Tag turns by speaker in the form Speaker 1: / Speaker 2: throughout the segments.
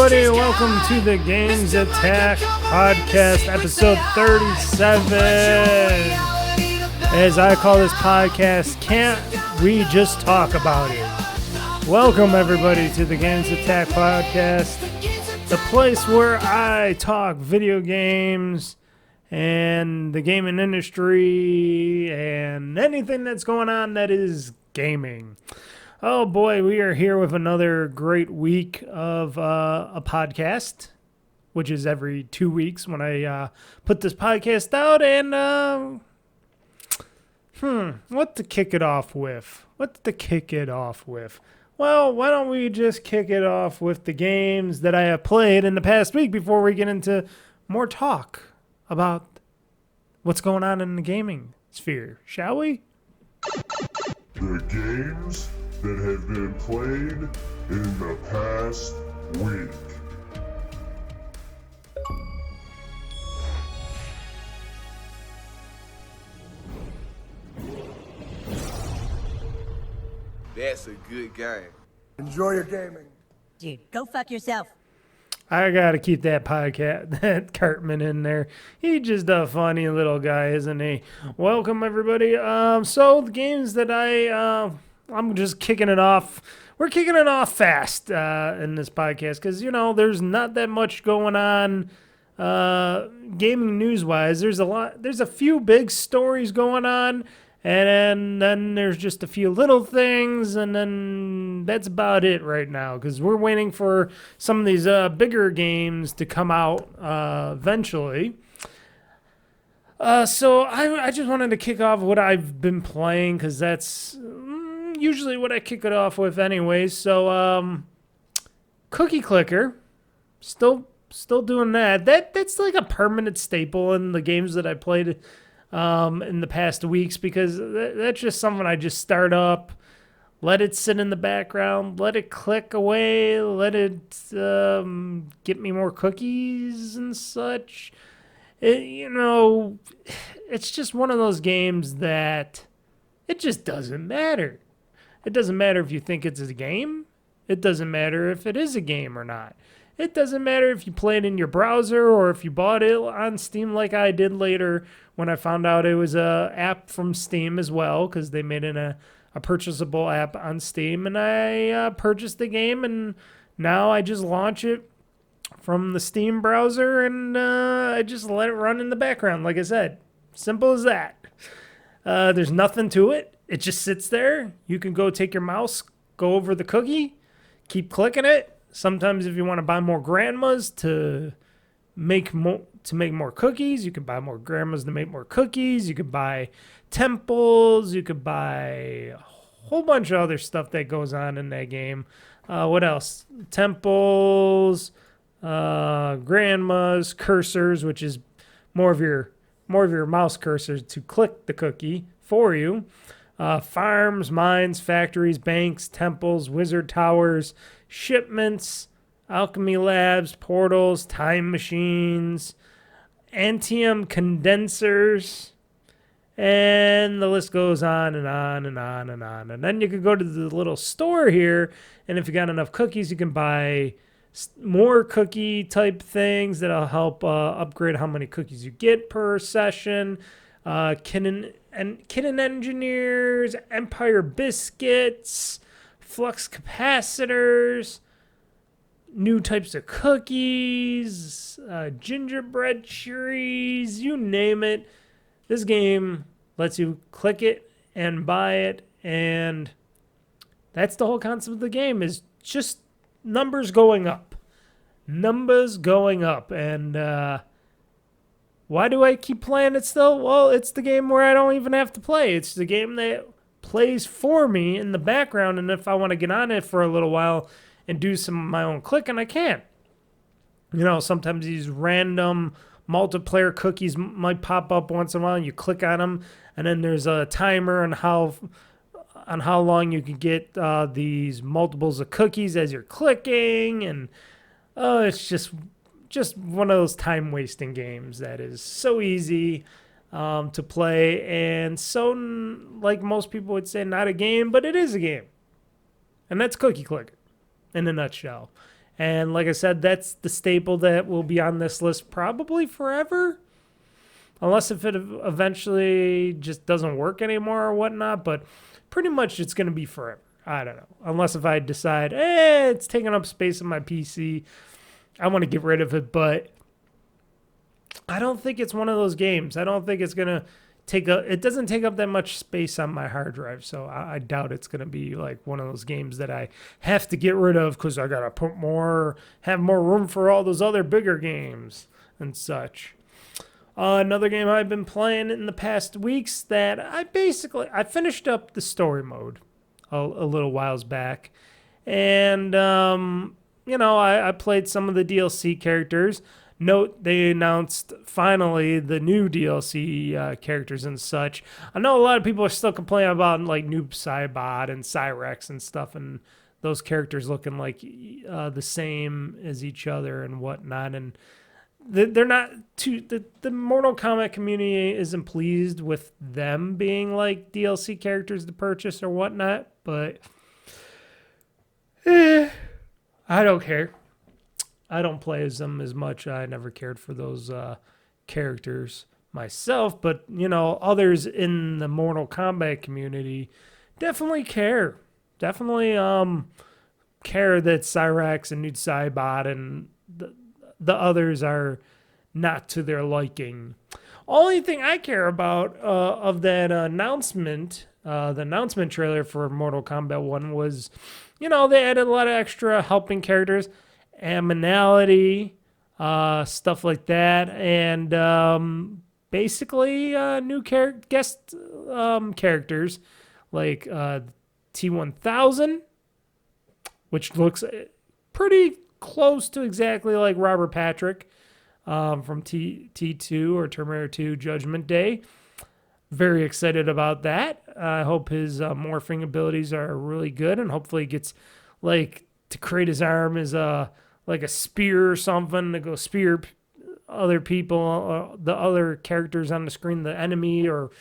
Speaker 1: everybody. Welcome to the GamezAttack podcast, episode 37. As I call this podcast, Can't We Just Talk About It? Welcome, everybody, to the GamezAttack podcast, the place where I talk video games and the gaming industry and anything that's going on that is gaming. Oh boy, we are here with another great week of a podcast, which is every 2 weeks when I put this podcast out. And what to kick it off with? Well, why don't we just kick it off with the games that I have played in the past week before we get into more talk about what's going on in the gaming sphere, shall we?
Speaker 2: The games that have been played in the past week.
Speaker 3: That's a good game.
Speaker 4: Enjoy your gaming.
Speaker 5: Dude, go fuck yourself.
Speaker 1: I gotta keep that podcast, that Cartman in there. He's just a funny little guy, isn't he? Welcome, everybody. So the games that I'm just kicking it off. We're kicking it off fast in this podcast because, you know, there's not that much going on gaming news-wise. There's a few big stories going on, and then there's just a few little things, and then that's about it right now because we're waiting for some of these bigger games to come out eventually. So I just wanted to kick off what I've been playing because that's usually what I kick it off with anyways. So Cookie Clicker, still doing that. That's like a permanent staple in the games that I played in the past weeks because that's just something I just start up, let it sit in the background, let it click away, let it get me more cookies and such. It's just one of those games that it just doesn't matter. It doesn't matter if you think it's a game. It doesn't matter if it is a game or not. It doesn't matter if you play it in your browser or if you bought it on Steam like I did later when I found out it was a app from Steam as well because they made it a purchasable app on Steam. And I purchased the game and now I just launch it from the Steam browser and I just let it run in the background. Like I said, simple as that. There's nothing to it. It just sits there. You can go take your mouse, go over the cookie, keep clicking it. Sometimes if you want to buy more grandmas to make more cookies, you can buy more grandmas to make more cookies. You could buy temples. You could buy a whole bunch of other stuff that goes on in that game. What else? Temples, grandmas, cursors, which is more of your mouse cursor to click the cookie for you. Farms, mines, factories, banks, temples, wizard towers, shipments, alchemy labs, portals, time machines, antium condensers, and the list goes on and on and on and on. And then you could go to the little store here, and if you got enough cookies, you can buy more cookie type things that'll help upgrade how many cookies you get per session. Kitten Engineers, Empire Biscuits, Flux Capacitors, new types of cookies, gingerbread cherries, you name it. This game lets you click it and buy it, and that's the whole concept of the game is just numbers going up. And why do I keep playing it still? Well, it's the game where I don't even have to play. It's the game that plays for me in the background, and if I want to get on it for a little while and do some of my own clicking, I can. You know, sometimes these random multiplayer cookies might pop up once in a while, and you click on them, and then there's a timer on how long you can get these multiples of cookies as you're clicking, and it's just one of those time-wasting games that is so easy to play, and so, like most people would say, not a game, but it is a game. And that's Cookie Clicker in a nutshell. And like I said, that's the staple that will be on this list probably forever. Unless if it eventually just doesn't work anymore or whatnot. But pretty much it's going to be forever. I don't know. Unless if I decide, it's taking up space on my PC. I want to get rid of it. But I don't think it's one of those games. I don't think it's going to it doesn't take up that much space on my hard drive. So I doubt it's going to be like one of those games that I have to get rid of because I got to have more room for all those other bigger games and such. Another game I've been playing in the past weeks that I finished up the story mode a little whiles back. And, I played some of the DLC characters. Note, they announced finally the new DLC characters and such. I know a lot of people are still complaining about like Noob Saibot and Cyrex and stuff, and those characters looking like the same as each other and whatnot. And they're not too. The Mortal Kombat community isn't pleased with them being like DLC characters to purchase or whatnot, but I don't care. I don't play as them as much. I never cared for those characters myself, but others in the Mortal Kombat community definitely care. Definitely care that Cyrax and Newt Saibot and the others are not to their liking. Only thing I care about of that announcement, the announcement trailer for Mortal Kombat 1 was, they added a lot of extra helping characters. Aminality, stuff like that, and basically new guest characters like T1000, which looks pretty close to exactly like Robert Patrick from T2 or Terminator 2 Judgment Day. Very excited about that. I hope his morphing abilities are really good, and hopefully he gets to create his arm as like a spear or something to go spear other people, the other characters on the screen, the enemy, or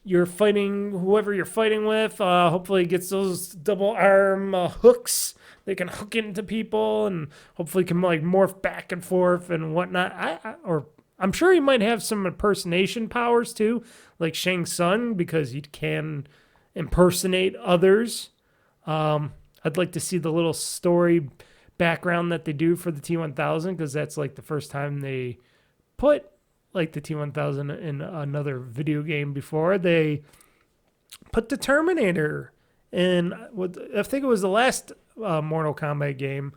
Speaker 1: you're fighting whoever you're fighting with. Hopefully, it gets those double arm hooks. They can hook into people, and hopefully can morph back and forth and whatnot. I'm sure he might have some impersonation powers too, like Shang Tsung, because he can impersonate others. I'd like to see the little story background that they do for the T1000, because that's like the first time they put like the T1000 in another video game before. They put the Terminator in, I think it was the last Mortal Kombat game.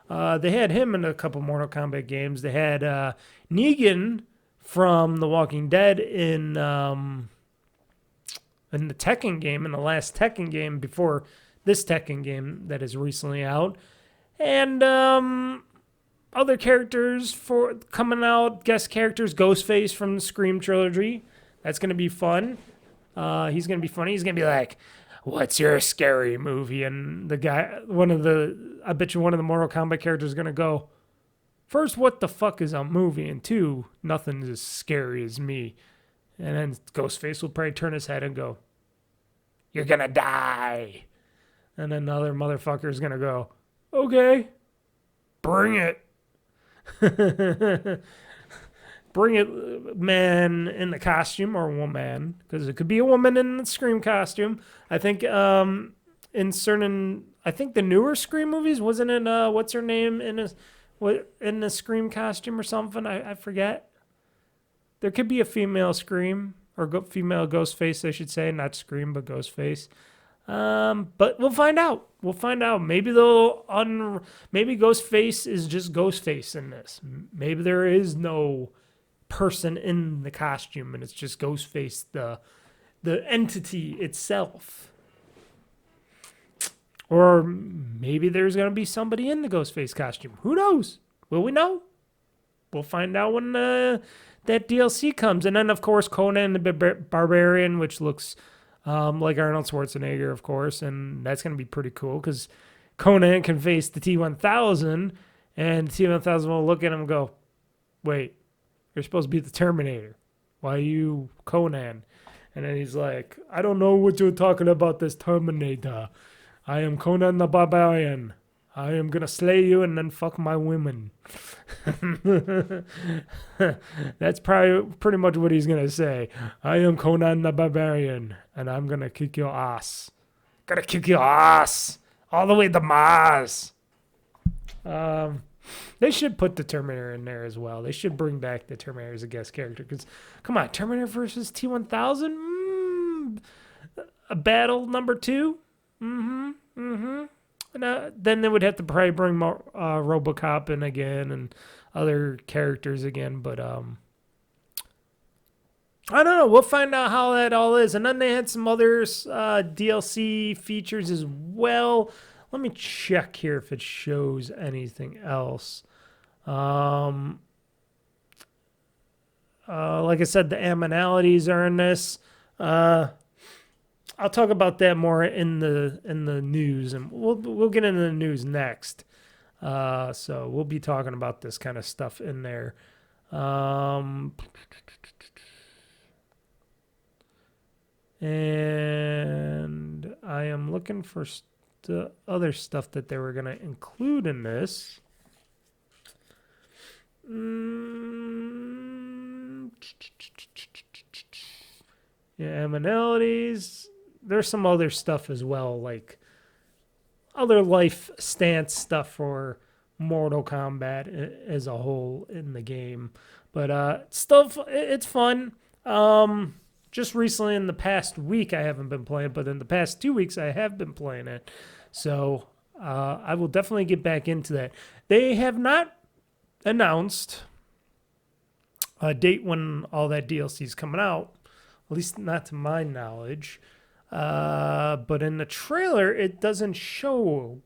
Speaker 1: They had him in a couple Mortal Kombat games. They had Negan from The Walking Dead in the Tekken game, in the last Tekken game before this Tekken game that is recently out. And other characters for coming out, guest characters, Ghostface from the Scream trilogy. That's going to be fun. He's going to be funny. He's going to be like, what's your scary movie? And the guy, I bet you one of the Mortal Kombat characters is going to go, first, what the fuck is a movie? And two, nothing's as scary as me. And then Ghostface will probably turn his head and go, you're going to die. And another motherfucker is going to go, okay, bring it. Bring it, man in the costume, or woman, because it could be a woman in the Scream costume. I think in the newer Scream movies, wasn't it, what's her name in the Scream costume or something? I forget. There could be a female Scream, or female Ghostface, I should say, not Scream, but Ghostface. But we'll find out. Maybe maybe Ghostface is just Ghostface in this. Maybe there is no person in the costume and it's just Ghostface, the entity itself. Or maybe there's going to be somebody in the Ghostface costume. Who knows? Will we know? We'll find out when that DLC comes. And then, of course, Conan the Barbarian, which looks like Arnold Schwarzenegger, of course, and that's going to be pretty cool because Conan can face the T-1000, and the T-1000 will look at him and go, wait, you're supposed to be the Terminator. Why are you Conan? And then he's like, I don't know what you're talking about, this Terminator. I am Conan the Barbarian. I am gonna slay you and then fuck my women. That's probably pretty much what he's gonna say. I am Conan the Barbarian, and I'm gonna kick your ass. Gonna kick your ass all the way to Mars. They should put the Terminator in there as well. They should bring back the Terminator as a guest character. Because, come on, Terminator versus T-1000? A battle number 2? And, then they would have to probably bring more, RoboCop in again and other characters again. But, I don't know. We'll find out how that all is. And then they had some other DLC features as well. Let me check here if it shows anything else. Like I said, the aminalities are in this. I'll talk about that more in the news, and we'll get into the news next. So we'll be talking about this kind of stuff in there. And I am looking for the other stuff that they were going to include in this. Yeah, aminalities. There's some other stuff as well, like other life stance stuff for Mortal Kombat as a whole in the game. But it's fun. Just recently in the past week I haven't been playing, but in the past 2 weeks I have been playing it. So I will definitely get back into that. They have not announced a date when all that DLC is coming out, at least not to my knowledge. But in the trailer, it doesn't show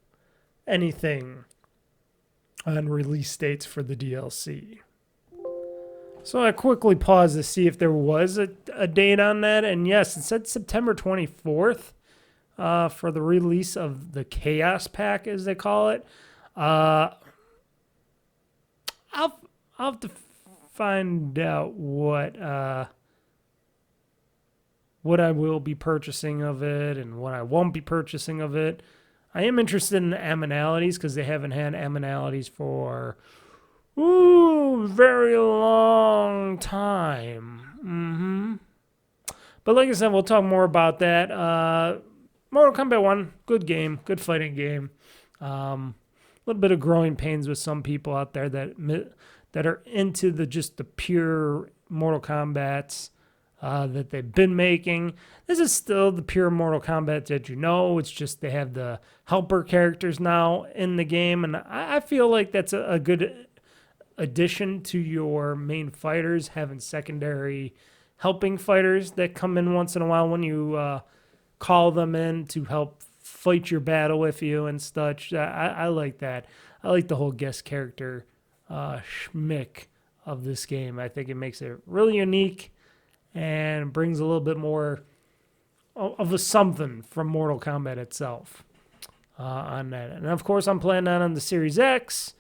Speaker 1: anything on release dates for the DLC. So I quickly paused to see if there was a date on that. And yes, it said September 24th for the release of the Chaos Pack, as they call it. I'll have to find out what I will be purchasing of it and what I won't be purchasing of it. I am interested in the aminalities because they haven't had aminalities for very long time. But like I said, we'll talk more about that. Mortal Kombat 1, good game, good fighting game. A little bit of growing pains with some people out there that are into just the pure Mortal Kombats that they've been making. This is still the pure Mortal Kombat that you know. It's just they have the helper characters now in the game, and I feel like that's a good addition to your main fighters, having secondary helping fighters that come in once in a while when you call them in to help fight your battle with you and such. I like that. I like the whole guest character schmick of this game. I think it makes it really unique and brings a little bit more of a something from Mortal Kombat itself on that. And of course, I'm playing that on the Series X.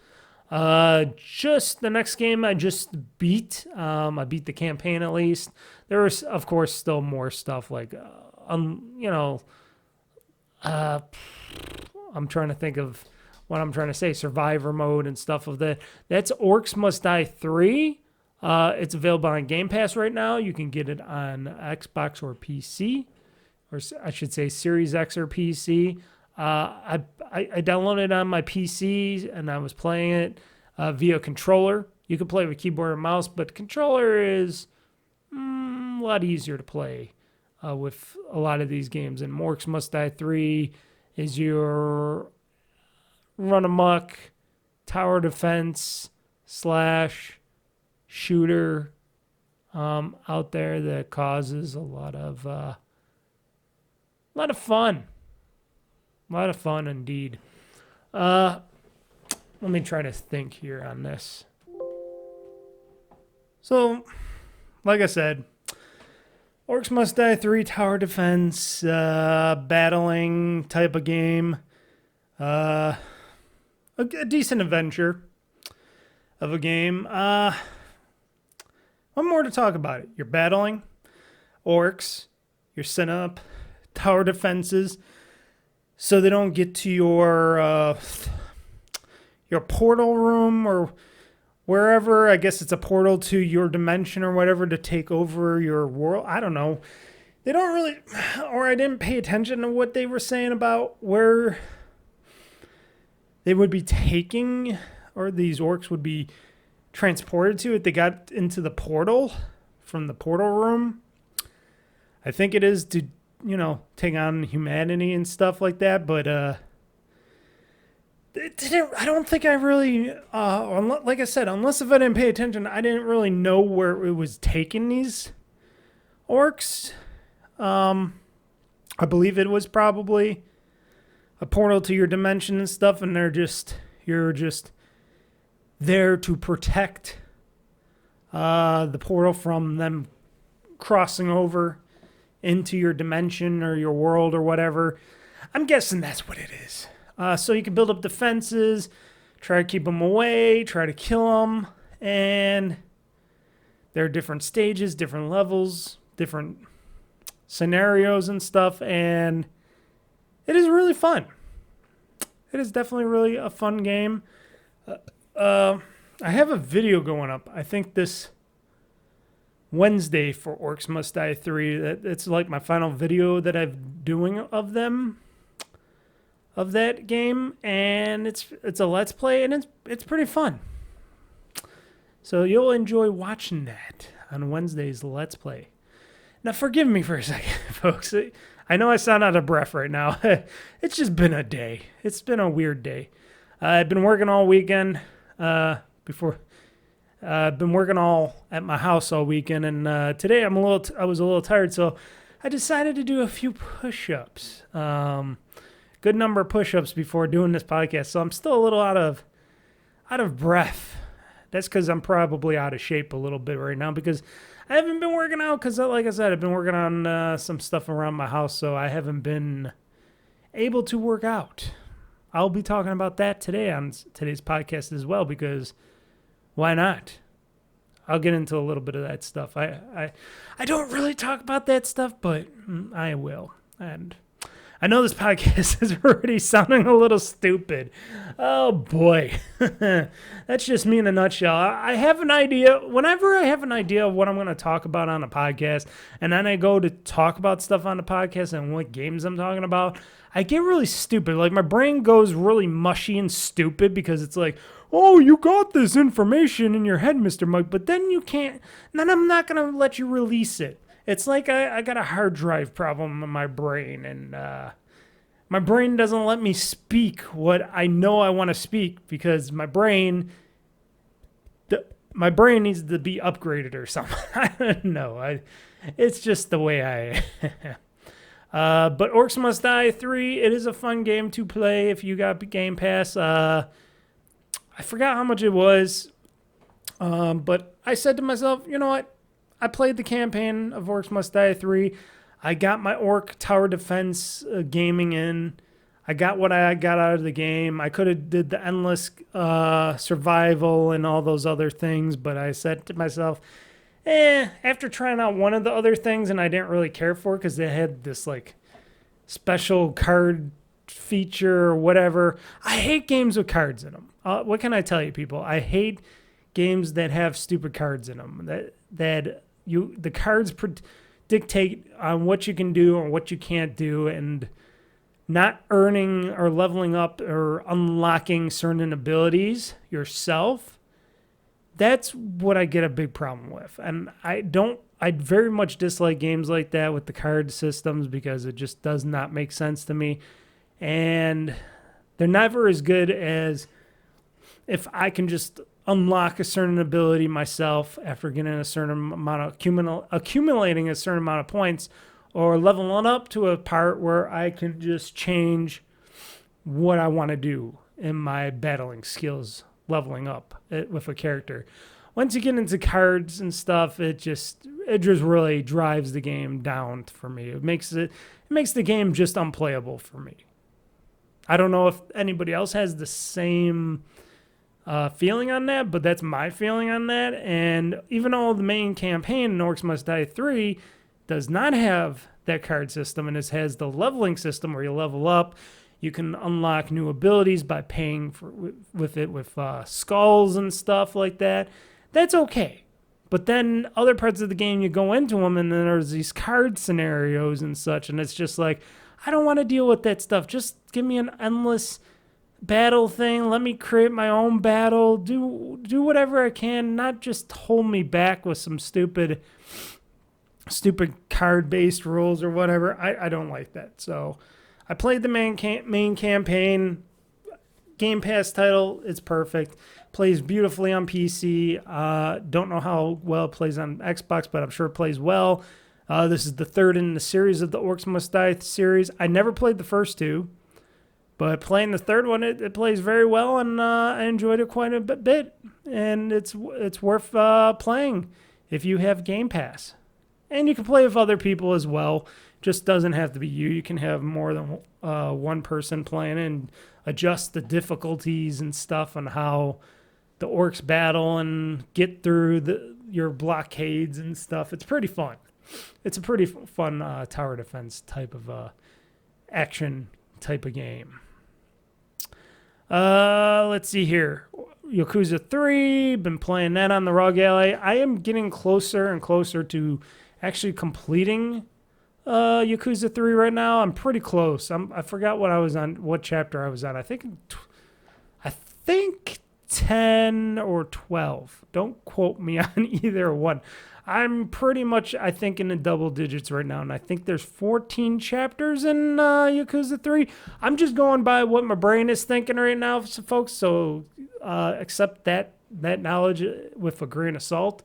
Speaker 1: Just the next game I just beat. I beat the campaign at least. There was, of course, still more stuff like, I'm trying to think of what I'm trying to say, survivor mode and stuff of that. That's Orcs Must Die 3. It's available on Game Pass right now. You can get it on Xbox or PC, or I should say Series X or PC. I downloaded it on my PC and I was playing it via controller. You can play with keyboard and mouse, but controller is a lot easier to play with a lot of these games. And Orcs Must Die 3 is your run amok tower defense / shooter out there that causes a lot of fun. A lot of fun indeed. Let me try to think here on this. So, like I said, Orcs Must Die 3 tower defense, battling type of game. A decent adventure of a game. One more to talk about it. You're battling orcs. You're setting up tower defenses so they don't get to your your portal room or wherever. I guess it's a portal to your dimension or whatever to take over your world. I don't know. They don't really, or I didn't pay attention to what they were saying about where they would be taking, or these orcs would be transported to if they got into the portal from the portal room. I think it is to, take on humanity and stuff like that, but it didn't, I don't think I really, like I said, unless if I didn't pay attention, I didn't really know where it was taking these orcs. I believe it was probably a portal to your dimension and stuff, and you're just there to protect the portal from them crossing over into your dimension or your world or whatever. I'm guessing that's what it is. So you can build up defenses, try to keep them away, try to kill them, and there are different stages, different levels, different scenarios and stuff, and it is really fun. It is definitely really a fun game. I have a video going up, I think this Wednesday, for Orcs Must Die 3. It's like my final video that I'm doing of that game, and it's a Let's Play, and it's pretty fun. So you'll enjoy watching that on Wednesday's Let's Play. Now, forgive me for a second, folks. I know I sound out of breath right now. It's just been a day. It's been a weird day. I've been working all weekend. I've been working all at my house all weekend, and today I was a little tired, so I decided to do a few push-ups. Good number of push-ups before doing this podcast, so I'm still a little out of breath. That's because I'm probably out of shape a little bit right now because I haven't been working out because, like I said, I've been working on some stuff around my house, so I haven't been able to work out. I'll be talking about that today on today's podcast as well because why not? I'll get into a little bit of that stuff. I don't really talk about that stuff, but I will. And I know this podcast is already sounding a little stupid. Oh, boy. That's just me in a nutshell. I have an idea. Whenever I have an idea of what I'm going to talk about on a podcast, and then I go to talk about stuff on the podcast and what games I'm talking about, I get really stupid. Like, my brain goes really mushy and stupid because it's like, oh, you got this information in your head, Mr. Mike, but then you can't, then I'm not going to let you release it. It's like I got a hard drive problem in my brain, and my brain doesn't let me speak what I know I want to speak because my brain needs to be upgraded or something. I don't know. It's just the way I but Orcs Must Die 3, it is a fun game to play if you got Game Pass. I forgot how much it was, but I said to myself, you know what? I played the campaign of Orcs Must Die 3. I got my Orc Tower Defense gaming in. I got what I got out of the game. I could have did the endless survival and all those other things, but I said to myself, after trying out one of the other things, and I didn't really care for because they had this like special card feature or whatever. I hate games with cards in them. What can I tell you, people? I hate games that have stupid cards in them. The cards dictate on what you can do or what you can't do, and not earning or leveling up or unlocking certain abilities yourself. That's what I get a big problem with. And I very much dislike games like that with the card systems because it just does not make sense to me. And they're never as good as if I can just unlock a certain ability myself after getting a certain amount of accumulating a certain amount of points, or leveling up to a part where I can just change what I want to do in my battling skills, leveling up with a character. Once you get into cards and stuff, it just really drives the game down for me. It makes the game just unplayable for me. I don't know if anybody else has the same feeling on that, but that's my feeling on that. And even though the main campaign in Orcs Must Die 3 does not have that card system, and it has the leveling system where you level up, You can unlock new abilities by paying with skulls and stuff like that. That's okay. But then other parts of the game, you go into them, and then there's these card scenarios and such, and it's just like, I don't want to deal with that stuff. Just give me an endless battle thing. Let me create my own battle. Do whatever I can. Not just hold me back with some stupid card-based rules or whatever. I don't like that. So I played the main campaign. Game Pass title. It's perfect. Plays beautifully on PC. Don't know how well it plays on Xbox, but I'm sure it plays well. This is the third in the series of the Orcs Must Die series. I never played the first two. But playing the third one, it plays very well, and I enjoyed it quite a bit. And it's worth playing if you have Game Pass. And you can play with other people as well. Just doesn't have to be you. You can have more than one person playing and adjust the difficulties and stuff on how the orcs battle and get through your blockades and stuff. It's pretty fun. It's a pretty fun tower defense type of action type of game. Let's see here. Yakuza 3, been playing that on the ROG Ally. I am getting closer and closer to actually completing Yakuza 3 right now. I'm pretty close. I forgot what chapter I was on. I think 10 or 12. Don't quote me on either one. I'm pretty much, I think, in the double digits right now, and I think there's 14 chapters in Yakuza 3. I'm just going by what my brain is thinking right now, folks, so accept that knowledge with a grain of salt.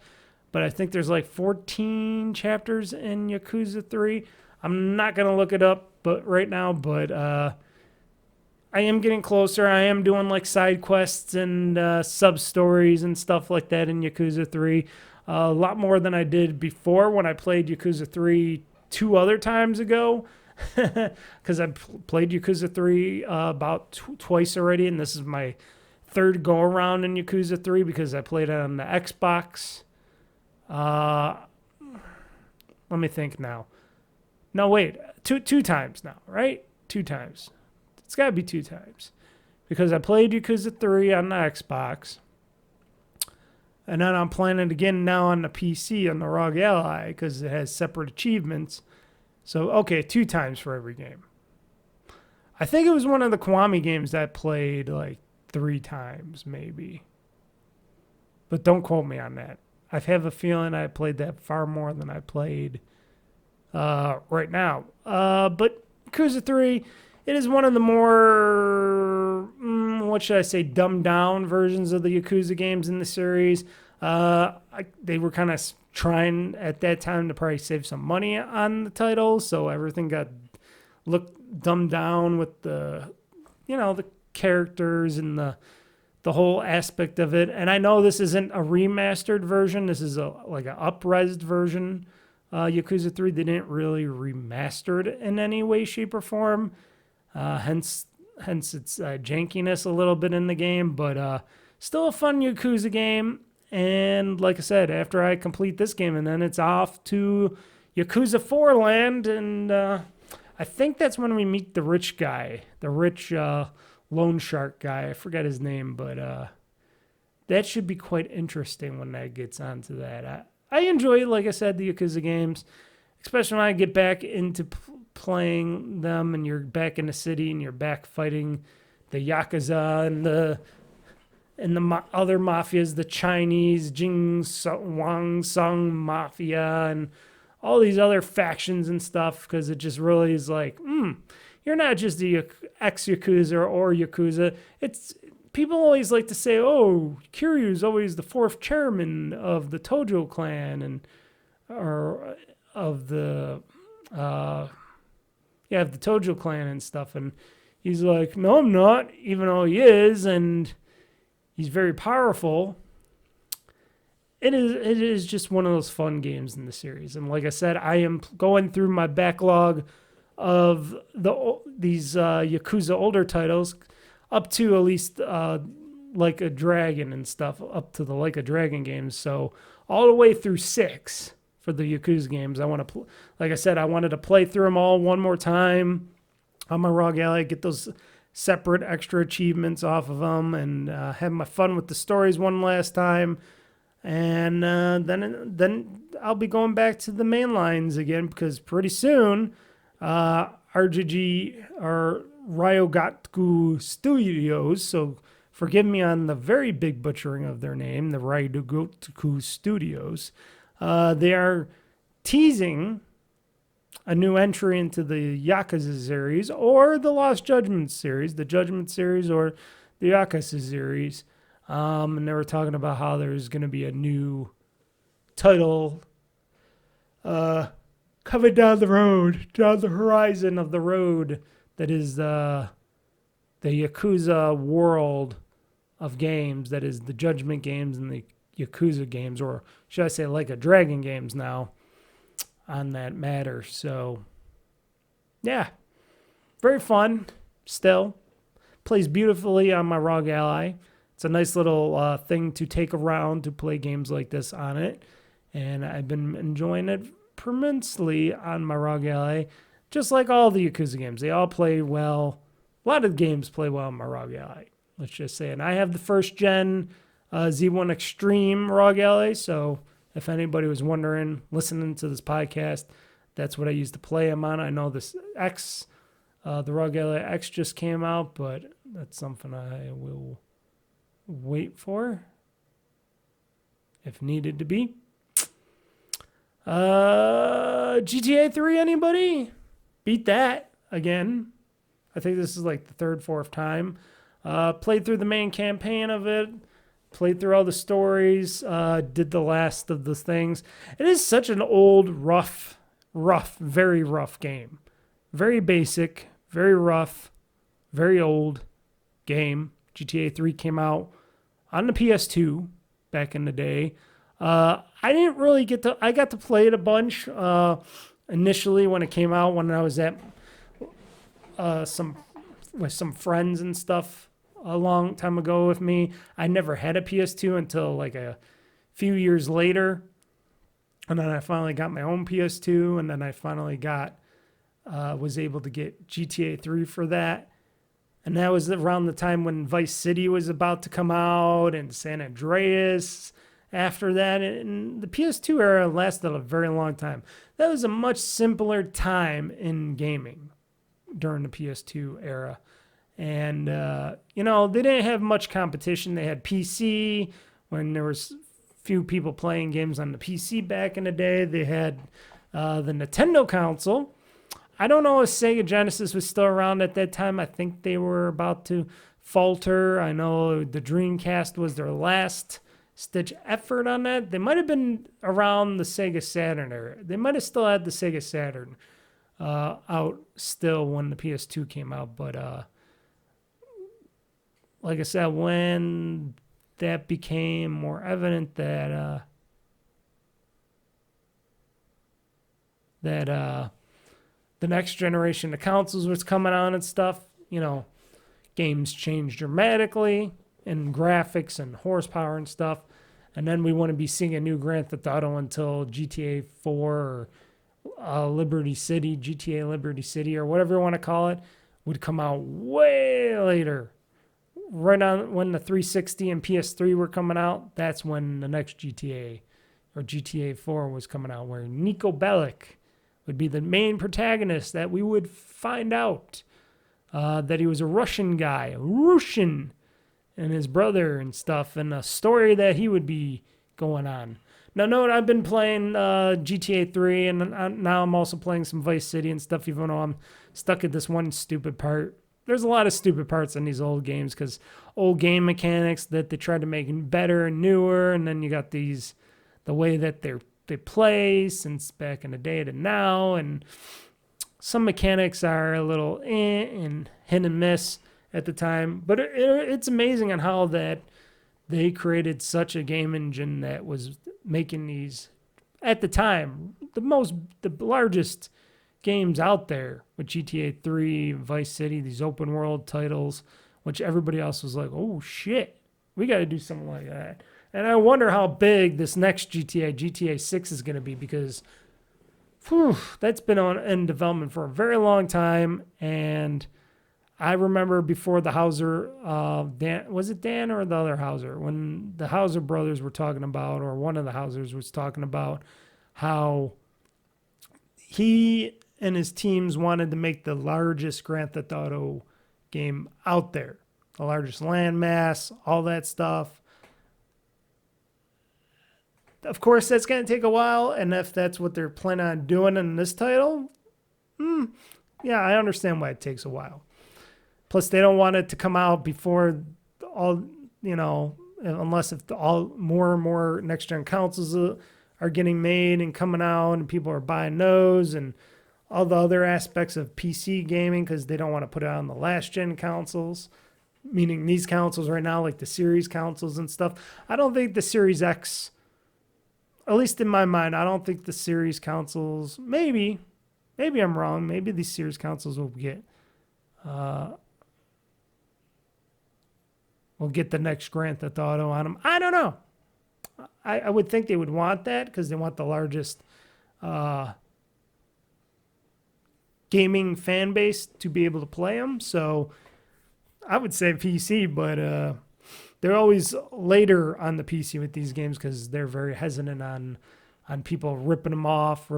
Speaker 1: But I think there's like 14 chapters in Yakuza 3. I'm not going to look it up right now, but I am getting closer. I am doing like side quests and sub-stories and stuff like that in Yakuza 3. A lot more than I did before when I played Yakuza 3 2 other times ago. Because I played Yakuza 3 about twice already, and this is my third go-around in Yakuza 3 because I played it on the Xbox. Let me think now. No, wait. Two times now, right? 2 times. It's got to be 2 times. Because I played Yakuza 3 on the Xbox. And then I'm playing it again now on the PC on the ROG Ally because it has separate achievements. So, okay, 2 times for every game. I think it was one of the Kiwami games that I played like 3 times, maybe. But don't quote me on that. I have a feeling I played that far more than I played right now. But Yakuza 3, it is one of the more, dumbed down versions of the Yakuza games in the series. They were kind of trying at that time to probably save some money on the title, so everything looked dumbed down with the characters and the whole aspect of it. And I know this isn't a remastered version. This is like an up-resed version. Yakuza 3, they didn't really remaster it in any way, shape, or form. Hence its jankiness a little bit in the game, but still a fun Yakuza game. And like I said, after I complete this game, and then it's off to Yakuza 4 land, and I think that's when we meet the rich guy, the rich loan shark guy. I forget his name, but that should be quite interesting when that gets onto that. I enjoy, like I said, the Yakuza games, especially when I get back into playing them and you're back in the city and you're back fighting the Yakuza and the other mafias, the Chinese Jing Wang Sung Mafia and all these other factions and stuff, because it just really is like, you're not just the ex-Yakuza or Yakuza. People always like to say, oh, Kiryu's always the 4th chairman of the Tojo clan of the Tojo clan and stuff. And he's like, no, I'm not, even though he is, and he's very powerful. It is just one of those fun games in the series. And like I said, I am going through my backlog of these Yakuza older titles up to at least Like a Dragon and stuff, up to the Like a Dragon games. So all the way through 6 for the Yakuza games. I want to, like I said, I wanted to play through them all one more time on my ROG Ally, get those separate extra achievements off of them, and have my fun with the stories one last time. And then I'll be going back to the main lines again, because pretty soon RGG or Ryogatku Studios, so forgive me on the very big butchering of their name, the Ryogatku Studios, they are teasing a new entry into the Yakuza series or the Lost Judgment series, the Judgment series or the Yakuza series. And they were talking about how there's going to be a new title coming down the road, down the horizon of the road, that is the Yakuza world of games, that is the Judgment games and the Yakuza games, or should I say like a Dragon games now on that matter. So, yeah, very fun still. Plays beautifully on my ROG Ally. It's a nice little thing to take around to play games like this on it. And I've been enjoying it immensely on my ROG Ally. Just like all the Yakuza games. They all play well. A lot of games play well on my ROG Ally, let's just say. And I have the first gen Z1 Extreme ROG Ally. So if anybody was wondering, listening to this podcast, that's what I used to play them on. I know this X, the ROG Ally X just came out, but that's something I will wait for if needed to be. GTA 3, anybody? Beat that again. I think this is like the third, fourth time. Played through the main campaign of it. Played through all the stories. Did the last of the things. It is such an old, rough, very rough game. Very basic, very rough, very old game. GTA 3 came out on the PS2 back in the day. I didn't really I got to play it a bunch initially when it came out, when I was at with some friends and stuff a long time ago with me. I never had a PS2 until like a few years later. And then I finally got my own PS2, and then I finally was able to get GTA 3 for that. And that was around the time when Vice City was about to come out, and San Andreas after that. And the PS2 era lasted a very long time. That was a much simpler time in gaming during the PS2 era. And, they didn't have much competition. They had PC when there was few people playing games on the PC back in the day. They had the Nintendo console. I don't know if Sega Genesis was still around at that time. I think they were about to falter. I know the Dreamcast was their last stitch effort on that. They might have been around the Sega Saturn era. They might have still had the Sega Saturn out still when the PS2 came out. But like I said, when that became more evident that the next generation of consoles was coming on and stuff, games changed dramatically in graphics and horsepower and stuff. And then we wouldn't be seeing a new Grand Theft Auto until GTA 4 or Liberty City, GTA Liberty City, or whatever you want to call it, would come out way later. Right on when the 360 and PS3 were coming out, that's when the next GTA or GTA 4 was coming out, where Niko Bellic would be the main protagonist, that we would find out that he was a Russian guy, and his brother and stuff, and a story that he would be going on. Now, note, I've been playing GTA 3, and now I'm also playing some Vice City and stuff, even though I'm stuck at this one stupid part. There's a lot of stupid parts in these old games, because old game mechanics that they tried to make better and newer, and then you got the way that they play since back in the day to now, and some mechanics are a little and hit and miss at the time. But it's amazing on how that they created such a game engine that was making these, at the time, the largest games out there with GTA 3, Vice City, these open world titles, which everybody else was like, oh shit, we got to do something like that. And I wonder how big this next GTA 6 is going to be, because that's been in development for a very long time. And I remember before the Hauser, Dan, was it Dan or the other Hauser? When the Hauser brothers were talking about, or one of the Hausers was talking about how he and his teams wanted to make the largest Grand Theft Auto game out there. The largest landmass, all that stuff. Of course, that's going to take a while, and if that's what they're planning on doing in this title, yeah, I understand why it takes a while. Plus, they don't want it to come out before all, unless if all more and more next-gen consoles are getting made and coming out, and people are buying those, and all the other aspects of PC gaming, because they don't want to put it on the last-gen consoles, meaning these consoles right now, like the Series consoles and stuff. I don't think the Series X, at least in my mind, I don't think the Series consoles, maybe I'm wrong, maybe these Series consoles will get the next Grand Theft Auto on them. I don't know. I would think they would want that because they want the largest gaming fan base to be able to play them. So I would say PC, but they're always later on the PC with these games because they're very hesitant on people ripping them off.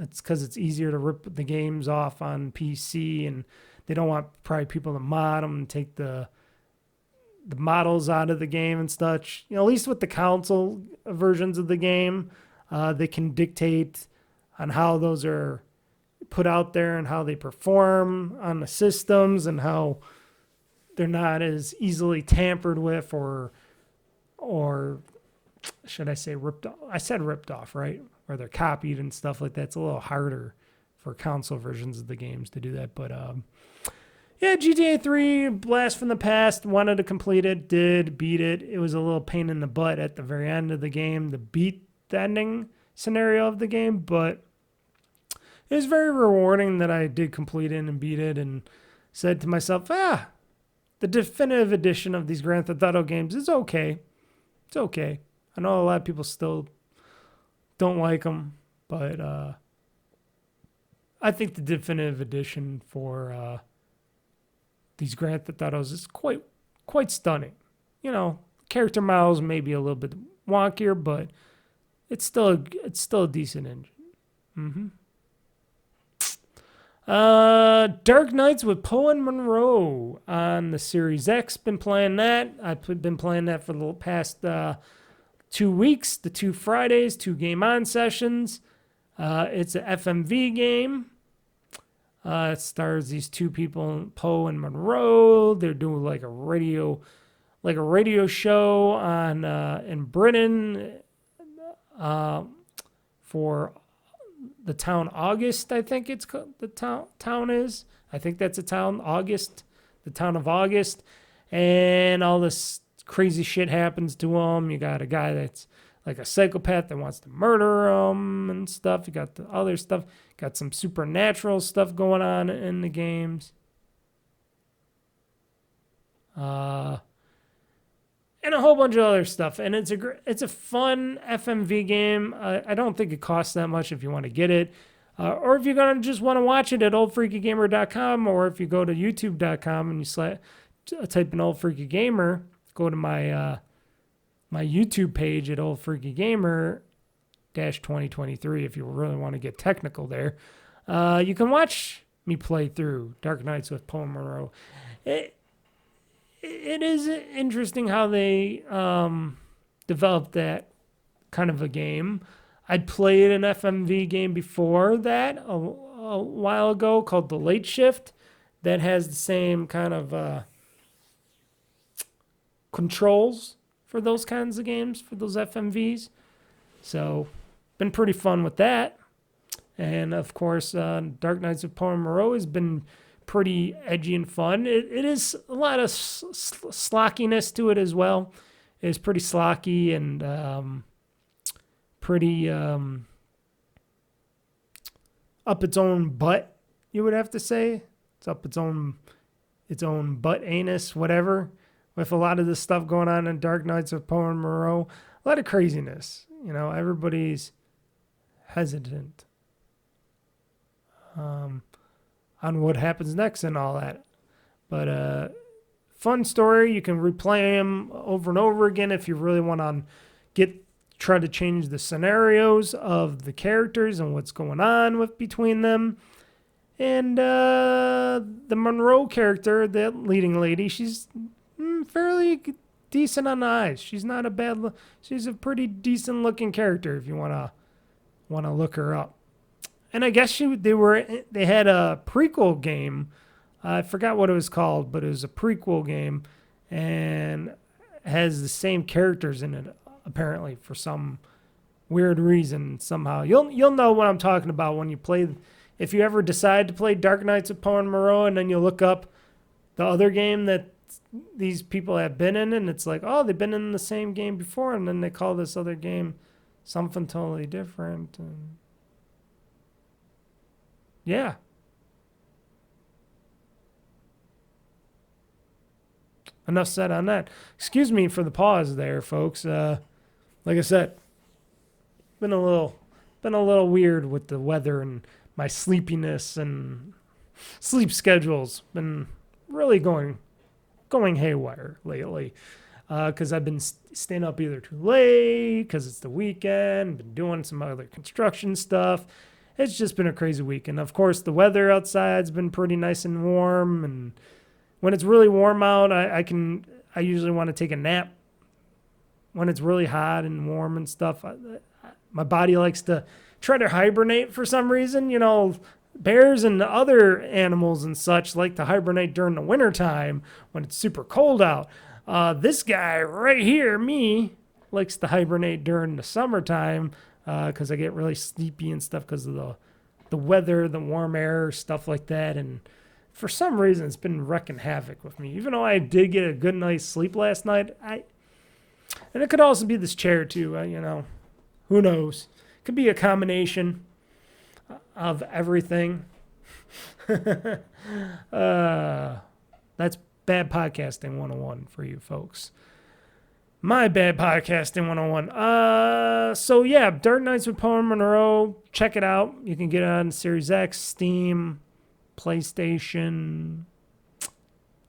Speaker 1: It's because it's easier to rip the games off on PC, and they don't want probably people to mod them and take the models out of the game and such. At least with the console versions of the game, they can dictate on how those are put out there and how they perform on the systems and how they're not as easily tampered with or should I say ripped off? I said ripped off, right? Or they're copied and stuff like that. It's a little harder for console versions of the games to do that. But yeah, GTA 3, blast from the past, wanted to complete it, did, beat it. It was a little pain in the butt at the very end of the game to beat the ending scenario of the game, but it was very rewarding that I did complete it and beat it and said to myself, the definitive edition of these Grand Theft Auto games is okay. It's okay. I know a lot of people still don't like them, but I think the definitive edition for these Grand Theft Autos is quite stunning. Character models may be a little bit wonkier, but it's still a decent engine. Dark Knights with Poe and Munro on the Series X. Been playing that. I've been playing that for the past 2 weeks, the 2 Fridays, 2 GameOn sessions. It's an FMV game. It stars these 2 people, Poe and Munro. They're doing like a radio show on in Britain for the town August. I think it's called, the town is. I think that's a town, August, the town of August, and all this crazy shit happens to him. You got a guy that's like a psychopath that wants to murder him and stuff. You got the other stuff. Got some supernatural stuff going on in the games. And a whole bunch of other stuff. And it's a fun FMV game. I don't think it costs that much if you want to get it. Or if you're going to just want to watch it at OldFreakyGamer.com, or if you go to YouTube.com and you type in OldFreakyGamer, go to my my YouTube page at OldFreakyGamer 2023 if you really want to get technical there. You can watch me play through Dark Knights with Poe and Munro. It is interesting how they developed that kind of a game. I'd played an FMV game before that a while ago called The Late Shift that has the same kind of controls for those kinds of games, for those FMVs. So, been pretty fun with that. And, of course, Dark Knights of Poe and Munro has been pretty edgy and fun. It is a lot of slockiness to it as well. It's pretty slocky and pretty up its own butt, you would have to say. It's up its own butt, anus, whatever, with a lot of this stuff going on in Dark Knights of Poe and Munro. A lot of craziness. Everybody's hesitant on what happens next and all that. But fun story. You can replay them over and over again if you really want to try to change the scenarios of the characters and what's going on between them. And the Munro character, the leading lady, she's fairly decent on the eyes. She's not a bad. She's a pretty decent looking character if you wanna look her up. And I guess they had a prequel game. I forgot what it was called, but it was a prequel game, and has the same characters in it apparently for some weird reason. Somehow you'll know what I'm talking about when you play. If you ever decide to play Dark Knights of Munro and then you look up the other game that these people have been in, and it's like, oh, they've been in the same game before, and then they call this other game something totally different. And yeah. Enough said on that. Excuse me for the pause there, folks. Like I said, been a little weird with the weather and my sleepiness and sleep schedule's been really going haywire lately. Because I've been staying up either too late, because it's the weekend, been doing some other construction stuff. It's just been a crazy week. And of course, the weather outside's been pretty nice and warm. And when it's really warm out, I usually want to take a nap. When it's really hot and warm and stuff, my body likes to try to hibernate for some reason. You know, bears and other animals and such like to hibernate during the wintertime when it's super cold out. This guy right here, me, likes to hibernate during the summertime because I get really sleepy and stuff because of the weather, the warm air, stuff like that. And for some reason, it's been wrecking havoc with me. Even though I did get a good night's sleep last night, and it could also be this chair too. Who knows? Could be a combination of everything. That's bad podcasting 101 for you folks. My bad podcasting 101. So yeah, Dark Knights with Munro. Check it out. You can get it on Series X, Steam, PlayStation.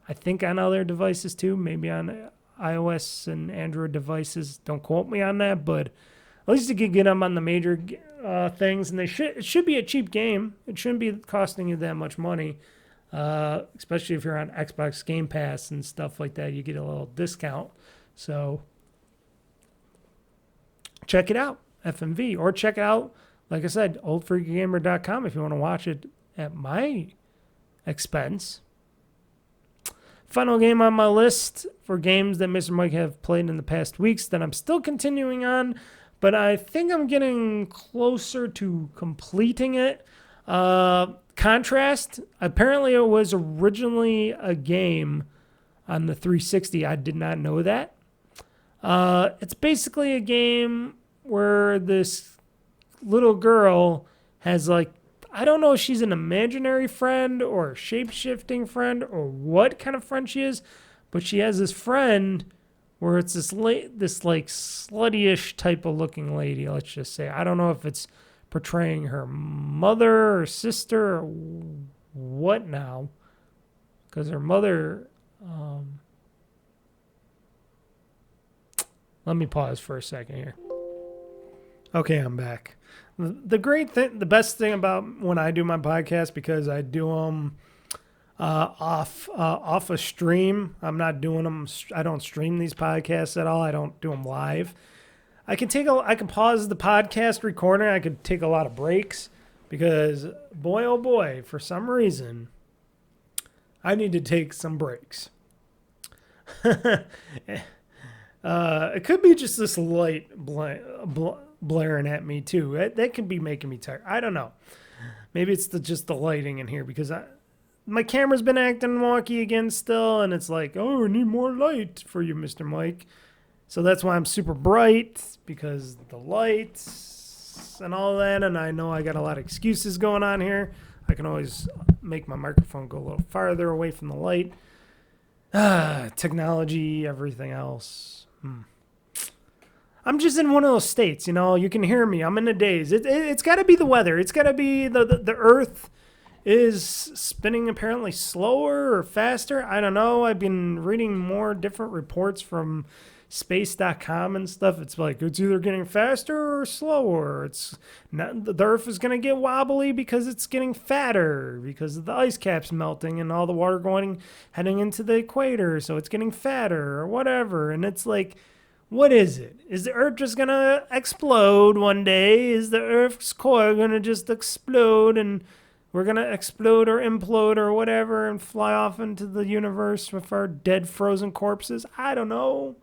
Speaker 1: I think on other devices too. Maybe on iOS and Android devices. Don't quote me on that, but at least you can get them on the major things, and it should be a cheap game. It shouldn't be costing you that much money, especially if you're on Xbox Game Pass and stuff like that. You get a little discount. So check it out, FMV, or check it out, like I said, OldFreakyGamer.com if you want to watch it at my expense. Final game on my list for games that Mr. Mike have played in the past weeks that I'm still continuing on, but I think I'm getting closer to completing it. Contrast. Apparently it was originally a game on the 360. I did not know that. It's basically a game where this little girl has, like, I don't know if she's an imaginary friend or a shape-shifting friend or what kind of friend she is, but she has this friend where it's this like slutty-ish type of looking lady, let's just say. I don't know if it's portraying her mother or sister or what now, because her mother... Let me pause for a second here. Okay, I'm back. The best thing about when I do my podcast, because I do them off a stream. I'm not doing them. I don't stream these podcasts at all. I don't do them live. I can pause the podcast recording. I could take a lot of breaks because boy, oh boy, for some reason, I need to take some breaks. It could be just this light blaring at me too. That could be making me tired. I don't know. Maybe it's just the lighting in here because my camera's been acting wonky again still, and it's like, oh, I need more light for you, Mr. Mike. So that's why I'm super bright, because the lights and all that, and I know I got a lot of excuses going on here. I can always make my microphone go a little farther away from the light. Technology, everything else. I'm just in one of those states, you can hear me. I'm in a daze. It's got to be the weather. It's got to be the earth is spinning apparently slower or faster. I don't know. I've been reading more different reports from space.com and stuff. It's like it's either getting faster or slower. It's not, the Earth is going to get wobbly because it's getting fatter because of the ice caps melting and all the water heading into the equator. So it's getting fatter or whatever. And it's like, what is it? Is the Earth just going to explode one day? Is the Earth's core going to just explode and we're going to explode or implode or whatever and fly off into the universe with our dead frozen corpses? I don't know.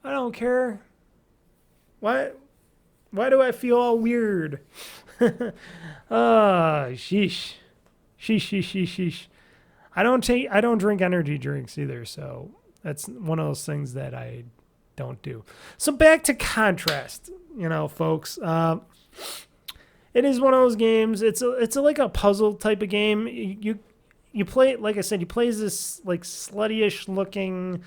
Speaker 1: I don't care. Why do I feel all weird? Sheesh. Sheesh, sheesh, sheesh. I don't drink energy drinks either, so that's one of those things that I don't do. So back to Contrast, folks. It is one of those games. It's like a puzzle type of game. You play, like I said, you play as this like sluttyish looking,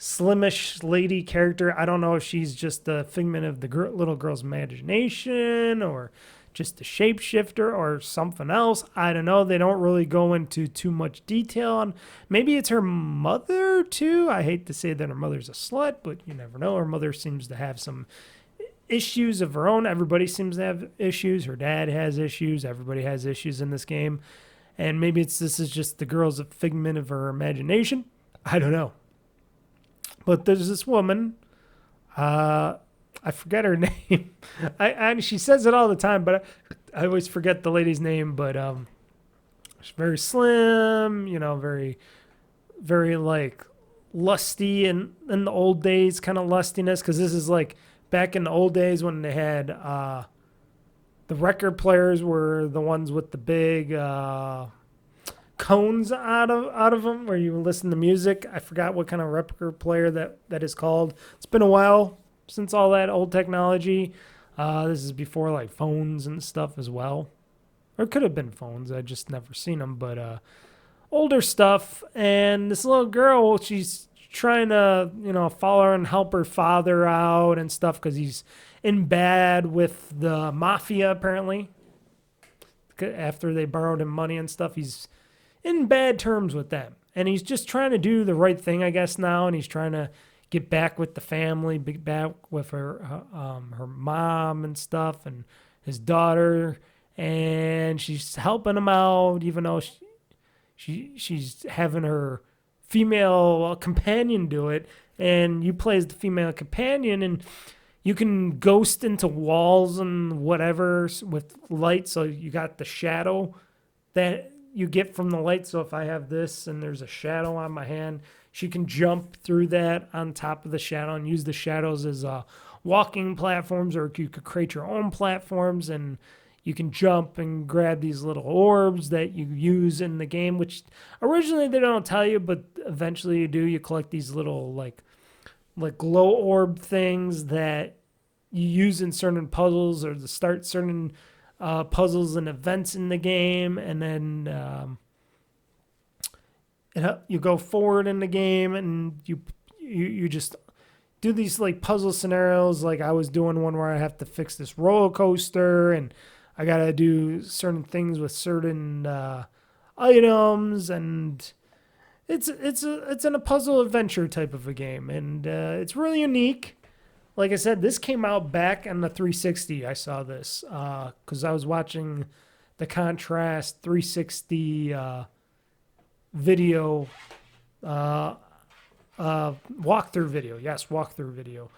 Speaker 1: slimish lady character. I don't know if she's just the figment of the little girl's imagination or just a shapeshifter or something else. I don't know. They don't really go into too much detail on. Maybe it's her mother too. I hate to say that her mother's a slut, but you never know. Her mother seems to have some issues of her own. Everybody seems to have issues. Her dad has issues. Everybody has issues in this game. And maybe this is just the girl's a figment of her imagination. I don't know. But there's this woman. I forget her name. She says it all the time, but I always forget the lady's name. But she's very slim, very, very like lusty in the old days kind of lustiness. Because this is like back in the old days when they had the record players were the ones with the big cones out of them where you listen to music. I forgot what kind of record player that is called. It's been a while since all that old technology. This is before like phones and stuff as well. Or it could have been phones. I just never seen them. But older stuff. And this little girl, she's trying to, follow her and help her father out and stuff because he's in bad with the mafia, apparently. After they borrowed him money and stuff, he's in bad terms with them. And he's just trying to do the right thing, I guess, now. And he's trying to get back with the family, get back with her mom and stuff and his daughter. And she's helping him out, even though she's having her female companion do it, and you play as the female companion, and you can ghost into walls and whatever with light, so you got the shadow that you get from the light. So if I have this and there's a shadow on my hand, she can jump through that on top of the shadow and use the shadows as walking platforms, or you could create your own platforms, and you can jump and grab these little orbs that you use in the game, which originally they don't tell you, but eventually you do. You collect these little like glow orb things that you use in certain puzzles or to start certain puzzles and events in the game. And then you go forward in the game and you just do these like puzzle scenarios. Like I was doing one where I have to fix this roller coaster and I got to do certain things with certain items, and it's in a puzzle adventure type of a game, and it's really unique. Like I said, this came out back on the 360. I saw this because I was watching the Contrast 360 video, walkthrough video. Yes, walkthrough video.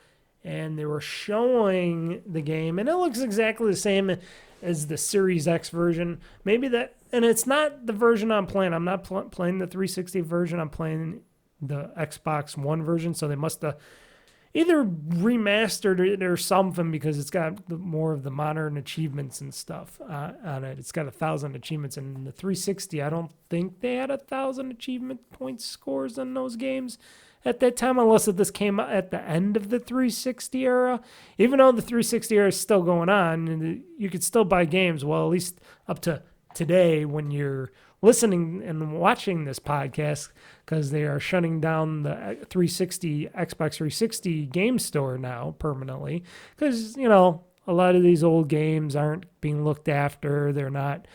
Speaker 1: And they were showing the game, and it looks exactly the same as the Series X version. Maybe that, and it's not the version I'm playing. I'm not playing the 360 version. I'm playing the Xbox One version, so they must have either remastered it or something, because it's got more of the modern achievements and stuff on it. It's got 1,000 achievements, and in the 360, I don't think they had 1,000 achievement points scores on those games at that time, unless this came out at the end of the 360 era. Even though the 360 era is still going on, and you could still buy games, well, at least up to today when you're listening and watching this podcast, because they are shutting down the 360 Xbox 360 game store now permanently, because a lot of these old games aren't being looked after. They're not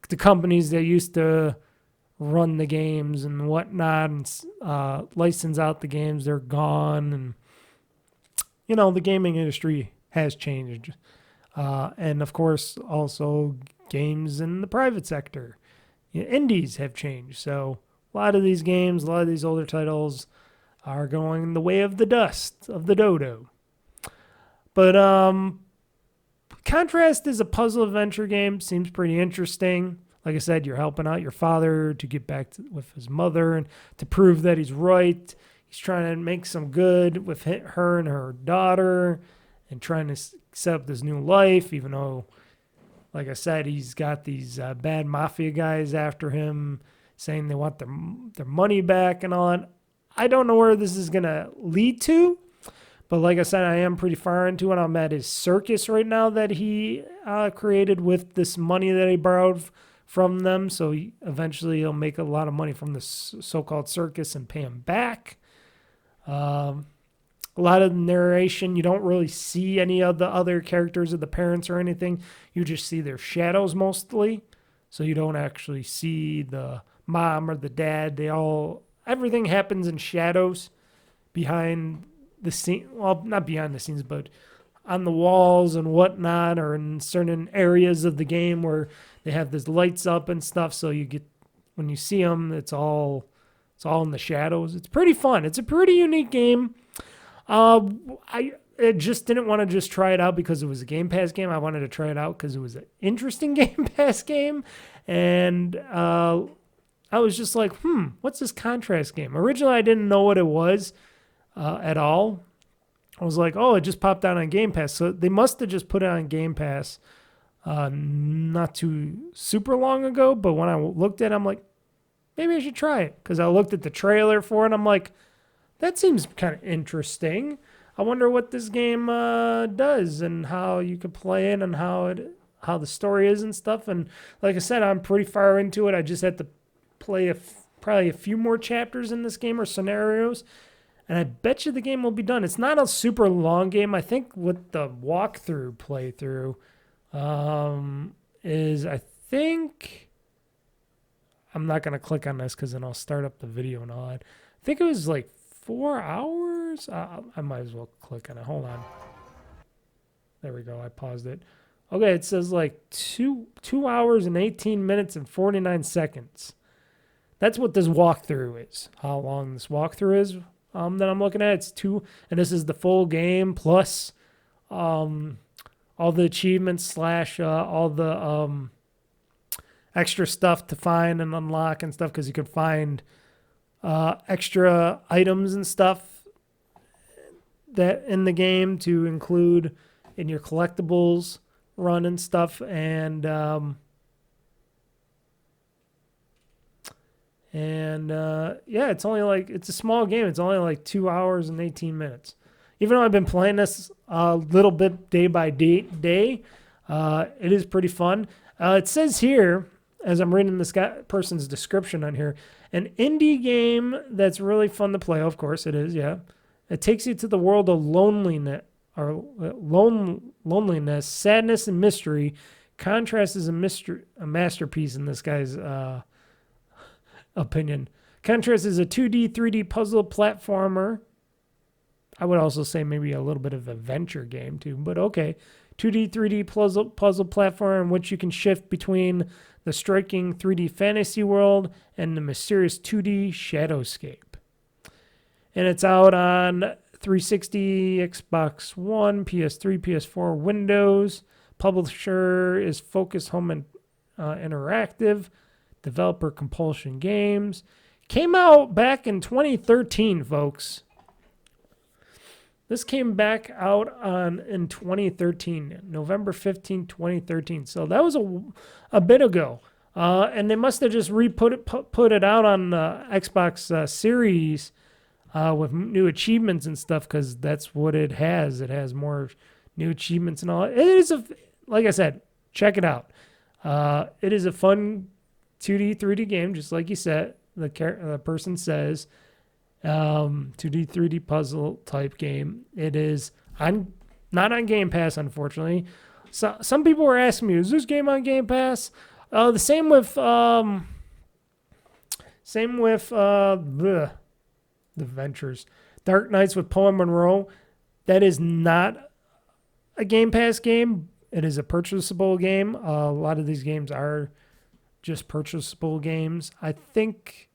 Speaker 1: the companies that used to run the games and whatnot and license out the games, they're gone. And, you know, the gaming industry has changed. And, of course, also games in the private sector. You know, indies have changed. So a lot of these games, a lot of these older titles are going the way of the dust, of the dodo. But Contrast is a puzzle adventure game. Seems pretty interesting. Like I said, you're helping out your father to get back with his mother and to prove that he's right. He's trying to make some good with her and her daughter and trying to set up this new life, even though, like I said, he's got these bad mafia guys after him saying they want their money back and all that. I don't know where this is going to lead to. But like I said, I am pretty far into it. I'm at his circus right now that he created with this money that he borrowed from them. So eventually he'll make a lot of money from this so-called circus and pay him back. A lot of the narration, you don't really see any of the other characters of the parents or anything. You just see their shadows mostly. So you don't actually see the mom or the dad. Everything happens in shadows behind the scene, well, not behind the scenes, but on the walls and whatnot, or in certain areas of the game where they have this lights up and stuff. So you get, when you see them, it's all in the shadows. It's pretty fun. It's a pretty unique game. I just didn't want to just try it out because it was a Game Pass game. I wanted to try it out because it was an interesting Game Pass game. And I was just like, what's this Contrast game? Originally, I didn't know what it was. At all. I was like, oh, it just popped out on Game Pass. So they must have just put it on Game Pass not too super long ago. But when I looked at it, I'm like, maybe I should try it. Because I looked at the trailer for it. I'm like, that seems kind of interesting. I wonder what this game does and how you could play it and how the story is and stuff. And like I said, I'm pretty far into it. I just had to play probably a few more chapters in this game or scenarios. And I bet you the game will be done. It's not a super long game. I think what the walkthrough playthrough is, I think, I'm not going to click on this because then I'll start up the video and all that. I think it was like 4 hours. I might as well click on it. Hold on. There we go. I paused it. Okay, it says like 2 hours and 18 minutes and 49 seconds. That's what this walkthrough is. How long this walkthrough is. That I'm looking at, it's 2, and this is the full game plus all the achievements / all the extra stuff to find and unlock and stuff, because you can find extra items and stuff that in the game to include in your collectibles run and stuff, and yeah, it's a small game. It's only like 2 hours and 18 minutes. Even though I've been playing this a little bit day by day, it is pretty fun. It says here, as I'm reading this person's description on here, an indie game that's really fun to play. Of course it is, yeah. It takes you to the world of loneliness, sadness, and mystery. Contrast is a masterpiece in this guy's opinion. Contrast is a 2D, 3D puzzle platformer. I would also say maybe a little bit of adventure game too, but okay. 2D, 3D puzzle platformer in which you can shift between the striking 3D fantasy world and the mysterious 2D shadowscape. And it's out on 360, Xbox One, PS3, PS4, Windows. Publisher is Focus Home and Interactive. Developer Compulsion Games. Came out back in 2013, folks. This came back out in 2013, November 15, 2013. So that was a bit ago. And they must have just put it out on Xbox Series with new achievements and stuff, because that's what it has. It has more new achievements and all. It is like I said, check it out. It is a fun 2D, 3D game, just like you said, the person says, 2D, 3D puzzle type game. It is not on Game Pass, unfortunately. So some people were asking me, is this game on Game Pass? The the Ventures. Dark Knights with Poe and Munro. That is not a Game Pass game. It is a purchasable game. A lot of these games are just purchasable games. I think,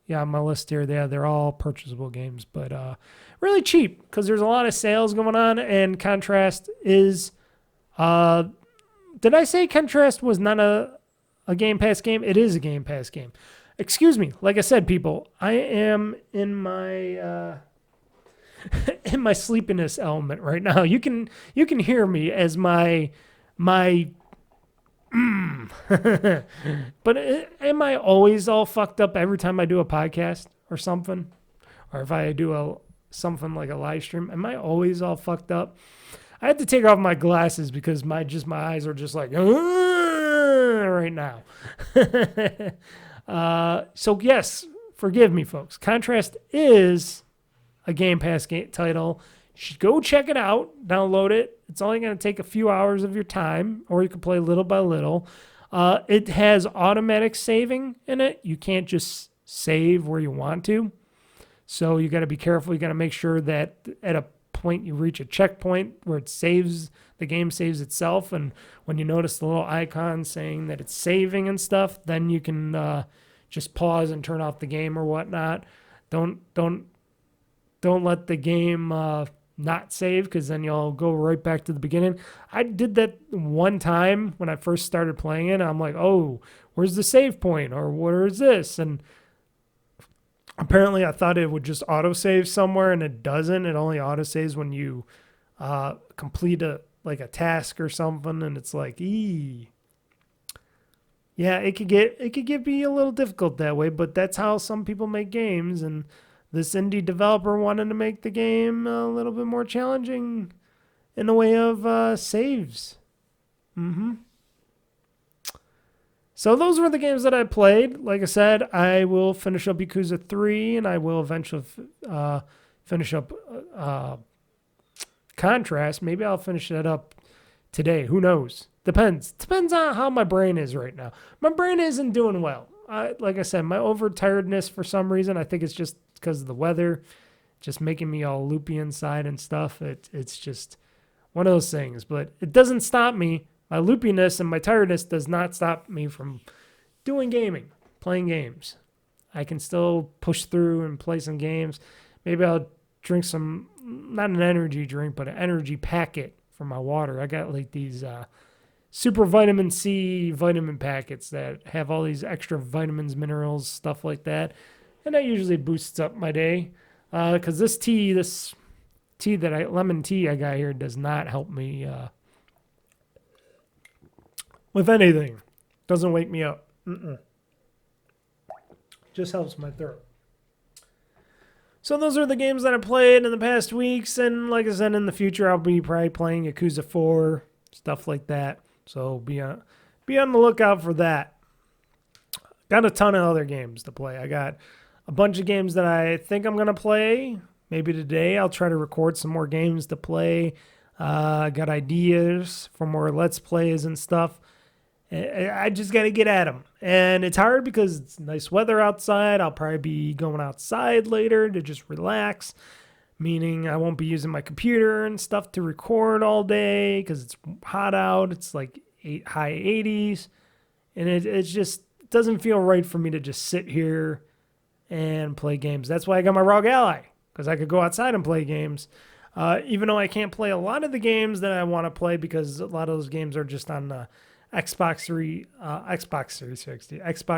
Speaker 1: yeah, on my list here, they're all purchasable games, but really cheap because there's a lot of sales going on. And Contrast is, did I say Contrast was not a Game Pass game? It is a Game Pass game. Excuse me. Like I said, people, I am in my in my sleepiness element right now. You can hear me as my but am I always all fucked up every time I do a podcast or something? Or if I do something like a live stream, am I always all fucked up? I had to take off my glasses because my eyes are just like right now. So yes, forgive me, folks. Contrast is a Game Pass title. You should go check it out, download it. It's only going to take a few hours of your time, or you can play little by little. It has automatic saving in it. You can't just save where you want to. So you got to be careful. You got to make sure that at a point you reach a checkpoint where it saves, the game saves itself. And when you notice the little icon saying that it's saving and stuff, then you can just pause and turn off the game or whatnot. Don't let the game not save, because then you'll go right back to the beginning. I did that one time when I first started playing it. I'm like, oh, where's the save point? Or where is this? And apparently I thought it would just autosave somewhere, and it doesn't. It only autosaves when you complete a task or something, and it's like, yeah, it could be a little difficult that way, but that's how some people make games, and this indie developer wanted to make the game a little bit more challenging in the way of saves. So those were the games that I played. Like I said, I will finish up Yakuza 3, and I will eventually finish up Contrast. Maybe I'll finish that up today. Who knows? Depends on how my brain is right now. My brain isn't doing well. Like I said, my overtiredness for some reason, I think it's just because of the weather, just making me all loopy inside and stuff. It's just one of those things. But it doesn't stop me. My loopiness and my tiredness does not stop me from doing gaming, playing games. I can still push through and play some games. Maybe I'll drink some, not an energy drink, but an energy packet for my water. I got like these super vitamin C vitamin packets that have all these extra vitamins, minerals, stuff like that. And that usually boosts up my day. Because lemon tea I got here does not help me with anything. Doesn't wake me up. Just helps my throat. So those are the games that I played in the past weeks. And like I said, in the future, I'll be probably playing Yakuza 4, stuff like that. So be on the lookout for that. Got a ton of other games to play. I got a bunch of games that I think I'm going to play. Maybe today I'll try to record some more games to play. Got ideas for more Let's Plays and stuff. I just got to get at them. And it's hard because it's nice weather outside. I'll probably be going outside later to just relax. Meaning I won't be using my computer and stuff to record all day because it's hot out. It's like high 80s. And it just doesn't feel right for me to just sit here and play games. That's why I got my ROG Ally, because I could go outside and play games. Even though I can't play a lot of the games that I want to play because a lot of those games are just on the Xbox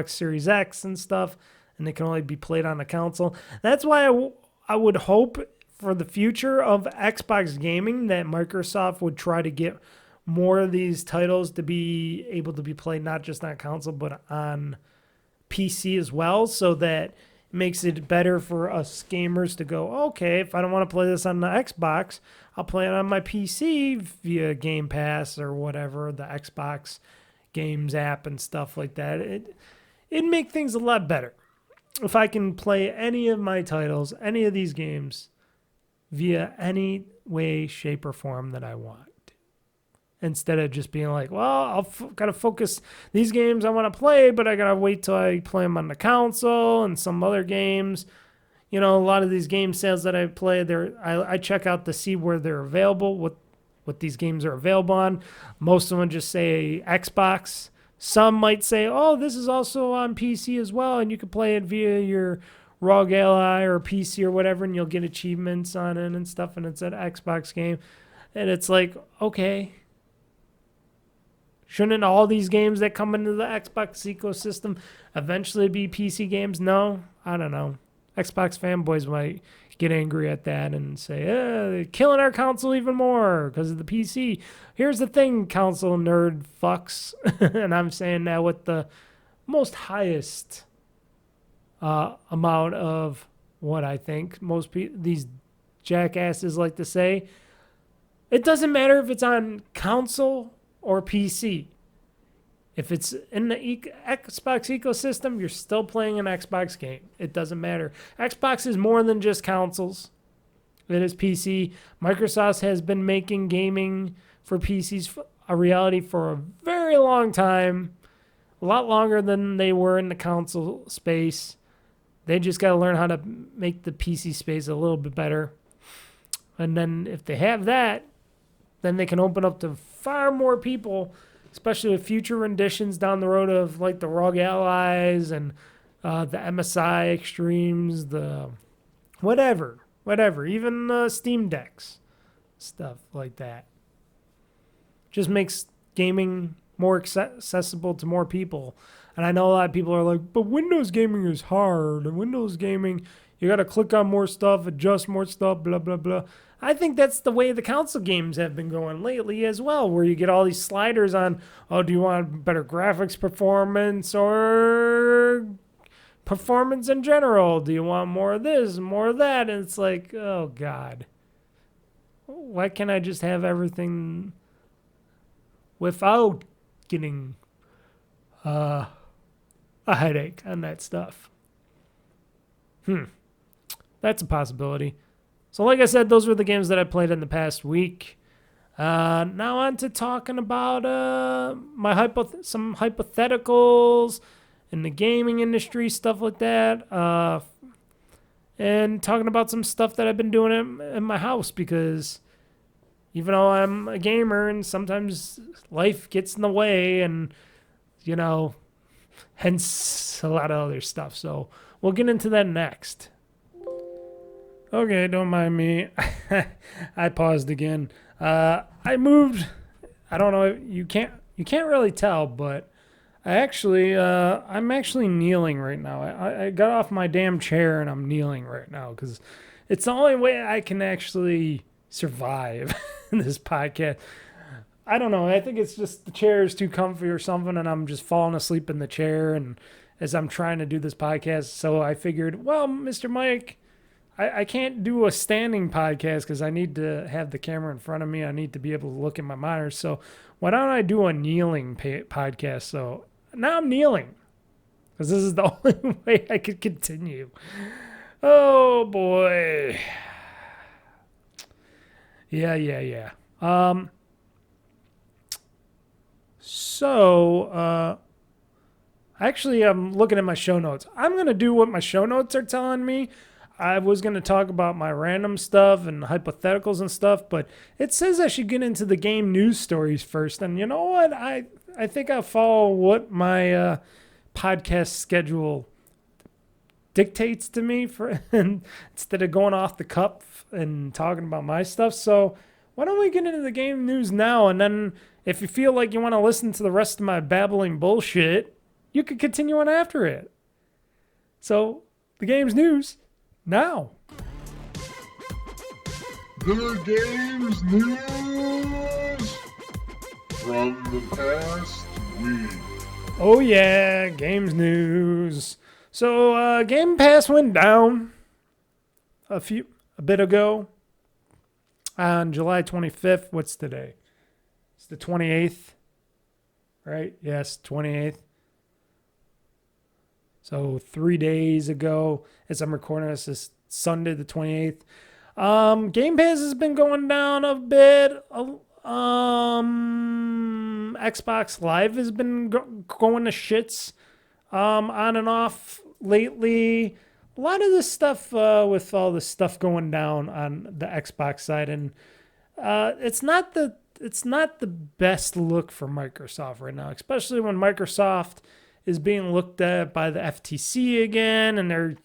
Speaker 1: Series X and stuff, and they can only be played on the console. That's why I would hope for the future of Xbox gaming that Microsoft would try to get more of these titles to be able to be played not just on console but on PC as well, so that it makes it better for us gamers to go, okay, if I don't want to play this on the Xbox, I'll play it on my PC via Game Pass or whatever, the Xbox Games app and stuff like that. It'd make things a lot better if I can play any of my titles, any of these games, via any way, shape, or form that I want. instead of just being like, well, gotta focus these games I want to play, but I gotta wait till I play them on the console and some other games. A lot of these game sales that I play, I check out to see where they're available, what these games are available on. Most of them just say Xbox. Some might say, oh, this is also on PC as well, and you can play it via your ROG Ally or PC or whatever, and you'll get achievements on it and stuff, and it's an Xbox game. And it's like, okay, shouldn't all these games that come into the Xbox ecosystem eventually be PC games? No, I don't know. Xbox fanboys might get angry at that and say, they're killing our console even more because of the PC. Here's the thing, console nerd fucks. And I'm saying that with the most highest amount of what I think most these jackasses like to say. It doesn't matter if it's on console or PC. If it's in the Xbox ecosystem, you're still playing an Xbox game. It doesn't matter. Xbox is more than just consoles. It is PC. Microsoft has been making gaming for PCs a reality for a very long time. A lot longer than they were in the console space. They just got to learn how to make the PC space a little bit better. And then if they have that, then they can open up to far more people, especially with future renditions down the road of like the ROG Allies and the MSI Extremes, the whatever, even the Steam Decks, stuff like that. Just makes gaming more accessible to more people. And I know a lot of people are like, but Windows gaming is hard. And Windows gaming, you got to click on more stuff, adjust more stuff, blah, blah, blah. I think that's the way the console games have been going lately as well, where you get all these sliders on, oh, do you want better graphics performance or performance in general? Do you want more of this, more of that? And it's like, oh, God. Why can't I just have everything without getting a headache on that stuff? That's a possibility. So like I said, those were the games that I played in the past week. Now on to talking about some hypotheticals in the gaming industry, stuff like that. And talking about some stuff that I've been doing in my house, because even though I'm a gamer and sometimes life gets in the way and, hence a lot of other stuff. So we'll get into that next. Okay, don't mind me. I paused again. I moved. I don't know. You can't really tell, but I'm actually kneeling right now. I got off my damn chair and I'm kneeling right now because it's the only way I can actually survive in this podcast. I don't know. I think it's just the chair is too comfy or something, and I'm just falling asleep in the chair and as I'm trying to do this podcast. So I figured, well, Mr. Mike, I can't do a standing podcast because I need to have the camera in front of me. I need to be able to look at my monitor. So why don't I do a kneeling podcast? So now I'm kneeling because this is the only way I could continue. Oh, boy. Yeah. Actually, I'm looking at my show notes. I'm going to do what my show notes are telling me. I was going to talk about my random stuff and hypotheticals and stuff, but it says I should get into the game news stories first. And you know what? I think I'll follow what my podcast schedule dictates to me instead of going off the cuff and talking about my stuff. So why don't we get into the game news now? And then if you feel like you want to listen to the rest of my babbling bullshit, you could continue on after it. So the game's news now.
Speaker 2: The game's news from the past week.
Speaker 1: Oh yeah, games news. So Game Pass went down a bit ago on July 25th. What's today? It's the 28th, right? Yes, 28th. So 3 days ago, as I'm recording this, is Sunday the 28th. Game Pass has been going down a bit Xbox Live has been going to shits on and off lately. A lot of this stuff with all this stuff going down on the Xbox side, and it's not the best look for Microsoft right now, especially when Microsoft is being looked at by the FTC again, and they're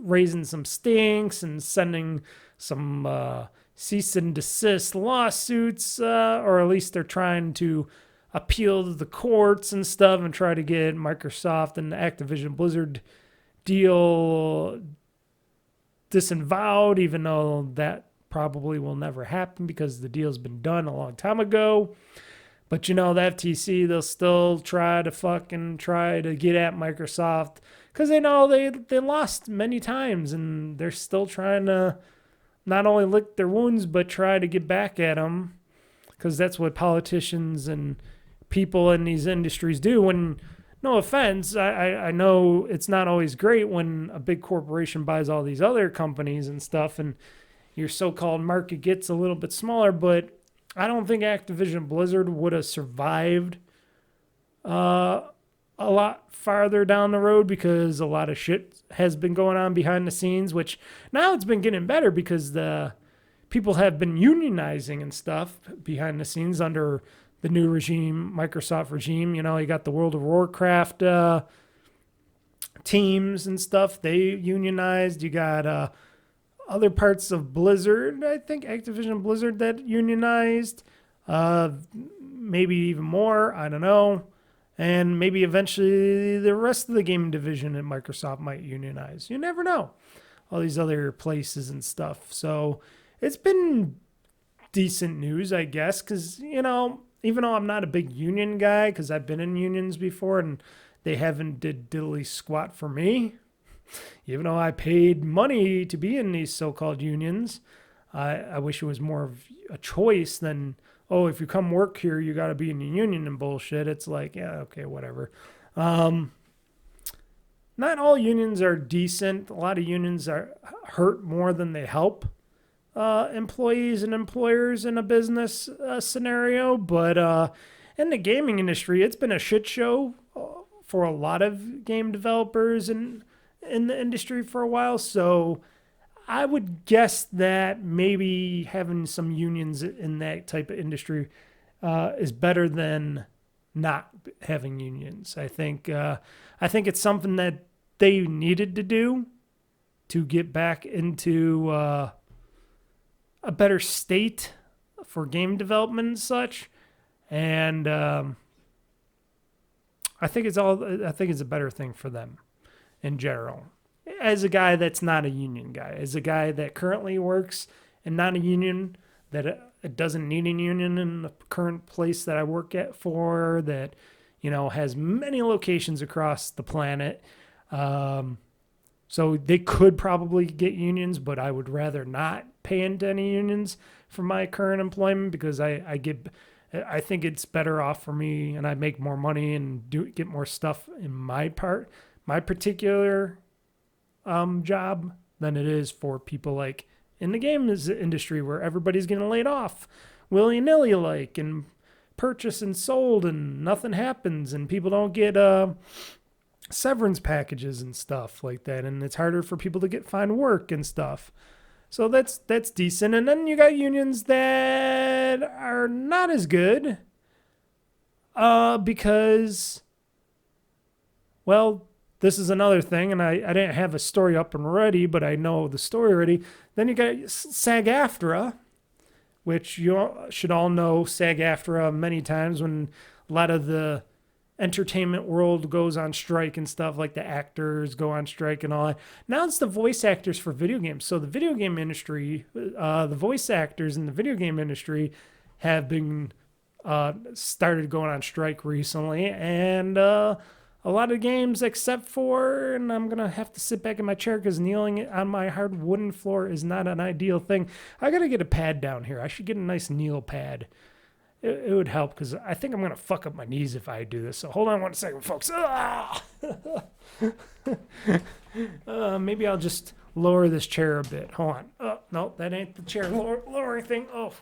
Speaker 1: raising some stinks and sending some cease and desist lawsuits, or at least they're trying to appeal to the courts and stuff and try to get Microsoft and the Activision Blizzard deal disavowed, even though that probably will never happen because the deal's been done a long time ago. But the FTC, they'll still try to get at Microsoft because they know they lost many times, and they're still trying to not only lick their wounds but try to get back at them, because that's what politicians and people in these industries do. When, no offense, I know it's not always great when a big corporation buys all these other companies and stuff, and your so-called market gets a little bit smaller, but I don't think Activision Blizzard would have survived a lot farther down the road, because a lot of shit has been going on behind the scenes, which now it's been getting better because the people have been unionizing and stuff behind the scenes under the new regime, Microsoft regime. You got the World of Warcraft teams and stuff. They unionized. You got other parts of Blizzard, I think Activision Blizzard, that unionized. Maybe even more, I don't know. And maybe eventually the rest of the gaming division at Microsoft might unionize. You never know. All these other places and stuff. So it's been decent news, I guess, because, even though I'm not a big union guy, because I've been in unions before and they haven't did diddly squat for me, even though I paid money to be in these so-called unions, I wish it was more of a choice than, oh, if you come work here, you got to be in the union and bullshit. It's like, yeah, okay, whatever. Not all unions are decent. A lot of unions hurt more than they help employees and employers in a business scenario. But in the gaming industry, it's been a shit show for a lot of game developers and in the industry for a while. So I would guess that maybe having some unions in that type of industry is better than not having unions. I think it's something that they needed to do to get back into a better state for game development and such. And I think it's a better thing for them in general. As a guy that's not a union guy, as a guy that currently works and not a union, that it doesn't need a union in the current place that I work at for, that, has many locations across the planet. So they could probably get unions, but I would rather not pay into any unions for my current employment, because I think it's better off for me, and I make more money and get more stuff in my particular job than it is for people like in the games industry, where everybody's getting laid off willy-nilly, and purchased and sold, and nothing happens, and people don't get severance packages and stuff like that, and it's harder for people to find work and stuff. So that's decent. And then you got unions that are not as good because, well, this is another thing, and I didn't have a story up and ready, but I know the story already. Then you got SAG-AFTRA, which you should all know SAG-AFTRA many times when a lot of the entertainment world goes on strike and stuff, like the actors go on strike and all that. Now it's the voice actors for video games. So the video game industry, the voice actors in the video game industry have been started going on strike recently, and a lot of games, except for, and I'm going to have to sit back in my chair because kneeling on my hard wooden floor is not an ideal thing. I got to get a pad down here. I should get a nice kneel pad. It would help, because I think I'm going to fuck up my knees if I do this. So hold on one second, folks. Maybe I'll just lower this chair a bit. Hold on. Oh, no, that ain't the chair lowering thing. Oh,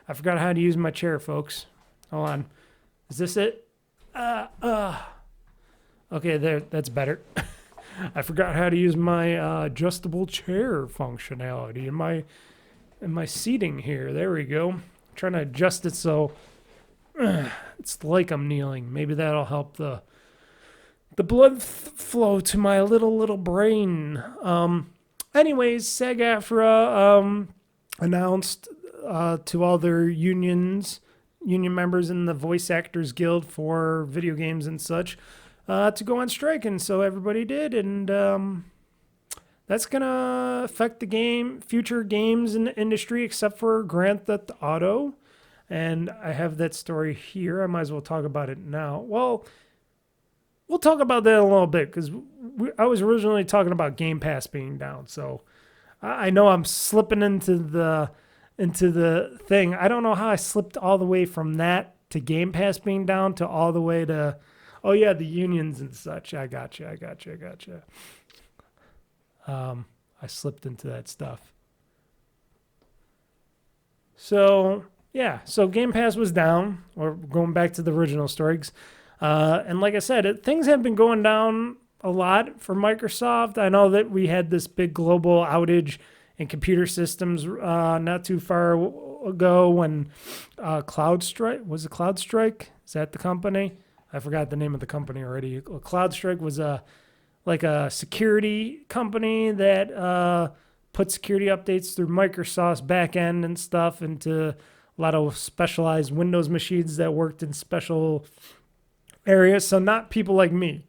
Speaker 1: I forgot how to use my chair, folks. Hold on. Is this it? Okay, there. That's better. I forgot how to use my adjustable chair functionality in my seating here. There we go. I'm trying to adjust it so it's like I'm kneeling. Maybe that'll help the blood flow to my little brain. Anyways, SAG-AFTRA announced to all their union members in the Voice Actors Guild for video games and such to go on strike, and so everybody did, and that's gonna affect the future games in the industry, except for Grand Theft Auto. And I have that story here. I might as well talk about it now. Well, we'll talk about that in a little bit, because I was originally talking about Game Pass being down. So I know I'm slipping into the thing. I don't know how I slipped all the way from that to Game Pass being down to all the way to, oh yeah, the unions and such. I gotcha. I slipped into that stuff. So yeah, so Game Pass was down, or going back to the original stories. And like I said, things have been going down a lot for Microsoft. I know that we had this big global outage in computer systems not too far ago when CloudStrike, was it CloudStrike? Is that the company? I forgot the name of the company already. CloudStrike was a security company that put security updates through Microsoft's back end and stuff into a lot of specialized Windows machines that worked in special areas. So not people like me.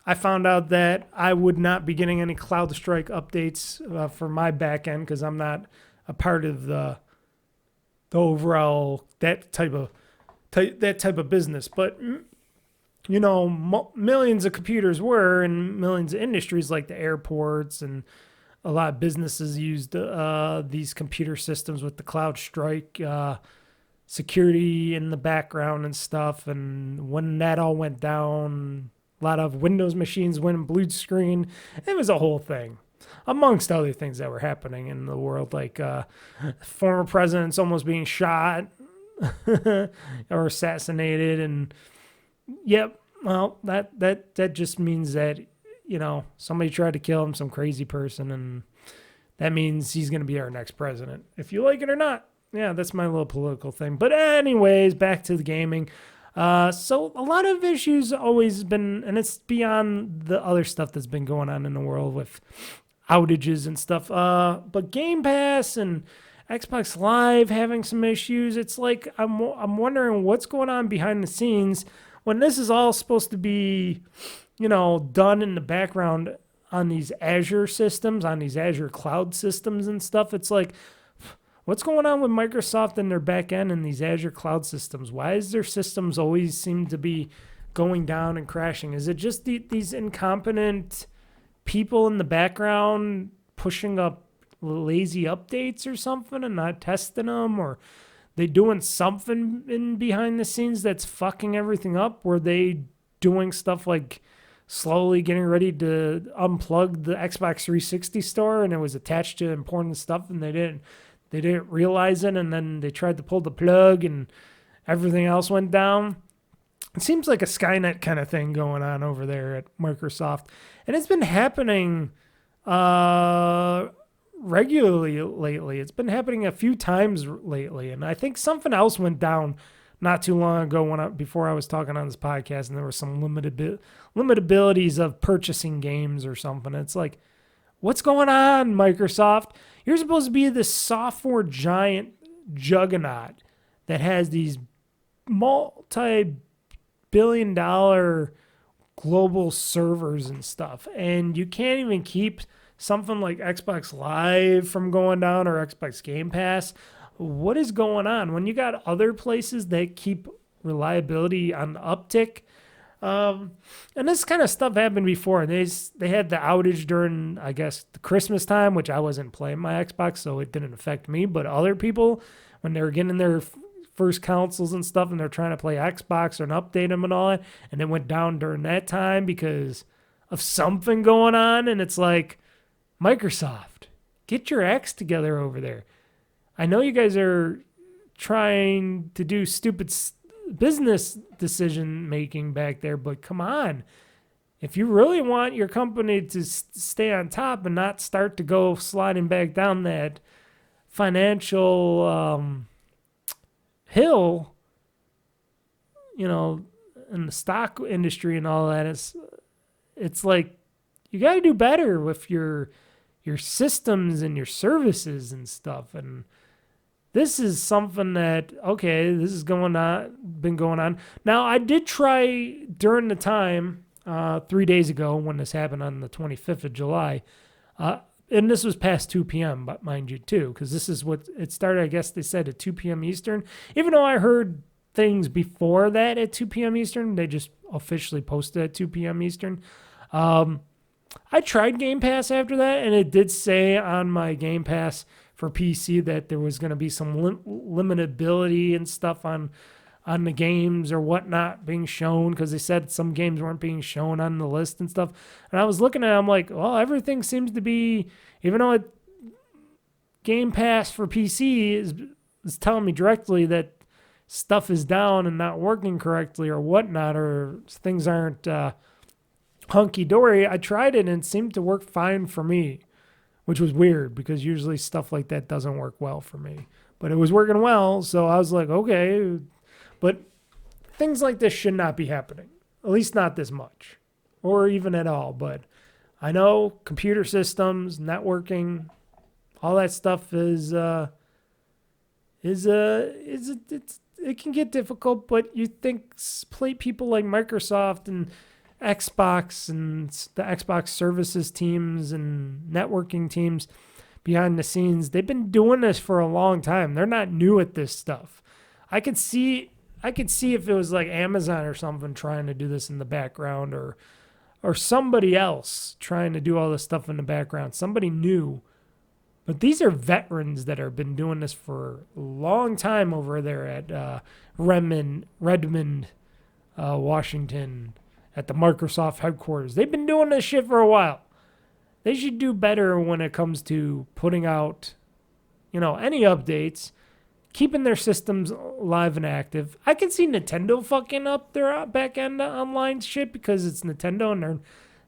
Speaker 1: I found out that I would not be getting any CloudStrike updates for my back end because I'm not a part of the overall that type of business. But you know, millions of computers were, and millions of industries like the airports and a lot of businesses used these computer systems with the CloudStrike security in the background and stuff. And when that all went down, a lot of Windows machines went blue screen. It was a whole thing, amongst other things that were happening in the world, like former presidents almost being shot or assassinated. And yep, well, that just means that, you know, somebody tried to kill him, some crazy person, and that means he's going to be our next president, if you like it or not. Yeah, that's my little political thing. But anyways, back to the gaming. So a lot of issues always been, and it's beyond the other stuff that's been going on in the world with outages and stuff. But Game Pass and Xbox Live having some issues. It's like I'm wondering what's going on behind the scenes when this is all supposed to be, you know, done in the background on these Azure systems, on these Azure cloud systems and stuff. It's like, what's going on with Microsoft and their back end and these Azure cloud systems? Why is their systems always seem to be going down and crashing? Is it just these incompetent people in the background pushing up lazy updates or something and not testing them? Or they doing something in behind the scenes that's fucking everything up? Were they doing stuff like slowly getting ready to unplug the Xbox 360 store and it was attached to important stuff and they didn't realize it, and then they tried to pull the plug and everything else went down? It seems like a Skynet kind of thing going on over there at Microsoft. And it's been happening regularly lately. It's been happening a few times lately. And I think something else went down not too long ago before I was talking on this podcast, and there were some limitabilities of purchasing games or something. It's like, what's going on, Microsoft? You're supposed to be this software giant juggernaut that has these multi-billion-dollar global servers and stuff, and you can't even keep something like Xbox Live from going down or Xbox Game Pass. What is going on when you got other places that keep reliability on the uptick? And this kind of stuff happened before. They had the outage during, I guess, the Christmas time, which I wasn't playing my Xbox, so it didn't affect me. But other people, when they were getting their first consoles and stuff, and they're trying to play Xbox or update them and all that, and it went down during that time because of something going on. And it's like, Microsoft, get your acts together over there. I know you guys are trying to do stupid business decision making back there, but come on. If you really want your company to stay on top and not start to go sliding back down that financial hill, you know, in the stock industry and all that, it's like you got to do better with your systems and your services and stuff. And this is something that, okay, this is been going on. Now, I did try during the time 3 days ago when this happened on the 25th of July, and this was past 2 p.m., but mind you, too, because this is what it started, I guess they said, at 2 p.m. Eastern. Even though I heard things before that at 2 p.m. Eastern, they just officially posted at 2 p.m. Eastern. I tried Game Pass after that, and it did say on my Game Pass for PC that there was going to be some limitability and stuff on the games or whatnot being shown, because they said some games weren't being shown on the list and stuff. And I was looking at it, I'm like, well, everything seems to be, even though Game Pass for PC is telling me directly that stuff is down and not working correctly or whatnot, or things aren't hunky-dory. I tried it and it seemed to work fine for me, which was weird because usually stuff like that doesn't work well for me. But it was working well, so I was like, okay. But things like this should not be happening, at least not this much, or even at all. But I know computer systems, networking, all that stuff it can get difficult. But you think people like Microsoft and Xbox and the Xbox services teams and networking teams behind the scenes, they've been doing this for a long time. They're not new at this stuff. I could see if it was like Amazon or something trying to do this in the background, or somebody else trying to do all this stuff in the background, somebody new. But these are veterans that have been doing this for a long time over there at Redmond, Washington, at the Microsoft headquarters. They've been doing this shit for a while. They should do better when it comes to putting out, any updates, keeping their systems live and active. I can see Nintendo fucking up their back end online shit because it's Nintendo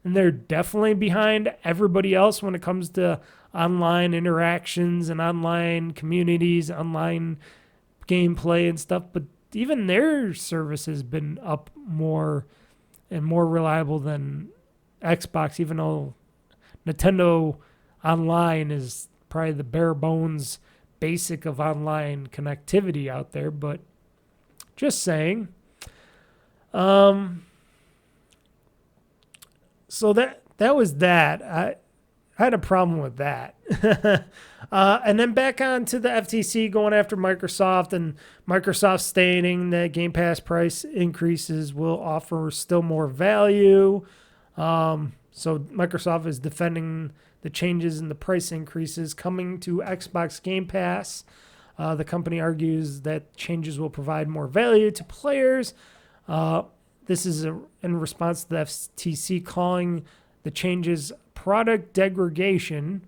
Speaker 1: and they're definitely behind everybody else when it comes to online interactions and online communities, online gameplay and stuff. But even their service has been up more and more reliable than Xbox, even though Nintendo Online is probably the bare bones basic of online connectivity out there. But just saying. So that was that. I had a problem with that. And then back on to the FTC going after Microsoft, and Microsoft stating that Game Pass price increases will offer still more value. So Microsoft is defending the changes in the price increases coming to Xbox Game Pass. The company argues that changes will provide more value to players. This is in response to the FTC calling the changes product degradation.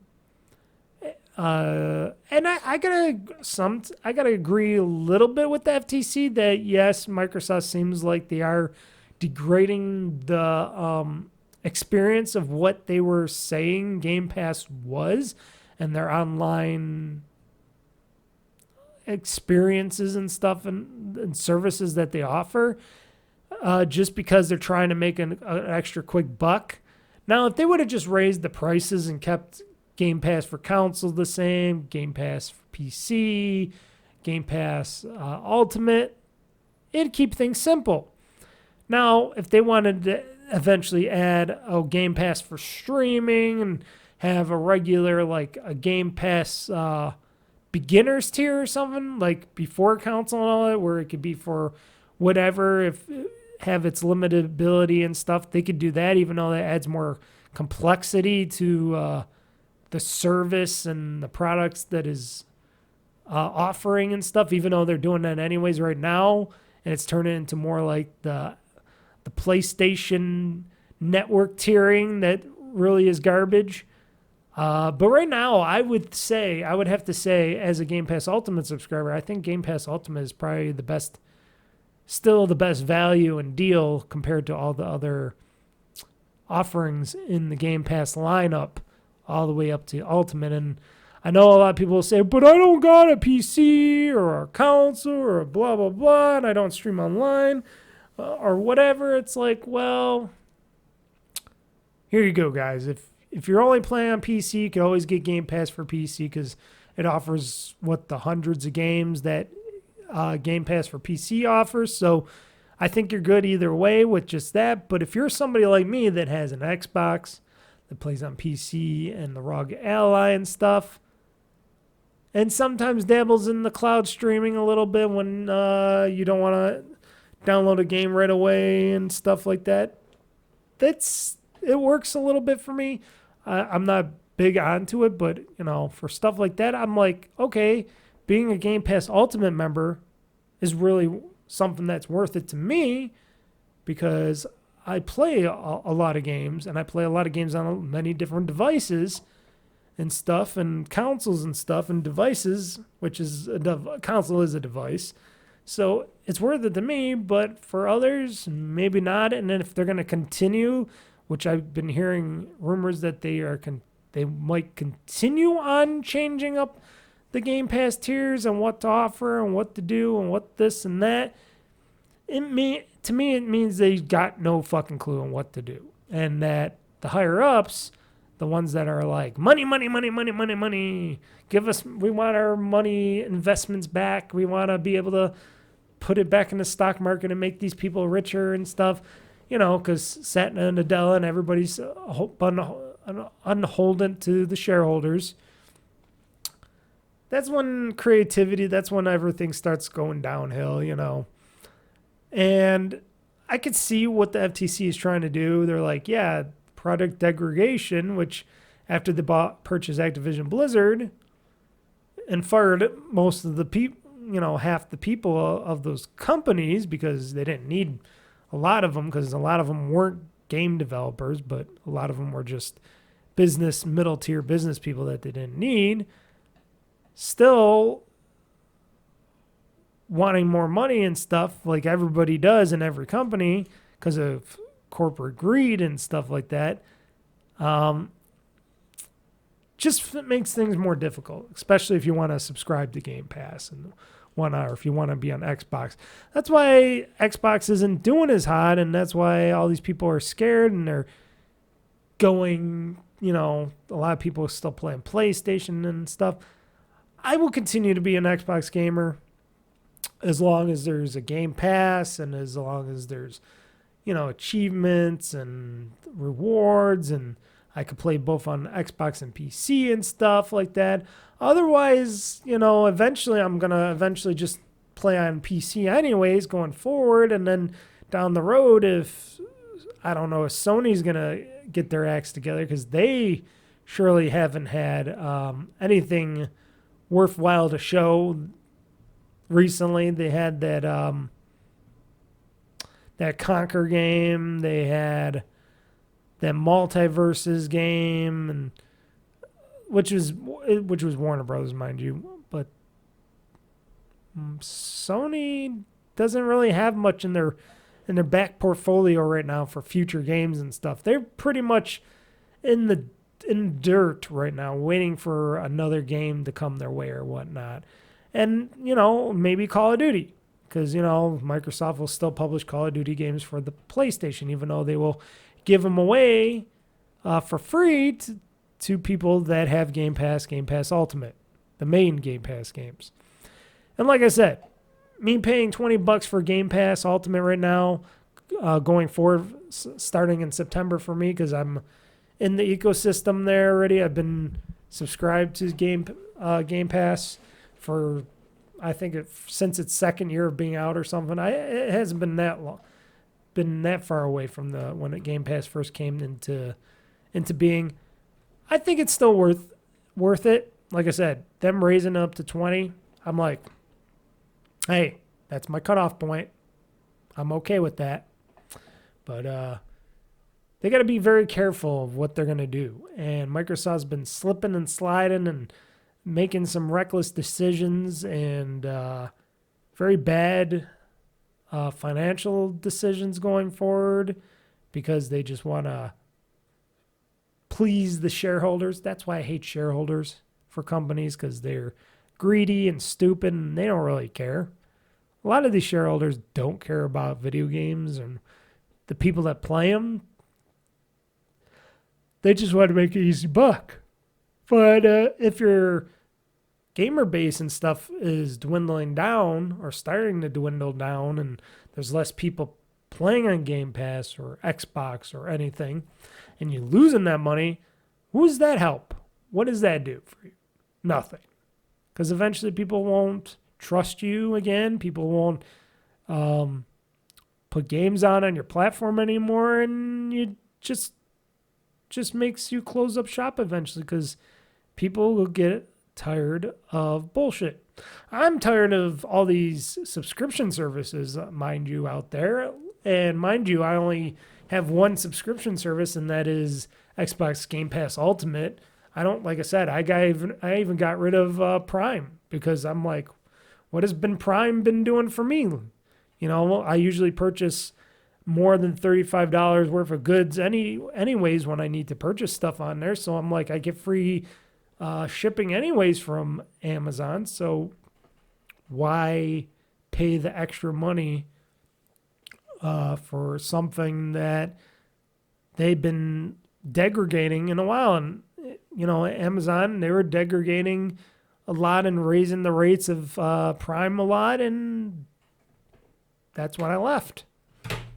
Speaker 1: And I gotta agree a little bit with the FTC that yes, Microsoft seems like they are degrading the experience of what they were saying Game Pass was, and their online experiences and stuff and services that they offer, just because they're trying to make an extra quick buck. Now, if they would have just raised the prices and kept Game Pass for console the same, Game Pass for PC, Game Pass Ultimate, it'd keep things simple. Now, if they wanted to eventually add a Game Pass for streaming and have a regular, like a Game Pass beginners tier or something, like before console and all that, where it could be for whatever, have its limited ability and stuff, they could do that, even though that adds more complexity to the service and the products that is offering and stuff, even though they're doing that anyways right now, and it's turning into more like the PlayStation network tiering that really is garbage. But right now, I would have to say, as a Game Pass Ultimate subscriber, I think Game Pass Ultimate is probably still the best value and deal compared to all the other offerings in the Game Pass lineup, all the way up to Ultimate. And I know a lot of people will say, but I don't got a PC or a console or a blah, blah, blah, and I don't stream online or whatever. It's like, well, here you go, guys. If you're only playing on PC, you can always get Game Pass for PC because it offers the hundreds of games that Game Pass for PC offers. So I think you're good either way with just that. But if you're somebody like me that has an Xbox that plays on PC and the ROG Ally and stuff, and sometimes dabbles in the cloud streaming a little bit when you don't want to download a game right away and stuff like that, it works a little bit for me. I'm not big onto it, but for stuff like that, I'm like, okay, being a Game Pass Ultimate member is really something that's worth it to me because I play a lot of games, and I play a lot of games on many different devices and stuff, and consoles and stuff, and devices, which is console is a device. So it's worth it to me, but for others, maybe not. And then if they're going to continue, which I've been hearing rumors that they might continue on changing up the Game Pass tiers and what to offer and what to do and what this and that. To me, it means they got no fucking clue on what to do. And that the higher ups, the ones that are like, money, money, money, money, money, money, we want our money investments back. We want to be able to put it back in the stock market and make these people richer and stuff. Because Satya and Nadella and everybody's unholden to the shareholders. That's when that's when everything starts going downhill, And I could see what the FTC is trying to do. They're like, yeah, product degradation, which after they purchased Activision Blizzard and fired most of the people, half the people of those companies because they didn't need a lot of them because a lot of them weren't game developers, but a lot of them were just middle tier business people that they didn't need. Still wanting more money and stuff like everybody does in every company because of corporate greed and stuff like that. Just makes things more difficult, especially if you want to subscribe to Game Pass and whatnot, or if you want to be on Xbox. That's why Xbox isn't doing as hot, and that's why all these people are scared and they're going, a lot of people are still playing PlayStation and stuff. I will continue to be an Xbox gamer as long as there's a Game Pass and as long as there's, achievements and rewards, and I could play both on Xbox and PC and stuff like that. Otherwise, eventually I'm going to just play on PC anyways going forward. And then down the road, if Sony's going to get their acts together because they surely haven't had anything worthwhile to show recently. They had that Conquer game. They had that Multiverses game, and which was Warner Brothers, mind you. But Sony doesn't really have much in their back portfolio right now for future games and stuff. They're pretty much in dirt right now, waiting for another game to come their way or whatnot. And, maybe Call of Duty, because, Microsoft will still publish Call of Duty games for the PlayStation, even though they will give them away for free to people that have Game Pass Ultimate, the main Game Pass games. And like I said, me paying $20 for Game Pass Ultimate right now, going forward, starting in September for me, because I'm in the ecosystem there already. I've been subscribed to Game Pass for, I think, since its second year of being out or something. It hasn't been that long, been that far away from when Game Pass first came into being. I think it's still worth it. Like I said, them raising up to 20, I'm like, hey, that's my cutoff point. I'm okay with that. But they got to be very careful of what they're going to do. And Microsoft's been slipping and sliding and making some reckless decisions and very bad financial decisions going forward because they just want to please the shareholders. That's why I hate shareholders for companies, because they're greedy and stupid and they don't really care. A lot of these shareholders don't care about video games and the people that play them. They just want to make an easy buck. But if your gamer base and stuff is dwindling down or starting to dwindle down and there's less people playing on Game Pass or Xbox or anything, and you're losing that money, who does that help? What does that do for you? Nothing. Because eventually people won't trust you again. People won't put games on your platform anymore, and you just makes you close up shop eventually because people will get tired of bullshit. I'm tired of all these subscription services, mind you, out there. And mind you, I only have one subscription service, and that is Xbox Game Pass Ultimate. Like I said, I even got rid of Prime because I'm like, what has Prime been doing for me? You know, I usually purchase more than $35 worth of goods anyways when I need to purchase stuff on there. So I'm like, I get free shipping anyways from Amazon. So why pay the extra money for something that they've been degrading in a while? And, you know, Amazon, they were degrading a lot and raising the rates of Prime a lot. And that's when I left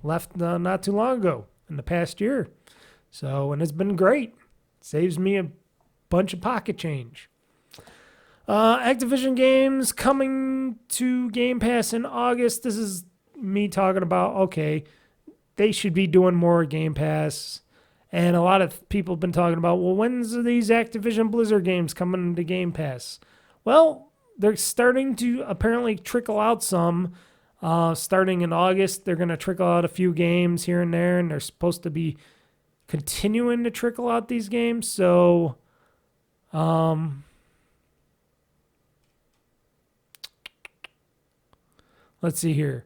Speaker 1: not too long ago in the past year. So, and it's been great. Saves me a bunch of pocket change. Activision games coming to Game Pass in August. This is me talking about, okay, they should be doing more Game Pass. And a lot of people have been talking about, well, when's these Activision Blizzard games coming to Game Pass? Well, they're starting to apparently trickle out some. Starting in August, they're going to trickle out a few games here and there, and they're supposed to be continuing to trickle out these games. So, let's see here.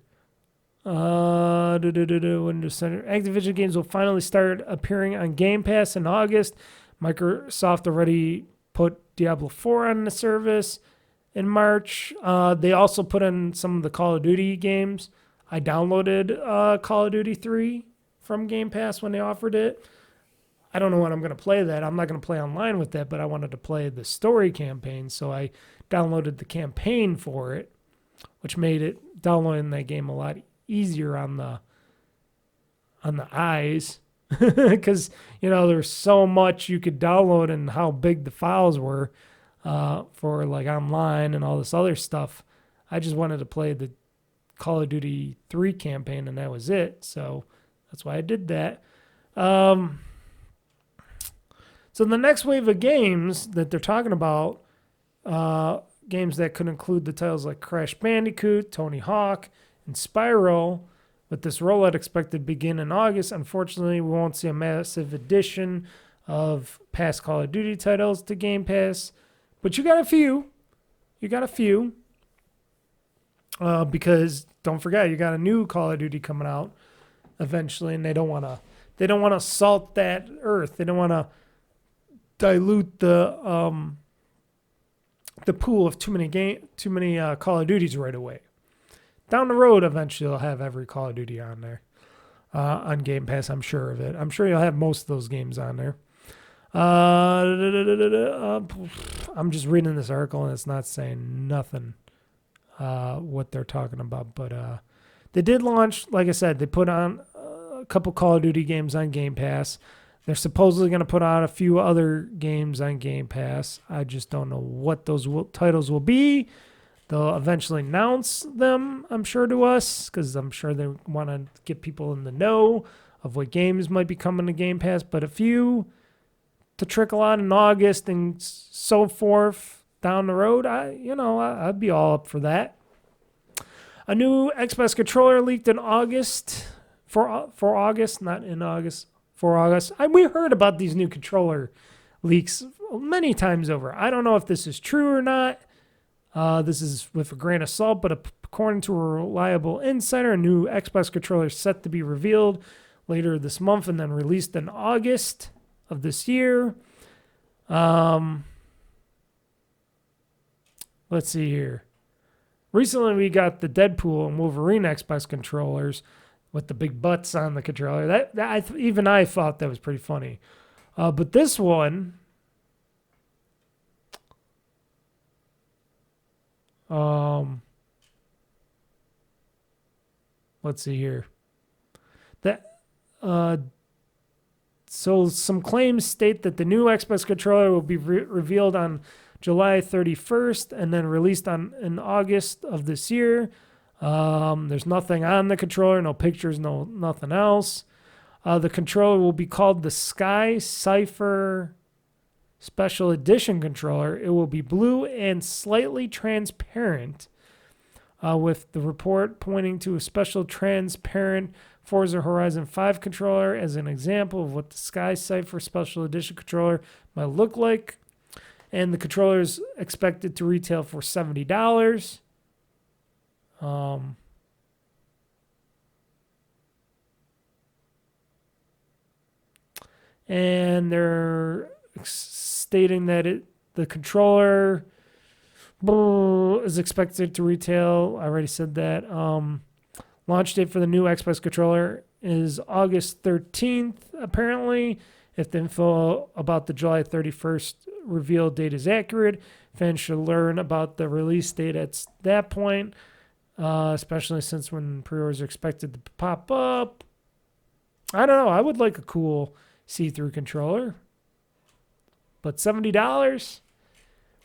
Speaker 1: Windows Center. Activision games will finally start appearing on Game Pass in August. Microsoft already put Diablo 4 on the service in March. They also put in some of the Call of Duty games. I downloaded Call of Duty 3 from Game Pass when they offered it. I don't know when I'm going to play that. I'm not going to play online with that, but I wanted to play the story campaign, so I downloaded the campaign for it, which made it downloading that game a lot easier on the eyes because, you know, there's so much you could download and how big the files were for like online and all this other stuff. I just wanted to play the Call of Duty 3 campaign, and that was it. So that's why I did that. So the next wave of games that they're talking about, games that could include the titles like Crash Bandicoot, Tony Hawk, and Spyro, with this rollout expected to begin in August. Unfortunately, we won't see a massive addition of past Call of Duty titles to Game Pass, but you got a few. Because don't forget, you got a new Call of Duty coming out eventually, and they don't want to salt that earth. They don't want to dilute the pool of too many Call of Duties right away. Down the road, eventually, they'll have every Call of Duty on there on Game Pass. I'm sure of it. I'm sure you'll have most of those games on there. I'm just reading this article, and it's not saying nothing what they're talking about. But they did launch, like I said, they put on a couple Call of Duty games on Game Pass. They're supposedly going to put out a few other games on Game Pass. I just don't know what those titles will be. They'll eventually announce them, I'm sure, to us, because I'm sure they want to get people in the know of what games might be coming to Game Pass. But a few to trickle out in August and so forth down the road, I'd be all up for that. A new Xbox controller leaked in August, for August, not in August, for August. We heard about these new controller leaks many times over. I don't know if this is true or not. This is with a grain of salt, but according to a reliable insider, a new Xbox controller is set to be revealed later this month and then released in August of this year. Let's see here. Recently, we got the Deadpool and Wolverine Xbox controllers with the big butts on the controller. Even I thought that was pretty funny. But this one, let's see here. So some claims state that the new Xbox controller will be revealed on July 31st and then released in August of this year. There's nothing on the controller, no pictures, nothing else. The controller will be called the Sky Cipher Special Edition controller. It will be blue and slightly transparent, with the report pointing to a special transparent Forza Horizon 5 controller as an example of what the Sky Cipher Special Edition controller might look like. And the controller is expected to retail for $70. And they're stating that the controller is expected to retail. I already said that. Launch date for the new Xbox controller is August 13th, apparently. If the info about the July 31st reveal date is accurate, fans should learn about the release date at that point, especially since when pre-orders are expected to pop up. I don't know. I would like a cool see-through controller. But $70?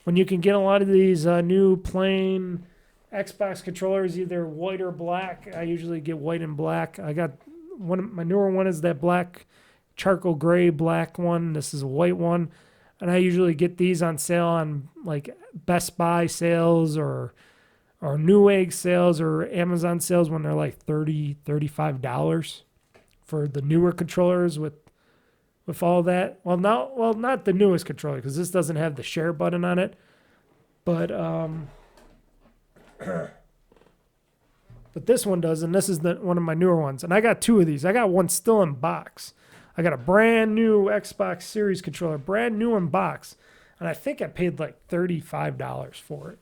Speaker 1: When you can get a lot of these new plain Xbox controllers, either white or black. I usually get white and black. I got my newer one is that black, charcoal gray black one. This is a white one. And I usually get these on sale on like Best Buy sales or Newegg sales or Amazon sales when they're like $30, $35 for the newer controllers with all that. Well, not the newest controller because this doesn't have the share button on it. But but this one does, and this is one of my newer ones. And I got two of these. I got one still in box. I got a brand new Xbox Series controller, brand new in box. And I think I paid like $35 for it,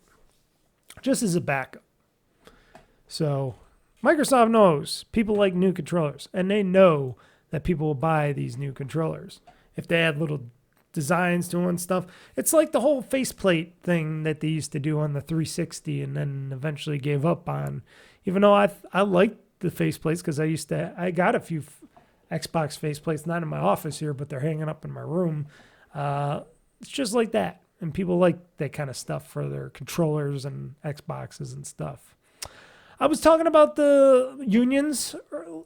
Speaker 1: just as a backup. So Microsoft knows people like new controllers, and they know that people will buy these new controllers if they add little designs to them and stuff. It's like the whole faceplate thing that they used to do on the 360 and then eventually gave up on. Even though I like the faceplates because I got a few Xbox faceplates, not in my office here, but they're hanging up in my room. It's just like that. And people like that kind of stuff for their controllers and Xboxes and stuff. I was talking about the unions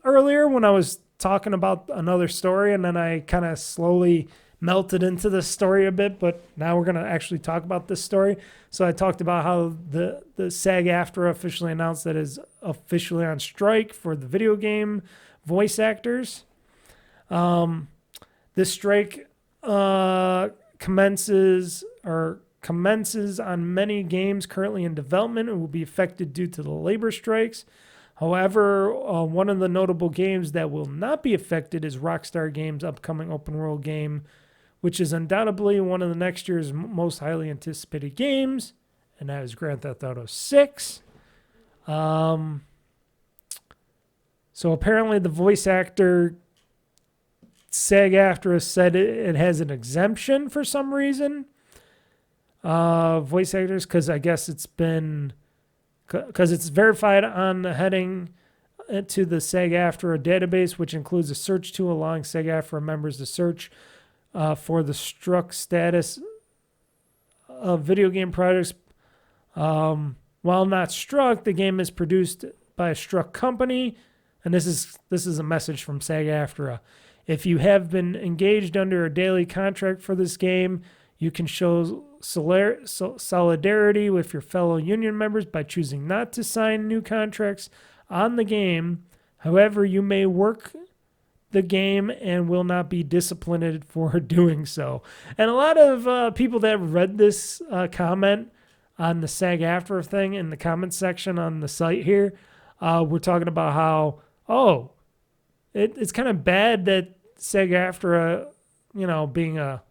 Speaker 1: earlier when I was talking about another story, and then I kind of slowly melted into the story a bit, but now we're going to actually talk about this story. So I talked about how the SAG-AFTRA officially announced that is officially on strike for the video game voice actors. This strike commences on many games currently in development and will be affected due to the labor strikes. However, one of the notable games that will not be affected is Rockstar Games' upcoming open world game, which is undoubtedly one of the next year's most highly anticipated games, and that is Grand Theft Auto 6. So apparently the voice actor SAG-AFTRA said it has an exemption for some reason. Voice actors, because I guess it's verified on the heading to the SAG-AFTRA database, which includes a search tool allowing SAG-AFTRA members to search for the struck status of video game projects. While not struck, the game is produced by a struck company, and this is a message from SAG-AFTRA. If you have been engaged under a daily contract for this game, you can show solidarity with your fellow union members by choosing not to sign new contracts on the game. However, you may work the game and will not be disciplined for doing so. And a lot of people that read this comment on the SAG-AFTRA thing in the comment section on the site here, we're talking about how, it's kind of bad that SAG-AFTRA, being a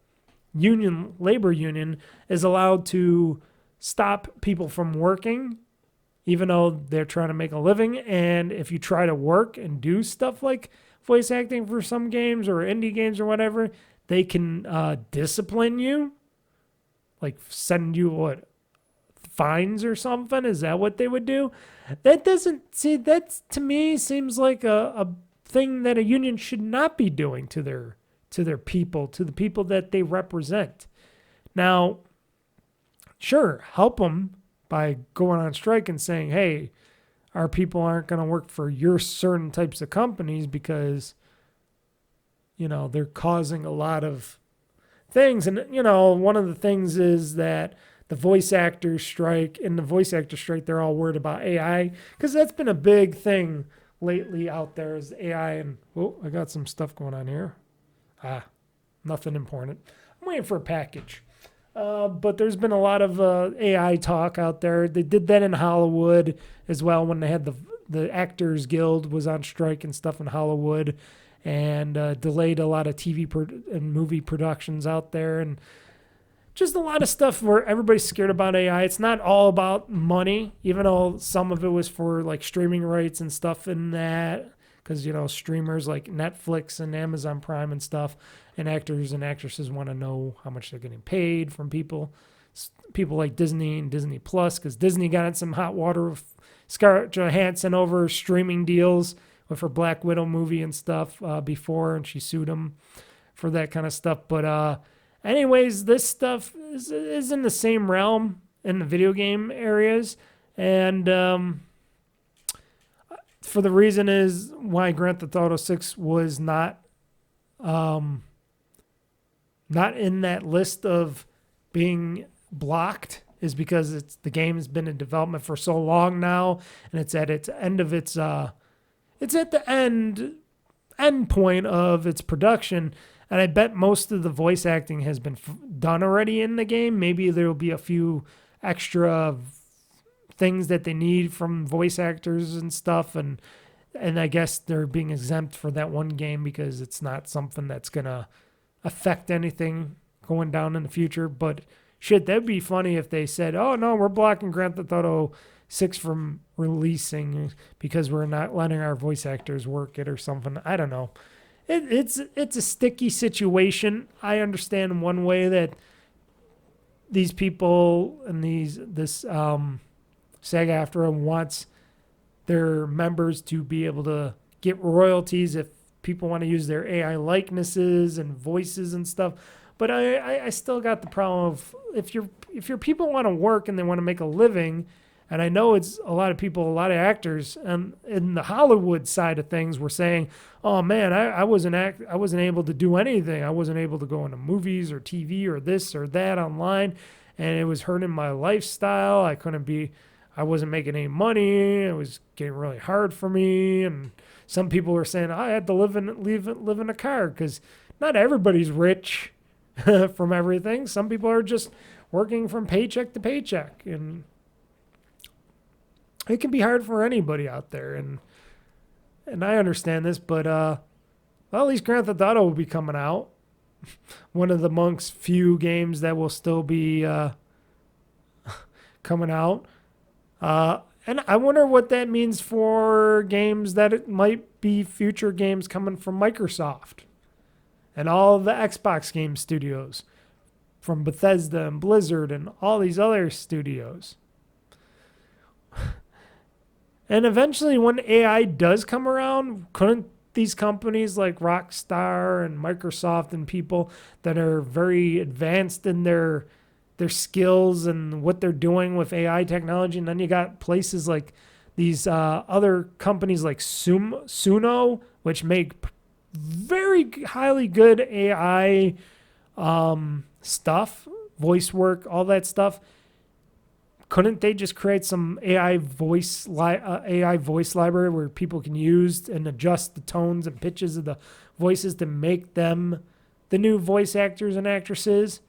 Speaker 1: union, labor union, is allowed to stop people from working, even though they're trying to make a living. And if you try to work and do stuff like voice acting for some games or indie games or whatever, they can discipline you, like send you fines or something. Is that what they would do? That to me seems like a thing that a union should not be doing to their people, to the people that they represent. Now, sure, help them by going on strike and saying, hey, our people aren't going to work for your certain types of companies because, they're causing a lot of things. And, one of the things is that the voice actors strike, they're all worried about AI, because that's been a big thing lately out there is AI. And, I got some stuff going on here. Nothing important. I'm waiting for a package. But there's been a lot of AI talk out there. They did that in Hollywood as well when they had the Actors Guild was on strike and stuff in Hollywood, and delayed a lot of TV and movie productions out there, and just a lot of stuff where everybody's scared about AI. It's not all about money, even though some of it was for like streaming rights and stuff in that, because streamers like Netflix and Amazon Prime and stuff, and actors and actresses want to know how much they're getting paid from people like Disney and Disney Plus, because Disney got in some hot water with Scarlett Johansson over streaming deals with her Black Widow movie and stuff before, and she sued them for that kind of stuff. But anyways, this stuff is in the same realm in the video game areas, and for the reason is why Grand Theft Auto 6 was not in that list of being blocked is because the game has been in development for so long now, and it's at its end of its it's at the end point of its production. And I bet most of the voice acting has been done already in the game. Maybe there will be a few extra things that they need from voice actors and stuff, and I guess they're being exempt for that one game because it's not something that's gonna affect anything going down in the future. But shit, that'd be funny if they said, oh no, we're blocking Grand Theft Auto 6 from releasing because we're not letting our voice actors work it or something. I don't know. It's a sticky situation. I understand one way that these people and this SAG-AFTRA wants their members to be able to get royalties if people want to use their AI likenesses and voices and stuff. But I still got the problem of if your people want to work and they want to make a living, and I know it's a lot of people, a lot of actors, and in the Hollywood side of things were saying, oh man, I wasn't able to do anything. I wasn't able to go into movies or TV or this or that online, and it was hurting my lifestyle. I wasn't making any money. It was getting really hard for me. And some people were saying I had to live in a car because not everybody's rich from everything. Some people are just working from paycheck to paycheck, and it can be hard for anybody out there. And I understand this, but well, at least Grand Theft Auto will be coming out. One of the Monk's few games that will still be coming out. And I wonder what that means for games that it might be future games coming from Microsoft and all the Xbox game studios from Bethesda and Blizzard and all these other studios. And eventually when AI does come around, couldn't these companies like Rockstar and Microsoft and people that are very advanced in their skills and what they're doing with AI technology, and then you got places like these other companies like Suno, which make very highly good AI stuff, voice work, all that stuff. Couldn't they just create some AI voice library where people can use and adjust the tones and pitches of the voices to make them the new voice actors and actresses,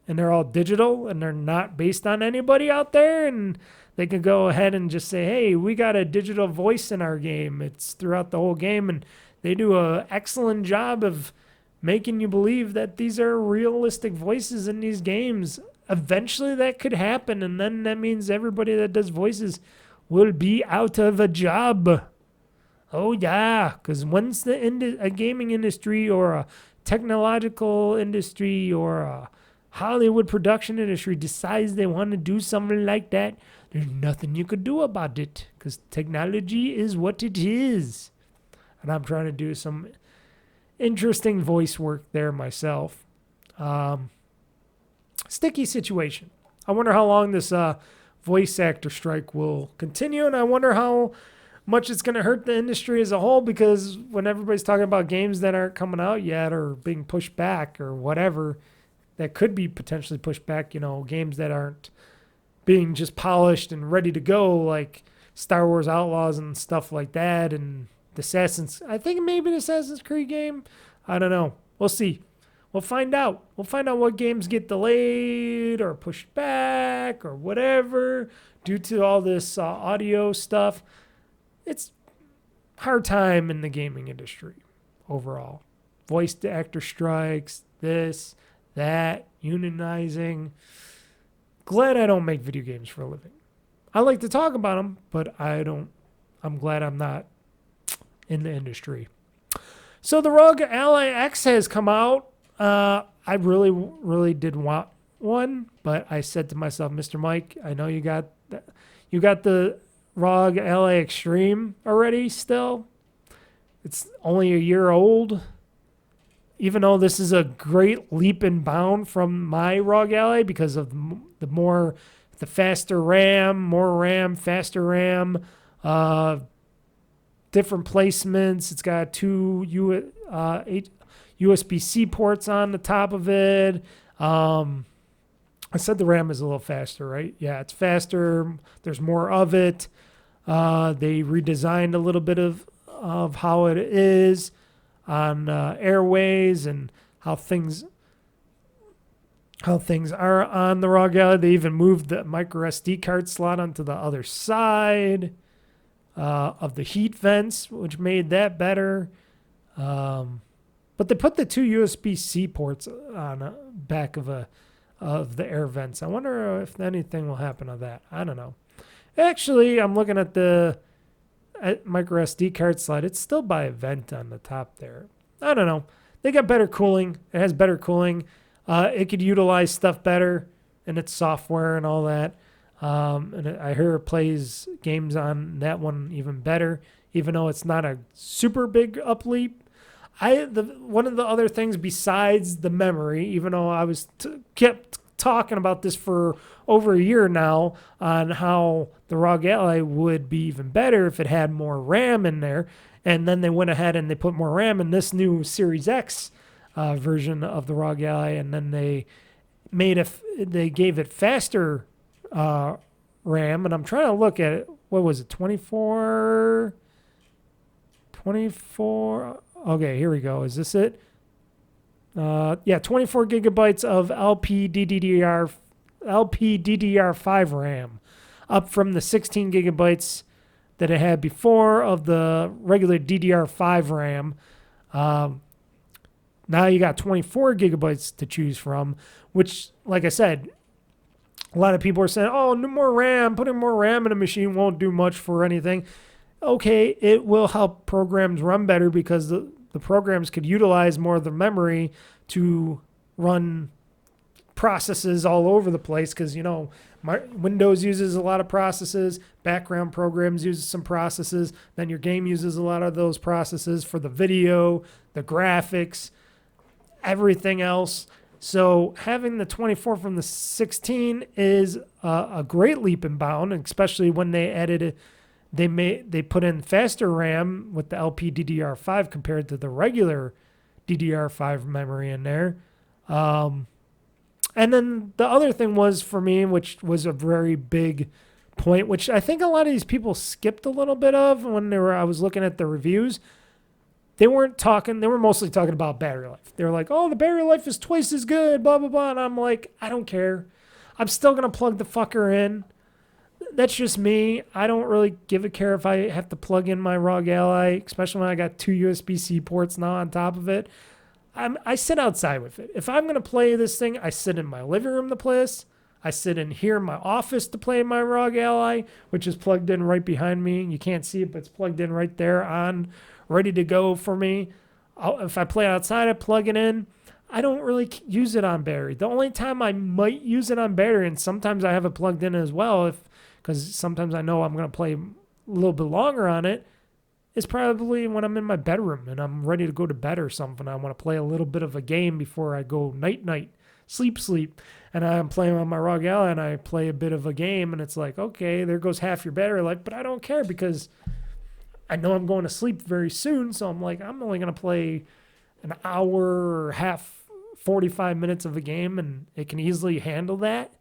Speaker 1: and they're all digital and they're not based on anybody out there, and they could go ahead and just say, hey, we got a digital voice in our game. It's throughout the whole game, and they do an excellent job of making you believe that these are realistic voices in these games. Eventually that could happen, and then that means everybody that does voices will be out of a job. Oh, yeah, because once a gaming industry or a technological industry or a Hollywood production industry decides they want to do something like that, there's nothing you could do about it because technology is what it is. And I'm trying to do some interesting voice work there myself. Sticky situation. I wonder how long this voice actor strike will continue, and I wonder how much it's going to hurt the industry as a whole, because when everybody's talking about games that aren't coming out yet or being pushed back or whatever, that could be potentially pushed back, games that aren't being just polished and ready to go, like Star Wars Outlaws and stuff like that, and I think maybe the Assassin's Creed game. I don't know. We'll see. We'll find out. We'll find out what games get delayed or pushed back or whatever due to all this audio stuff. It's hard time in the gaming industry overall. Voice actor strikes, this, that, unionizing. Glad I don't make video games for a living. I like to talk about them, but I'm glad I'm not in the industry. So the ROG Ally X has come out. I really, really did want one, but I said to myself, Mr. Mike, I know you got the ROG Ally Extreme already still. It's only a year old. Even though this is a great leap and bound from my ROG Ally because of the faster RAM, more RAM, faster RAM, different placements. It's got 2 USB-C ports on the top of it. I said the RAM is a little faster, right? Yeah, it's faster. There's more of it. They redesigned a little bit of how it is on airways and how things are on the ROG Ally. They even moved the micro SD card slot onto the other side of the heat vents, which made that better. But they put the 2 USB-C ports on the back of the air vents. I wonder if anything will happen to that. I don't know. Actually, I'm looking at the micro SD card slot. It's still by a vent on the top there. I don't know. They got better cooling. It has better cooling. It could utilize stuff better in its software and all that. And I hear it plays games on that one even better, even though it's not a super big upleap. One of the other things besides the memory, even though I was kept talking about this for over a year now on how the ROG Ally would be even better if it had more RAM in there, and then they went ahead and they put more RAM in this new Series X version of the ROG Ally, and then they gave it faster RAM, and I'm trying to look at it. What was it? 24. Okay, here we go. Is this it? 24 gigabytes of LPDDR5 RAM, up from the 16 gigabytes that it had before of the regular DDR5 RAM. Now you got 24 gigabytes to choose from, which, like I said, a lot of people are saying, oh, no more RAM. Putting more RAM in a machine won't do much for anything. Okay, it will help programs run better because the programs could utilize more of the memory to run processes all over the place because, Windows uses a lot of processes, background programs uses some processes, then your game uses a lot of those processes for the video, the graphics, everything else. So having the 24 from the 16 is a great leap and bound, especially when they added it. They put in faster RAM with the LPDDR5 compared to the regular DDR5 memory in there. And then the other thing was for me, which was a very big point, which I think a lot of these people skipped a little bit of when I was looking at the reviews. they weren't talking. They were mostly talking about battery life. They were like, "Oh, the battery life is twice as good." Blah blah blah. And I'm like, I don't care. I'm still gonna plug the fucker in. That's just me. I don't really give a care if I have to plug in my ROG Ally, especially when I got 2 USB-C ports now on top of it. I sit outside with it. If I'm gonna play this thing, I sit in my living room to play this. I sit in here in my office to play my ROG Ally, which is plugged in right behind me. You can't see it, but it's plugged in right there on, ready to go for me. If I play outside, I plug it in. I don't really use it on battery. The only time I might use it on battery, and sometimes I have it plugged in as well, because sometimes I know I'm going to play a little bit longer on it, is probably when I'm in my bedroom and I'm ready to go to bed or something. I want to play a little bit of a game before I go night, sleep. And I'm playing on my ROG Ally and I play a bit of a game and it's like, okay, there goes half your battery life, but I don't care because I know I'm going to sleep very soon. So I'm like, I'm only going to play an hour or half, 45 minutes of a game and it can easily handle that.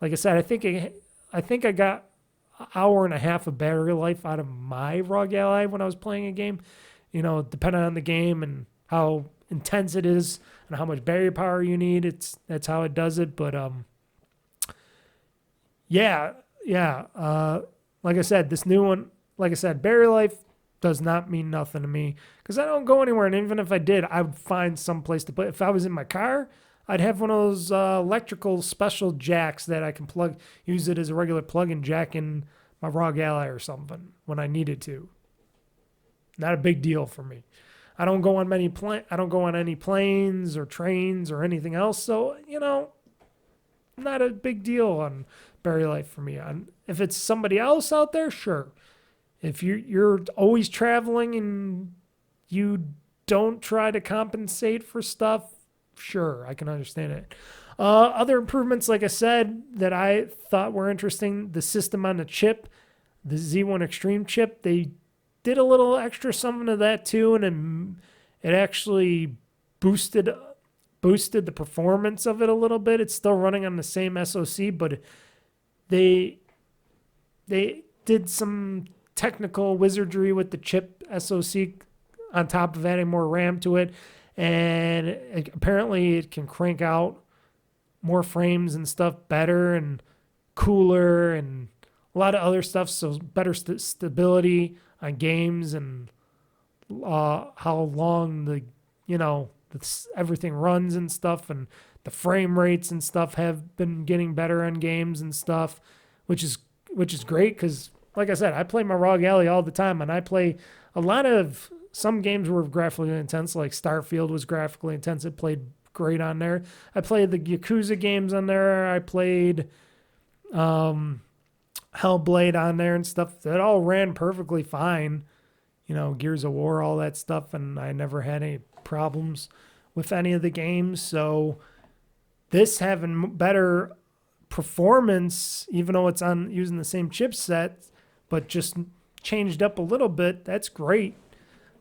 Speaker 1: Like I said, I think I got an hour and a half of battery life out of my ROG Ally when I was playing a game, depending on the game and how intense it is and how much battery power you need. That's how it does it. But like I said, this new one, like I said, battery life does not mean nothing to me because I don't go anywhere. And even if I did, I would find some place to put. If I was in my car, I'd have one of those electrical special jacks that I can use it as a regular plug-in jack in my ROG Ally or something when I needed to. Not a big deal for me. I don't go on any planes or trains or anything else. So, not a big deal on battery life for me. If it's somebody else out there, sure. If you're always traveling and you don't try to compensate for stuff, sure, I can understand it. Other improvements, like I said, that I thought were interesting, the system on the chip, the Z1 Extreme chip, they did a little extra something to that too, and it actually boosted the performance of it a little bit. It's still running on the same SoC, but they did some technical wizardry with the chip SoC on top of adding more RAM to it, and apparently it can crank out more frames and stuff better and cooler and a lot of other stuff, so better stability on games and how long everything runs and stuff, and the frame rates and stuff have been getting better on games and stuff, which is great because, like I said, I play my ROG Ally all the time, and I play a lot of some games were graphically intense, like Starfield was graphically intense. It played great on there. I played the Yakuza games on there. I played Hellblade on there and stuff. That all ran perfectly fine. Gears of War, all that stuff, and I never had any problems with any of the games. So this having better performance, even though it's on using the same chipset, but just changed up a little bit, that's great.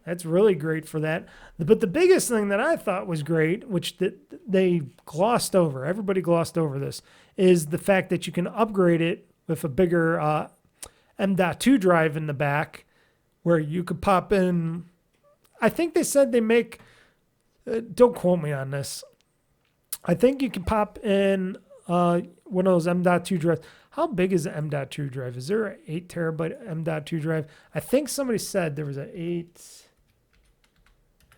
Speaker 1: That's really great for that. But the biggest thing that I thought was great, which they glossed over, everybody glossed over this, is the fact that you can upgrade it with a bigger M.2 drive in the back where you could pop in. I think they said they make, don't quote me on this, I think you can pop in one of those M.2 drives. How big is the M.2 drive? Is there an 8 terabyte M.2 drive? I think somebody said there was an 8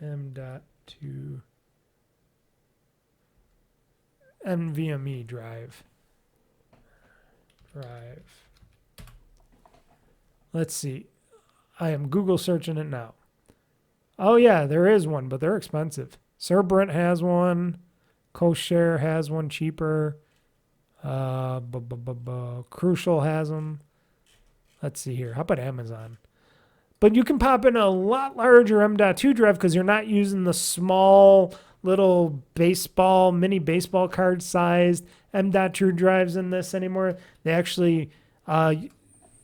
Speaker 1: M.2 NVMe drive. Let's see. I am Google searching it now. Oh yeah, there is one, but they're expensive. Cerberant has one. CoShare has one cheaper. Crucial has them. Let's see here. How about Amazon? But you can pop in a lot larger M.2 drive because you're not using the small little mini baseball card sized M.2 drives in this anymore. They actually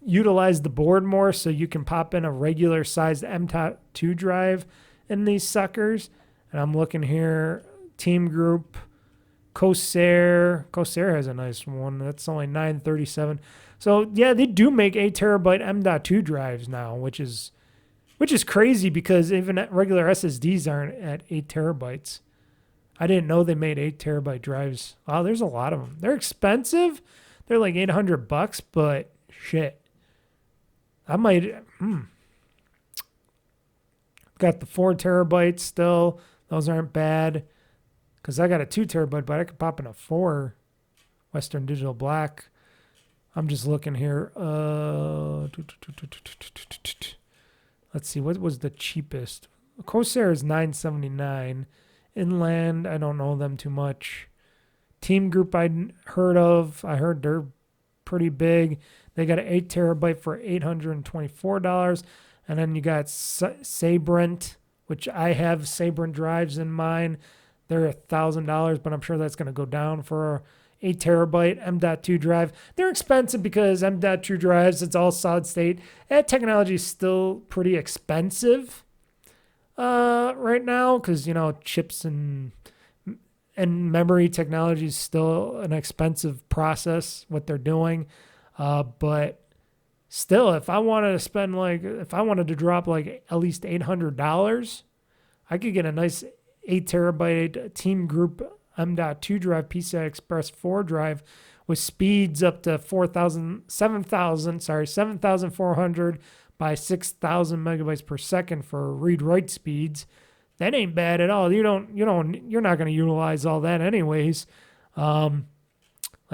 Speaker 1: utilize the board more, so you can pop in a regular sized M.2 drive in these suckers. And I'm looking here, Team Group, Corsair has a nice one. That's only $937. So yeah, they do make 8 terabyte M.2 drives now, which is which is crazy because even regular SSDs aren't at 8 terabytes. I didn't know they made 8 terabyte drives. Wow, there's a lot of them. They're expensive. They're like $800, but shit. I might. Got the 4 terabytes still. Those aren't bad. Because I got a 2 terabyte, but I could pop in a 4 Western Digital Black. I'm just looking here. Let's see. What was the cheapest? Corsair is $979. Inland, I don't know them too much. Team Group I'd heard of. I heard they're pretty big. They got an 8 terabyte for $824. And then you got Sabrent, which I have Sabrent drives in mine. They're $1,000, but I'm sure that's going to go down for a 8 terabyte M.2 drive. They're expensive because M.2 drives, it's all solid state. That technology is still pretty expensive right now because, you know, chips and memory technology is still an expensive process, what they're doing. But still, if I wanted to drop like at least $800, I could get a nice 8 terabyte Team Group M.2 drive, PCI Express 4 drive with speeds up to 7,400 by 6,000 megabytes per second for read-write speeds. That ain't bad at all. You're not going to utilize all that anyways. Let's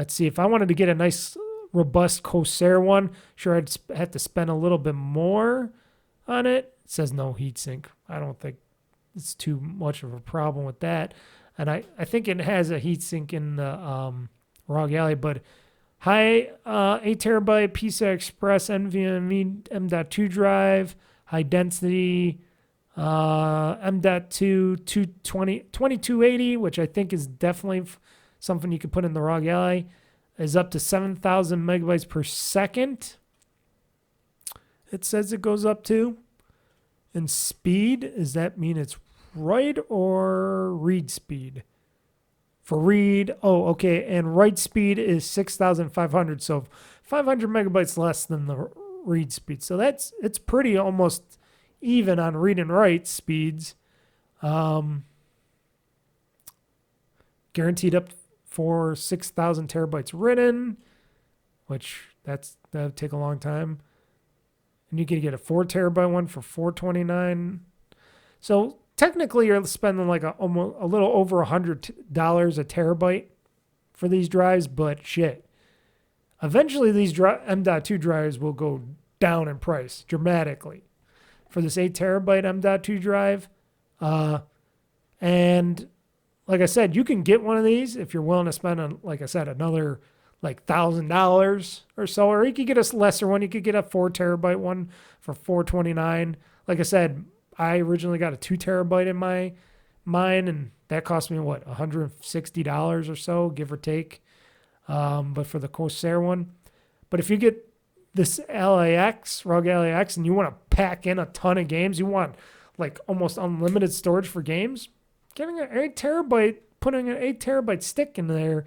Speaker 1: see. If I wanted to get a nice robust Corsair one, sure I'd have to spend a little bit more on it. It says no heatsink. I don't think it's too much of a problem with that. And I think it has a heatsink in the ROG Ally, but high 8 terabyte PCI Express NVMe M.2 drive, high density M.2 2280, which I think is definitely something you could put in the ROG Ally, is up to 7,000 megabytes per second. It says it goes up to. And speed, does that mean it's write or read speed? For read, oh, okay, and write speed is 6,500, so 500 megabytes less than the read speed. So it's pretty almost even on read and write speeds. Guaranteed up for 6,000 terabytes written, which that would take a long time. And you can get a 4 terabyte one for $429. So technically, you're spending like a little over $100 a terabyte for these drives, but shit. Eventually, these M.2 drives will go down in price dramatically for this 8 terabyte M.2 drive. And like I said, you can get one of these if you're willing to spend, like I said, another like $1,000 or so, or you could get a lesser one. You could get a 4 terabyte one for $429. Like I said, I originally got a 2 terabyte in mine, and that cost me what, $160 or so, give or take. But for the Corsair one, but if you get this ROG LAX, and you want to pack in a ton of games, you want like almost unlimited storage for games, getting an 8 terabyte, putting an 8 terabyte stick in there,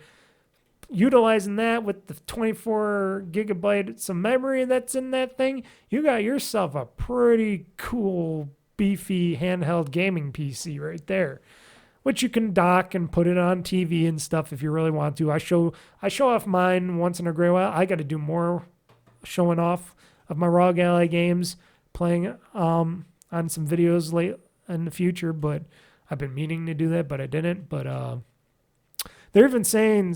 Speaker 1: utilizing that with the 24 gigabytes of memory that's in that thing, you got yourself a pretty cool, beefy handheld gaming PC right there, which you can dock and put it on TV and stuff if you really want to. I show off mine once in a great while. I got to do more showing off of my ROG Ally games, playing on some videos late in the future, but I've been meaning to do that, but I didn't. But they're even saying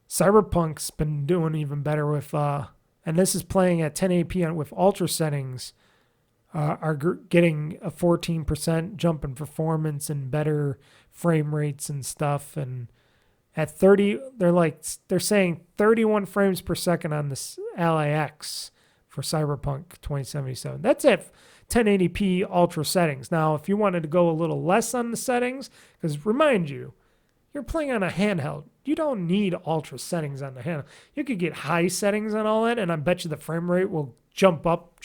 Speaker 1: Cyberpunk's been doing even better with, and this is playing at 1080p with ultra settings, are getting a 14% jump in performance and better frame rates and stuff. And at 30, they're saying 31 frames per second on this Ally X for Cyberpunk 2077. That's at 1080p ultra settings. Now, if you wanted to go a little less on the settings, because remind you, you're playing on a handheld. You don't need ultra settings on the handheld. You could get high settings on all that, and I bet you the frame rate will jump up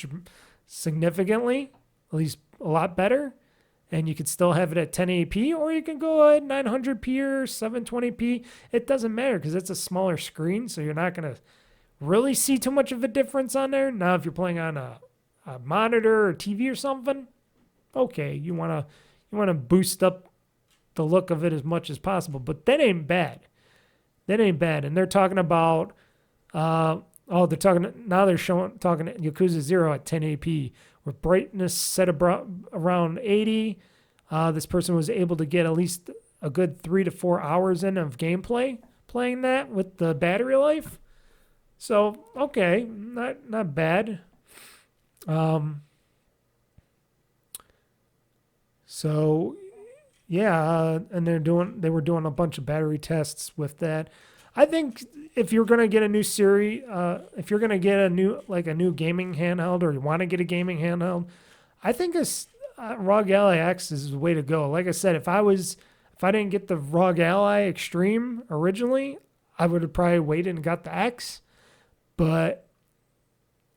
Speaker 1: significantly, at least a lot better. And you could still have it at 1080p, or you can go at 900p or 720p. It doesn't matter because it's a smaller screen, so you're not going to really see too much of a difference on there. Now, if you're playing on a a monitor or TV or something, okay, you wanna boost up the look of it as much as possible, but that ain't bad. That ain't bad. And they're talking about they're talking Yakuza 0 at 1080p with brightness set around 80. This person was able to get at least a good 3 to 4 hours in of gameplay playing that with the battery life. So, okay, not bad. So yeah, and they were doing a bunch of battery tests with that. I think if you're gonna get a new series, if you're gonna get a new gaming handheld, or you want to get a gaming handheld, I think ROG Ally X is the way to go. Like I said, if I didn't get the ROG Ally Extreme originally, I would have probably waited and got the X. But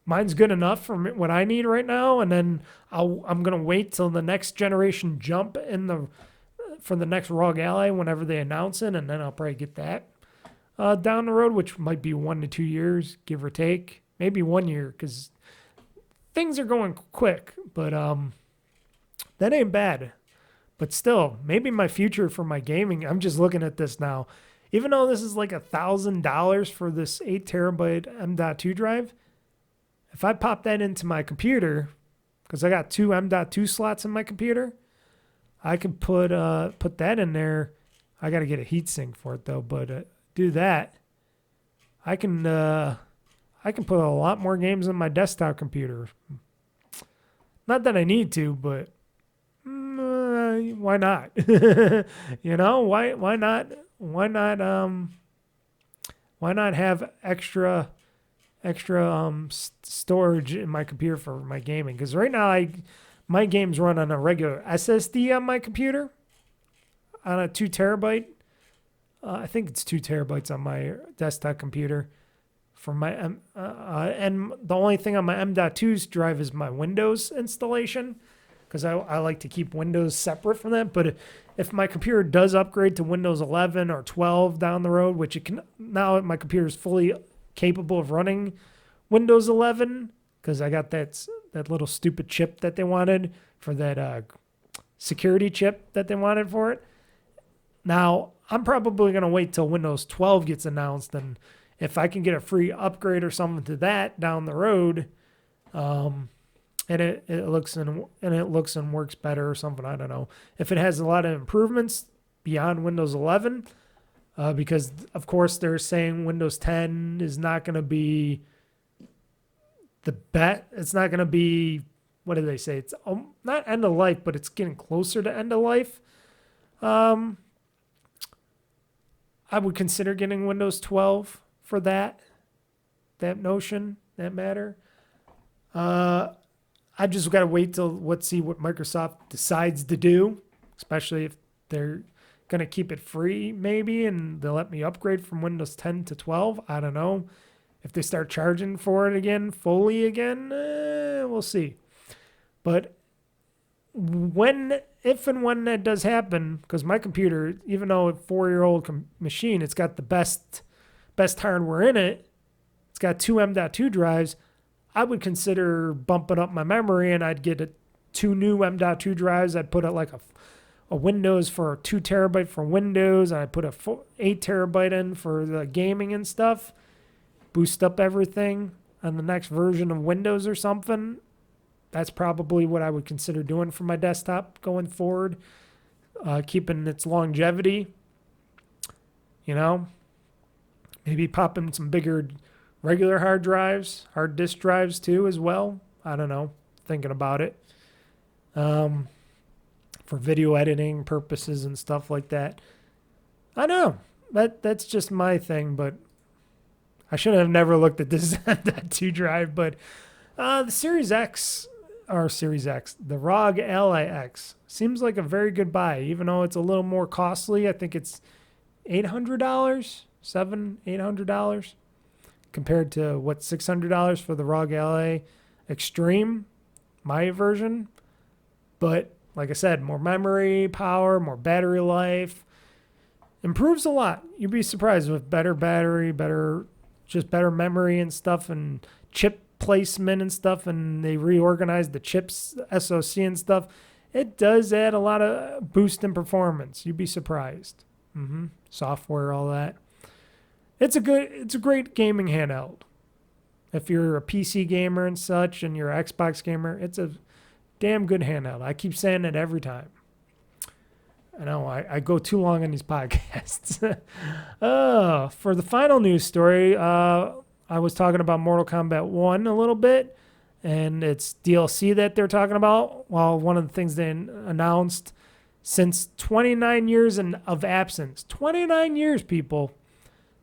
Speaker 1: mine's good enough for what I need right now, and then I'm gonna wait till the next generation jump for the next ROG Ally whenever they announce it, and then I'll probably get that down the road, which might be 1 to 2 years, give or take, maybe 1 year, because things are going quick. But that ain't bad. But still, maybe my future for my gaming. I'm just looking at this now. Even though this is like $1,000 for this 8 terabyte M.2 drive, if I pop that into my computer, because I got 2 M.2 slots in my computer, I can put that in there. I got to get a heatsink for it though, but do that. I can put a lot more games on my desktop computer. Not that I need to, but why not? You know, why not have extra storage in my computer for my gaming? Because right now my games run on a regular SSD on my computer, on a 2 terabyte. I think it's 2 terabytes on my desktop computer. For my and the only thing on my M.2's drive is my Windows installation, because I like to keep Windows separate from that. But if my computer does upgrade to Windows 11 or 12 down the road, which it can now, my computer is fully capable of running Windows 11, because I got that little stupid chip that they wanted for that security chip that they wanted for it. Now, I'm probably going to wait till Windows 12 gets announced, and if I can get a free upgrade or something to that down the road, and it looks and works better or something, I don't know. If it has a lot of improvements beyond Windows 11, because of course they're saying Windows 10 is not going to be it's not going to be, what do they say? It's not end of life, but it's getting closer to end of life. I would consider getting Windows 12 for that matter. I just got to wait till see what Microsoft decides to do, especially if they're going to keep it free maybe, and they'll let me upgrade from Windows 10 to 12. I don't know. If they start charging for it again, fully again, we'll see. But if and when that does happen, because my computer, even though a 4-year-old machine, it's got the best hardware in it. It's got 2 M.2 drives. I would consider bumping up my memory, and I'd get 2 new M.2 drives. I'd put like a Windows for 2 terabyte for Windows, and I'd put a 8 terabyte in for the gaming and stuff. Boost up everything on the next version of Windows or something. That's probably what I would consider doing for my desktop going forward, keeping its longevity. You know, maybe pop in some bigger regular hard disk drives too as well. I don't know, thinking about it. For video editing purposes and stuff like that. I know, that's just my thing, but I should have never looked at this M.2 drive. But the the ROG Ally X seems like a very good buy, even though it's a little more costly. I think it's $800, $800 compared to $600 for the ROG Ally Extreme, my version. But like I said, more memory power, more battery life, improves a lot. You'd be surprised with better battery, better memory and stuff, and chip placement and stuff, and they reorganized the chips, SoC and stuff, it does add a lot of boost in performance. You'd be surprised. Software, all that. It's a great gaming handheld. If you're a PC gamer and such, and you're an Xbox gamer, it's a damn good handheld. I keep saying it every time. I know I go too long on these podcasts. For the final news story, I was talking about Mortal Kombat 1 a little bit, and it's DLC that they're talking about. Well, one of the things they announced, since 29 years of absence. 29 years, people.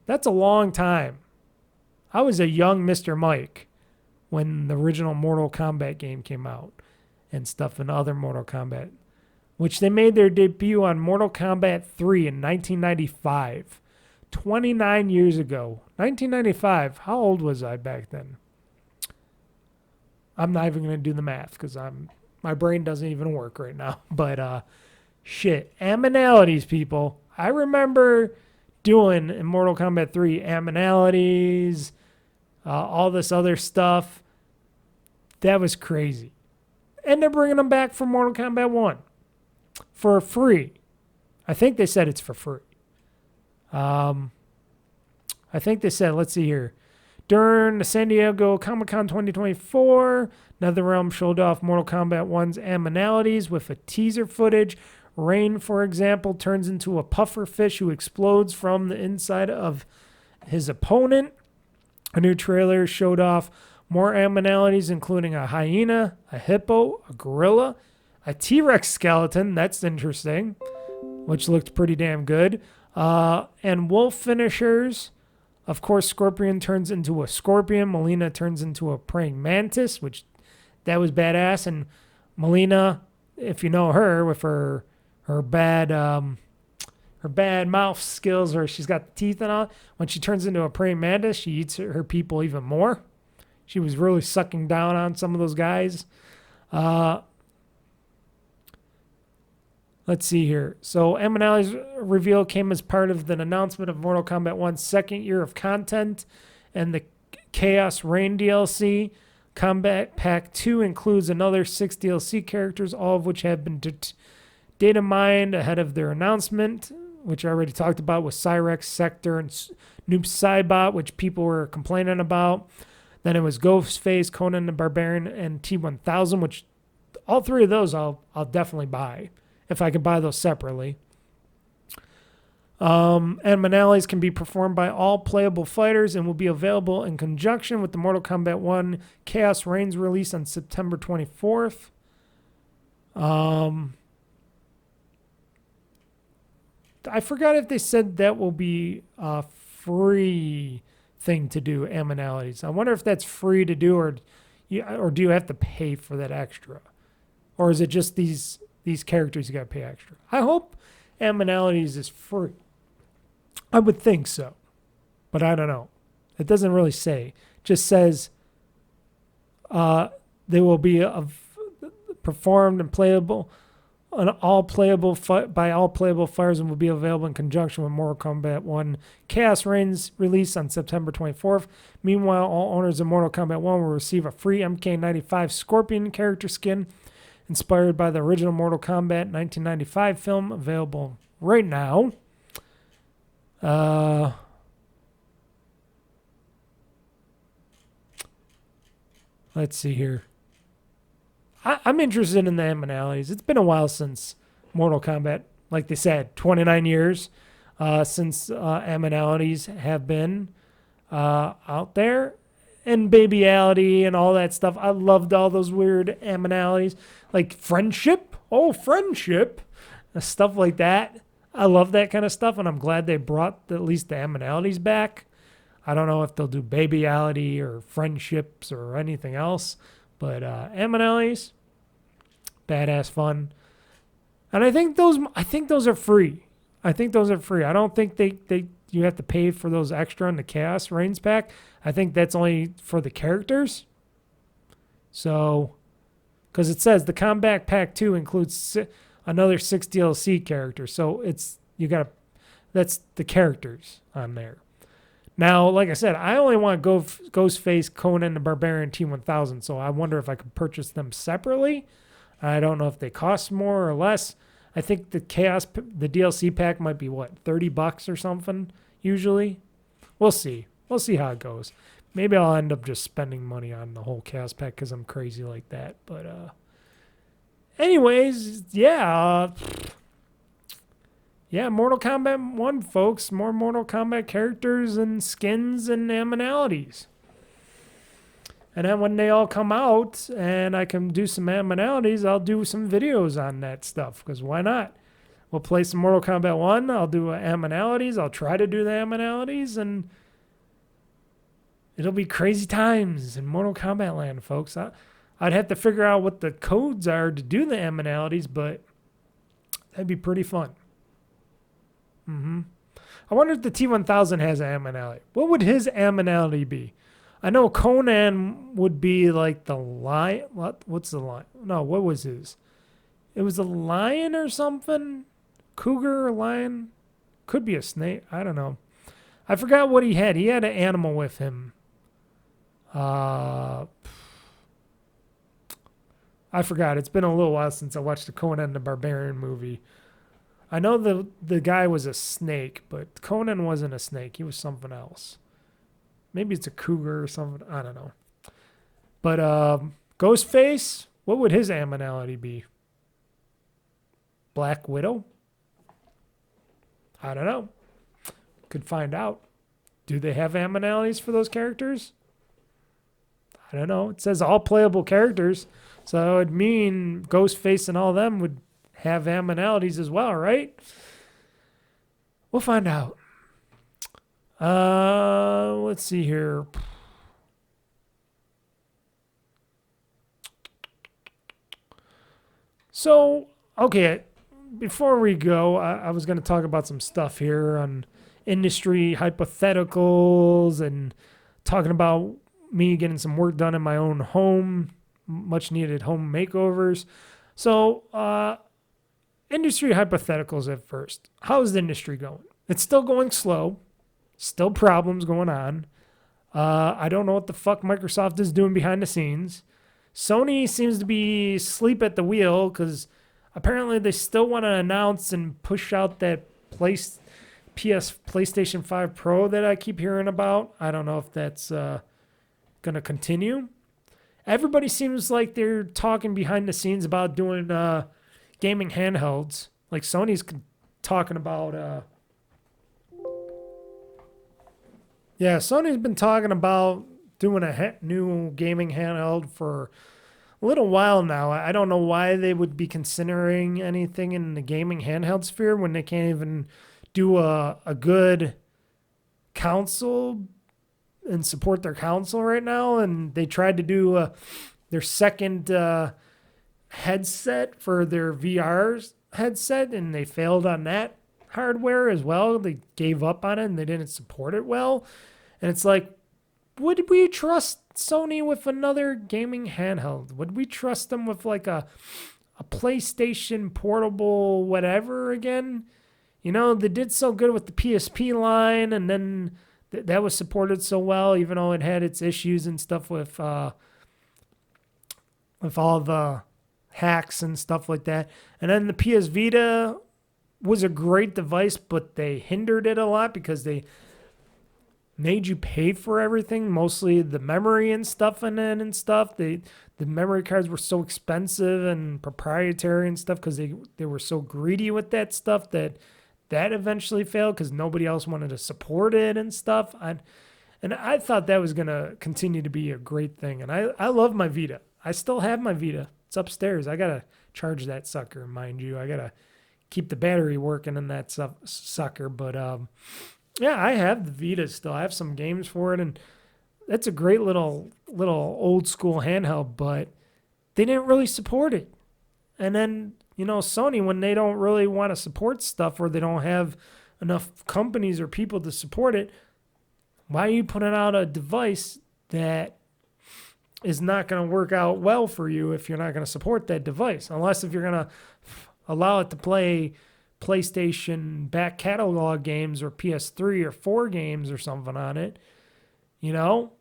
Speaker 1: That's a long time. I was a young Mr. Mike when the original Mortal Kombat game came out and stuff, and other Mortal Kombat, which they made their debut on Mortal Kombat 3 in 1995. 29 years ago. 1995. How old was I back then? I'm not even going to do the math because my brain doesn't even work right now. But shit. Aminalities, people. I remember doing in Mortal Kombat 3 aminalities, all this other stuff. That was crazy. And they're bringing them back for Mortal Kombat 1 for free. I think they said it's for free. I think they said, let's see here. During the San Diego Comic-Con 2024, NetherRealm showed off Mortal Kombat 1's aminalities with a teaser footage. Rain, for example, turns into a puffer fish who explodes from the inside of his opponent. A new trailer showed off more aminalities, including a hyena, a hippo, a gorilla, a T-Rex skeleton. That's interesting, which looked pretty damn good. And wolf finishers. Of course, Scorpion turns into a scorpion. Melina turns into a praying mantis, which that was badass. And Melina, if you know her, with her bad mouth skills, or she's got the teeth and all, when she turns into a praying mantis, she eats her people even more. She was really sucking down on some of those guys. Let's see here. So, aminalities reveal came as part of the announcement of Mortal Kombat 1's second year of content and the Chaos Reign DLC. Combat Pack 2 includes another 6 DLC characters, all of which have been data mined ahead of their announcement, which I already talked about with Cyrex, Sector, and Noob Saibot, which people were complaining about. Then it was Ghostface, Conan the Barbarian, and T-1000, which all three of those I'll definitely buy if I could buy those separately. And Manali's can be performed by all playable fighters and will be available in conjunction with the Mortal Kombat 1 Chaos Reigns release on September 24th. I forgot if they said that will be a free thing to do, aminalities. I wonder if that's free to do, or do you have to pay for that extra? Or is it just these characters you got to pay extra? I hope aminalities is free. I would think so, but I don't know. It doesn't really say. It just says they will be performed and playable on all playable by all playable fighters and will be available in conjunction with Mortal Kombat 1 Chaos Reigns release on September 24th. Meanwhile, all owners of Mortal Kombat 1 will receive a free MK95 Scorpion character skin inspired by the original Mortal Kombat 1995 film, available right now. Let's see here. I'm interested in the aminalities. It's been a while since Mortal Kombat, like they said, 29 years since aminalities have been out there. And babyality and all that stuff. I loved all those weird aminalities. Like friendship. Oh, friendship. Stuff like that. I love that kind of stuff, and I'm glad they brought at least the aminalities back. I don't know if they'll do babyality or friendships or anything else. But aminalities, badass fun. And I think those are free. I don't think you have to pay for those extra in the Chaos Reigns pack. I think that's only for the characters. So, because it says the Combat Pack 2 includes another 6 DLC characters. So that's the characters on there. Now, like I said, I only want Ghostface, Conan the Barbarian T1000, so I wonder if I could purchase them separately. I don't know if they cost more or less. I think the the DLC pack might be what, $30 or something usually. We'll see. We'll see how it goes. Maybe I'll end up just spending money on the whole Chaos pack because I'm crazy like that. But anyways, yeah. Yeah, Mortal Kombat 1, folks. More Mortal Kombat characters and skins and ammonalities. And then when they all come out and I can do some ammonalities, I'll do some videos on that stuff, because why not? We'll play some Mortal Kombat 1. I'll do ammonalities. I'll try to do the ammonalities, and it'll be crazy times in Mortal Kombat land, folks. I'd have to figure out what the codes are to do the ammonalities, but that'd be pretty fun. I wonder if the T1000 has an ammonality. What would his ammonality be? I know Conan would be like the lion. What's the lion? No, what was his? It was a lion or something? Cougar or lion? Could be a snake. I don't know. I forgot what he had. He had an animal with him. I forgot. It's been a little while since I watched the Conan the Barbarian movie. I know the guy was a snake, but Conan wasn't a snake. He was something else. Maybe it's a cougar or something. I don't know. But Ghostface, what would his ammonality be? Black Widow? I don't know. Could find out. Do they have ammonalities for those characters? I don't know. It says all playable characters. So that would mean Ghostface and all them would have ammonalities as well, right? We'll find out. Let's see here. So, okay, before we go, I was going to talk about some stuff here on industry hypotheticals and talking about me getting some work done in my own home, much needed home makeovers. So, industry hypotheticals at first. How's the industry going? It's still going slow. Still problems going on. I don't know what the fuck Microsoft is doing behind the scenes. Sony seems to be asleep at the wheel because apparently they still want to announce and push out that PlayStation 5 Pro that I keep hearing about. I don't know if that's going to continue. Everybody seems like they're talking behind the scenes about doing gaming handhelds. Like Sony's talking about... Sony's been talking about doing a new gaming handheld for a little while now. I don't know why they would be considering anything in the gaming handheld sphere when they can't even do a good console and support their console right now. And they tried to do their second headset for their VR headset, and they failed on that hardware as well. They gave up on it and they didn't support it well. And it's like, would we trust Sony with another gaming handheld? Would we trust them with like a PlayStation portable whatever again? You know, they did so good with the PSP line, and then that was supported so well, even though it had its issues and stuff with all the hacks and stuff like that. And then the PS Vita was a great device, but they hindered it a lot because they made you pay for everything, mostly the memory and stuff in it and stuff. The memory cards were so expensive and proprietary and stuff because they were so greedy with that stuff that eventually failed because nobody else wanted to support it and stuff. And I thought that was going to continue to be a great thing. And I love my Vita. I still have my Vita. It's upstairs. I got to charge that sucker, mind you. I got to keep the battery working in that sucker. But yeah, I have the Vita still. I have some games for it, and that's a great little old school handheld, but they didn't really support it. And then, you know, Sony, when they don't really want to support stuff or they don't have enough companies or people to support it, why are you putting out a device that is not going to work out well for you if you're not going to support that device? Unless if you're going to allow it to play PlayStation back catalog games or PS3 or 4 games or something on it. You know?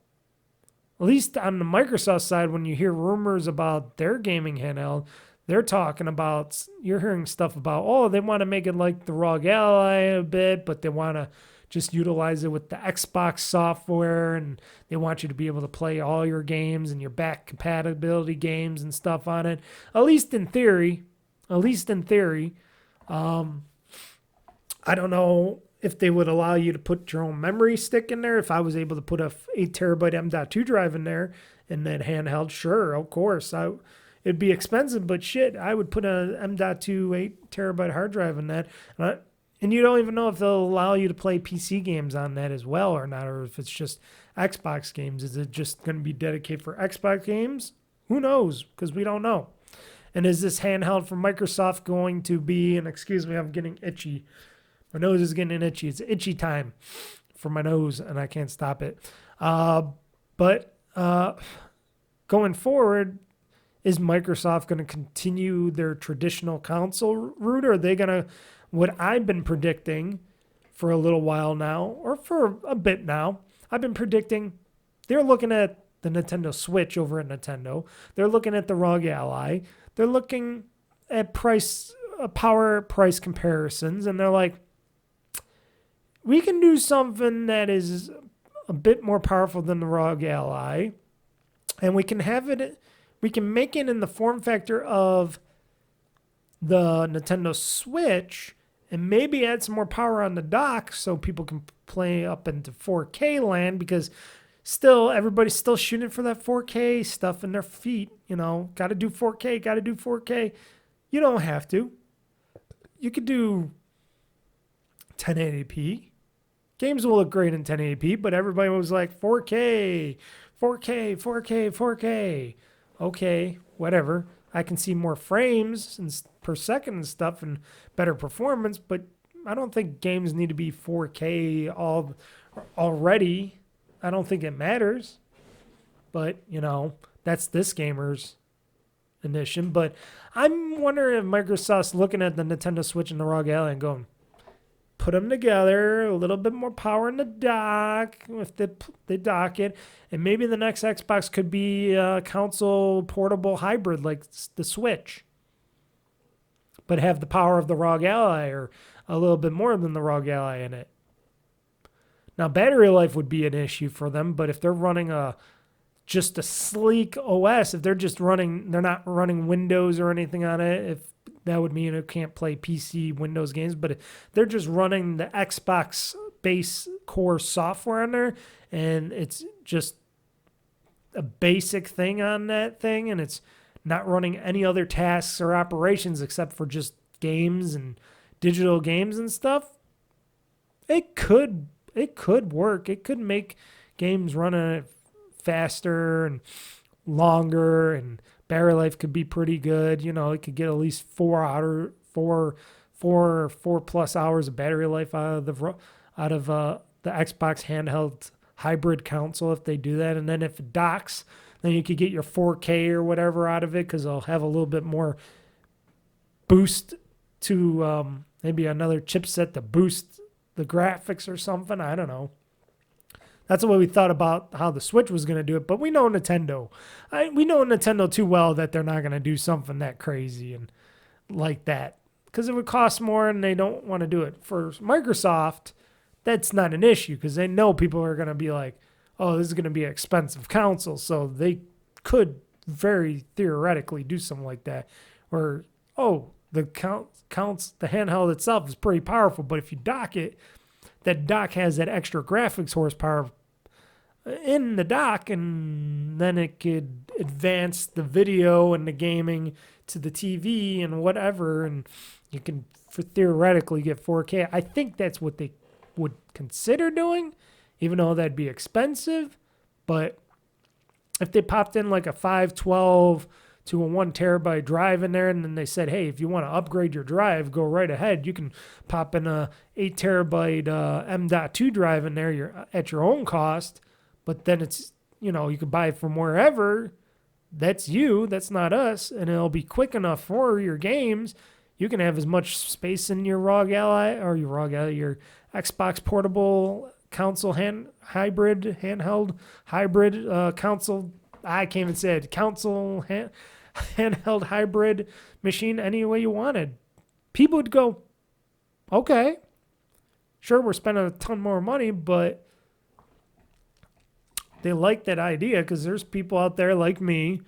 Speaker 1: At least on the Microsoft side, when you hear rumors about their gaming handheld, they're talking about, you're hearing stuff about, oh, they want to make it like the ROG Ally a bit, but they want to just utilize it with the Xbox software, and they want you to be able to play all your games and your back compatibility games and stuff on it. At least in theory. I don't know if they would allow you to put your own memory stick in there. If I was able to put a 8 terabyte M.2 drive in there in that handheld, sure, of course. It'd be expensive, but shit, I would put a M.2 8 terabyte hard drive in that. And you don't even know if they'll allow you to play PC games on that as well or not, or if it's just Xbox games. Is it just going to be dedicated for Xbox games? Who knows? Because we don't know. And is this handheld from Microsoft going to be, and excuse me, I'm getting itchy. My nose is getting itchy. It's itchy time for my nose, and I can't stop it. But going forward, is Microsoft going to continue their traditional console route, or are they going to, what I've been predicting for a little while now, or for a bit now, I've been predicting they're looking at the Nintendo Switch over at Nintendo. They're looking at the ROG Ally. They're looking at power price comparisons, and they're like, we can do something that is a bit more powerful than the ROG Ally, and we can make it in the form factor of the Nintendo Switch, and maybe add some more power on the dock so people can play up into 4K land, because still, everybody's still shooting for that 4K stuff in their feet. You know, got to do 4K. You don't have to. You could do 1080p. Games will look great in 1080p, but everybody was like 4K. Okay, whatever. I can see more frames per second and stuff and better performance, but I don't think games need to be 4K already. I don't think it matters. But, you know, that's this gamer's edition. But I'm wondering if Microsoft's looking at the Nintendo Switch and the ROG Ally and going, put them together, a little bit more power in the dock, if they dock it, and maybe the next Xbox could be a console portable hybrid like the Switch, but have the power of the ROG Ally or a little bit more than the ROG Ally in it. Now, battery life would be an issue for them, but if they're running just a sleek OS, if they're not running Windows or anything on it, if that would mean it can't play PC Windows games, but if they're just running the Xbox base core software on there, and it's just a basic thing on that thing, and it's not running any other tasks or operations except for just games and digital games and stuff, it could work. It could make games run faster and longer, and battery life could be pretty good. You know, it could get at least 4 plus hours of battery life out of the Xbox handheld hybrid console if they do that. And then if it docks, then you could get your 4K or whatever out of it, because they'll have a little bit more boost to maybe another chipset to boost the graphics or something. I don't know. That's the way we thought about how the Switch was going to do it. But we know Nintendo. We know Nintendo too well that they're not going to do something that crazy and like that, because it would cost more and they don't want to do it. For Microsoft, that's not an issue, because they know people are going to be like, oh, this is going to be an expensive console. So they could very theoretically do something like that. Or, oh, the handheld itself is pretty powerful, but if you dock it, that dock has that extra graphics horsepower in the dock, and then it could advance the video and the gaming to the TV and whatever, and you can theoretically get 4K. I think that's what they would consider doing, even though that'd be expensive. But if they popped in like a 512 to a 1 terabyte drive in there, and then they said, hey, if you want to upgrade your drive, go right ahead. You can pop in a 8 terabyte M.2 drive in there you're at your own cost, but then it's, you know, you can buy it from wherever. That's you. That's not us. And it'll be quick enough for your games. You can have as much space in your ROG Ally or your Xbox portable console handheld hybrid console. I can't even say it. Console handheld hybrid machine any way you wanted. People would go, okay, sure, we're spending a ton more money, but they like that idea because there's people out there like me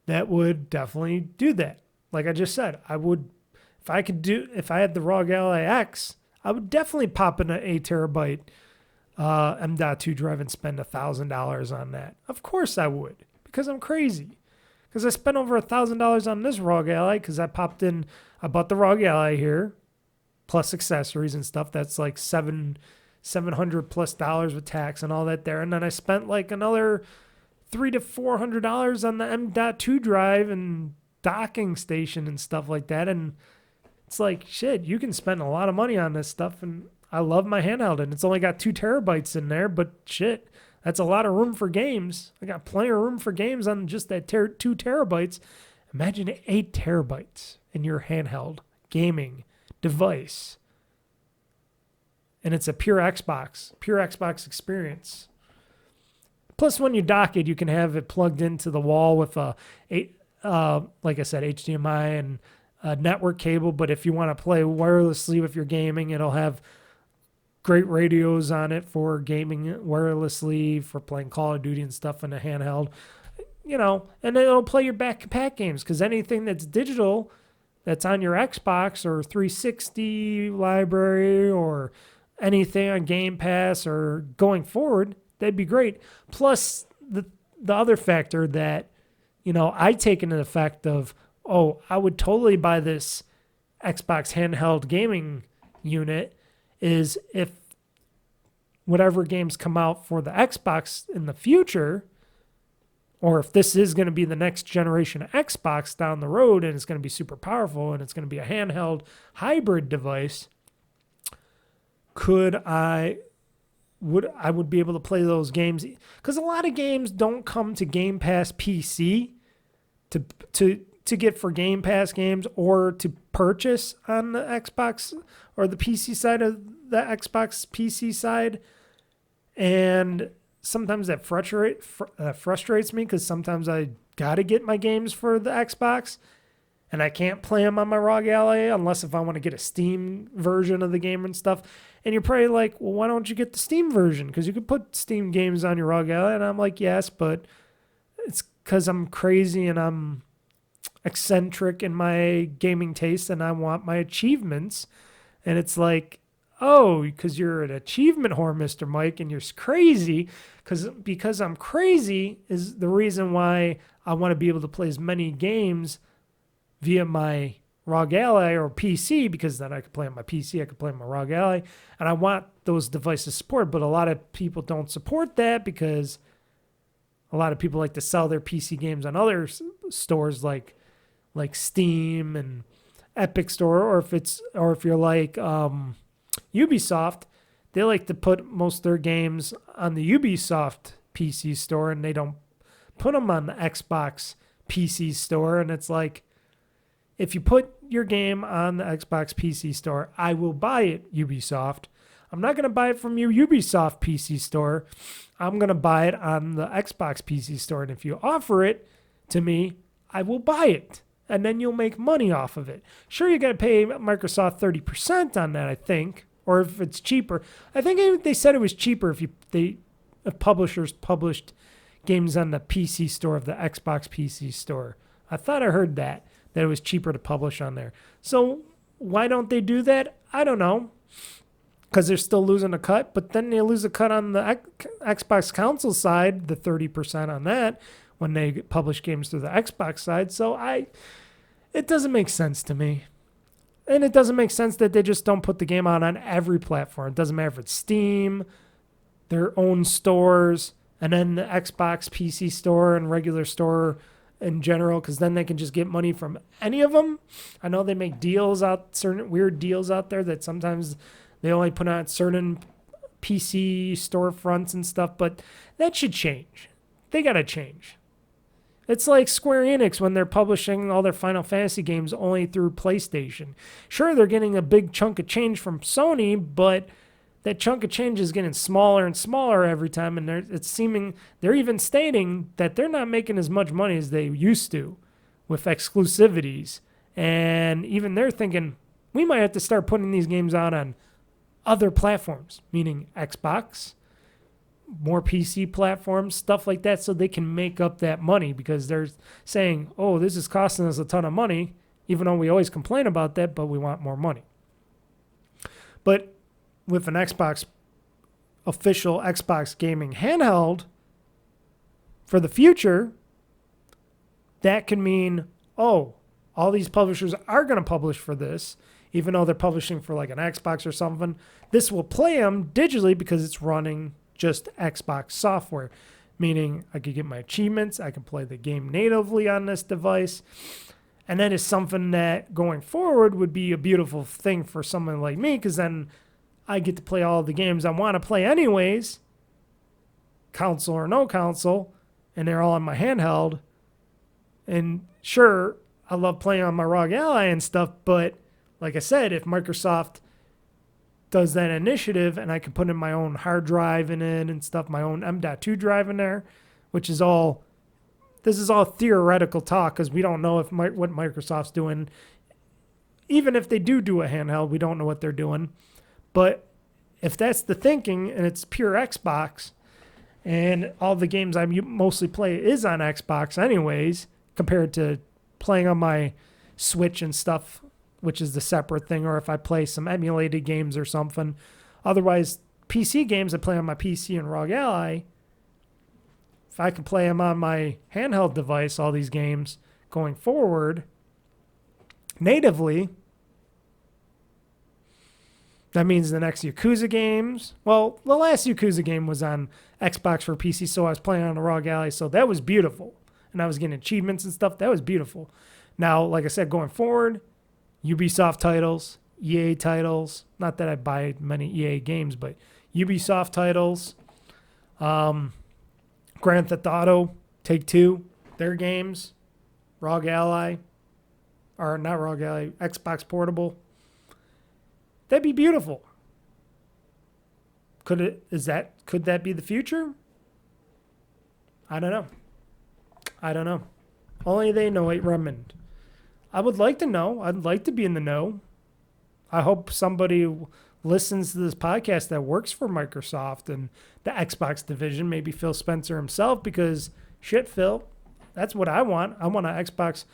Speaker 1: that would definitely do that. Like I just said, I would, if I had the ROG Ally X, I would definitely pop in an 8 terabyte M.2 drive and spend $1,000 on that. Of course I would, because I'm crazy. Because I spent over $1,000 on this ROG Ally because I bought the ROG Ally here, plus accessories and stuff. That's like $700+ with tax and all that there. And then I spent like another $300 to $400 on the M.2 drive and docking station and stuff like that. And it's like, shit, you can spend a lot of money on this stuff. And I love my handheld, and it's only got 2 terabytes in there, but shit, that's a lot of room for games. I got plenty of room for games on just that 2 terabytes. Imagine 8 terabytes in your handheld gaming device. And it's a pure Xbox experience. Plus, when you dock it, you can have it plugged into the wall with like I said, HDMI and a network cable. But if you want to play wirelessly with your gaming, it'll have great radios on it for gaming wirelessly, for playing Call of Duty and stuff in a handheld. You know, and it'll play your back-to-back games, because anything that's digital that's on your Xbox or 360 library or anything on Game Pass or going forward, that'd be great. Plus, the other factor that, you know, I take into effect of, I would totally buy this Xbox handheld gaming unit is if whatever games come out for the Xbox in the future, or if this is going to be the next generation of Xbox down the road and it's going to be super powerful and it's going to be a handheld hybrid device, I would be able to play those games, because a lot of games don't come to Game Pass PC to get for Game Pass games or to purchase on the Xbox or the PC side of the Xbox PC side. And sometimes that frustrates me, because sometimes I got to get my games for the Xbox and I can't play them on my ROG Ally unless if I want to get a Steam version of the game and stuff. And you're probably like, well, why don't you get the Steam version? Because you could put Steam games on your ROG Ally. And I'm like, yes, but it's because I'm crazy and I'm eccentric in my gaming taste and I want my achievements. And it's like, because you're an achievement whore, Mr. Mike, and you're crazy. Because I'm crazy is the reason why I want to be able to play as many games via my ROG Ally or PC, because then I could play on my PC, I could play on my ROG Ally, and I want those devices supported. But a lot of people don't support that, because a lot of people like to sell their PC games on other stores like Steam and Epic Store, or if you're like Ubisoft, they like to put most of their games on the Ubisoft PC store, and they don't put them on the Xbox PC store. And it's like, if you put your game on the Xbox PC store, I will buy it, Ubisoft. I'm not going to buy it from your Ubisoft PC store. I'm going to buy it on the Xbox PC store. And if you offer it to me, I will buy it. And then you'll make money off of it. Sure, you got to pay Microsoft 30% on that, I think. Or if it's cheaper. I think they said it was cheaper if publishers published games on the PC store of the Xbox PC store. I thought I heard that it was cheaper to publish on there. So why don't they do that? I don't know. Because they're still losing a cut, but then they lose a cut on the Xbox console side, the 30% on that, when they publish games through the Xbox side. So it doesn't make sense to me. And it doesn't make sense that they just don't put the game out on every platform. It doesn't matter if it's Steam, their own stores, and then the Xbox PC store and regular store in general, because then they can just get money from any of them. I know they make certain weird deals out there that sometimes they only put on certain PC storefronts and stuff, but that should change. They got to change. It's like Square Enix when they're publishing all their Final Fantasy games only through PlayStation. Sure, they're getting a big chunk of change from Sony, but that chunk of change is getting smaller and smaller every time, and they're even stating that they're not making as much money as they used to with exclusivities. And even they're thinking, we might have to start putting these games out on other platforms, meaning Xbox, more PC platforms, stuff like that, so they can make up that money, because they're saying, oh, this is costing us a ton of money, even though we always complain about that, but we want more money. But with an official Xbox gaming handheld for the future, that can mean, oh, all these publishers are going to publish for this, even though they're publishing for like an Xbox or something. This will play them digitally because it's running just Xbox software, meaning I could get my achievements, I can play the game natively on this device, and that is something that going forward would be a beautiful thing for someone like me, because then I get to play all the games I want to play anyways, console or no console, and they're all on my handheld. And sure, I love playing on my ROG Ally and stuff, but like I said, if Microsoft does that initiative and I can put in my own hard drive in it and stuff, my own M.2 drive in there, which is all, this is all theoretical talk because we don't know what Microsoft's doing. Even if they do a handheld, we don't know what they're doing. But if that's the thinking and it's pure Xbox and all the games I mostly play is on Xbox anyways, compared to playing on my Switch and stuff, which is the separate thing, or if I play some emulated games or something. Otherwise, PC games I play on my PC and ROG Ally, if I can play them on my handheld device, all these games going forward, natively, that means the next Yakuza games. Well, the last Yakuza game was on Xbox for PC, so I was playing on the ROG Ally, so that was beautiful. And I was getting achievements and stuff. That was beautiful. Now, like I said, going forward, Ubisoft titles, EA titles. Not that I buy many EA games, but Ubisoft titles. Grand Theft Auto, Take-Two, their games. ROG Ally. Or not ROG Ally, Xbox Portable. That'd be beautiful. Could that be the future? I don't know. Only they know it, Redmond. I would like to know. I'd like to be in the know. I hope somebody listens to this podcast that works for Microsoft and the Xbox division, maybe Phil Spencer himself, because shit, Phil, that's what I want. I want an Xbox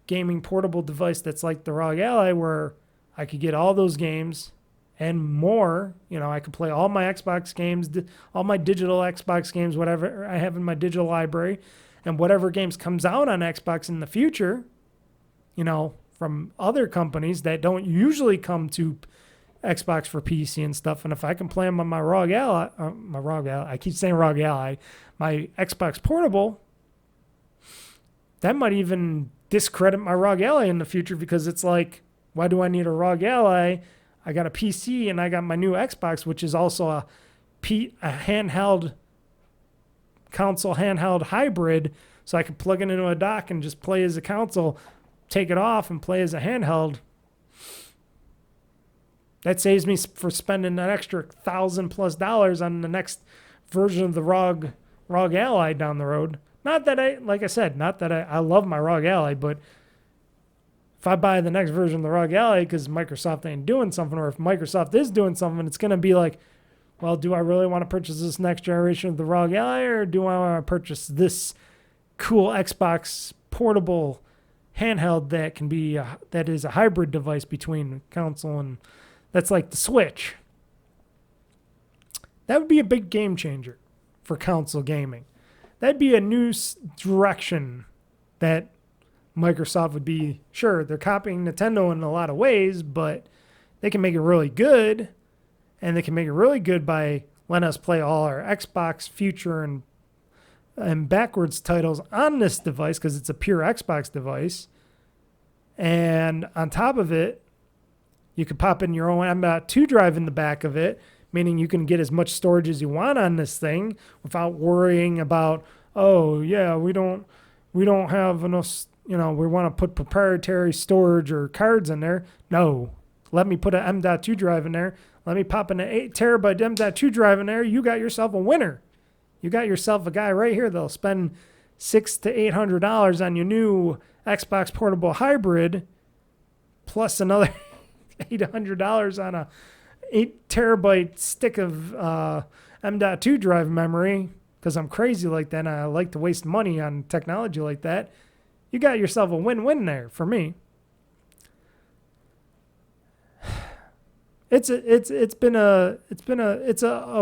Speaker 1: gaming portable device that's like the ROG Ally, where I could get all those games and more. You know, I could play all my Xbox games, all my digital Xbox games, whatever I have in my digital library, and whatever games comes out on Xbox in the future, you know, from other companies that don't usually come to Xbox for PC and stuff. And if I can play them on my ROG Ally, I keep saying ROG Ally, my Xbox Portable, that might even discredit my ROG Ally in the future, because it's like, why do I need a ROG Ally? I got a PC and I got my new Xbox, which is also a handheld console handheld hybrid, so I can plug it into a dock and just play as a console, take it off and play as a handheld. That saves me for spending an extra $1,000+ on the next version of the ROG Ally down the road. Not that I love my ROG Ally, but if I buy the next version of the ROG Ally because Microsoft ain't doing something, or if Microsoft is doing something, it's going to be like, well, do I really want to purchase this next generation of the ROG Ally, or do I want to purchase this cool Xbox portable handheld that can be that is a hybrid device between console and that's like the Switch? That would be a big game changer for console gaming. That'd be a new direction that Microsoft would be. Sure, they're copying Nintendo in a lot of ways, but they can make it really good. And they can make it really good by letting us play all our Xbox future and backwards titles on this device, because it's a pure Xbox device. And on top of it, you could pop in your own M.2 drive in the back of it, meaning you can get as much storage as you want on this thing without worrying about, oh, yeah, we don't we don't have enough, we want to put proprietary storage or cards in there. No, let me put an M.2 drive in there. Let me pop in an 8 terabyte M.2 drive in there. You got yourself a winner. You got yourself a guy right here that'll spend $600 to $800 on your new Xbox Portable Hybrid, plus another $800 on a 8 terabyte stick of M.2 drive memory, because I'm crazy like that and I like to waste money on technology like that. You got yourself a win-win there for me. It's a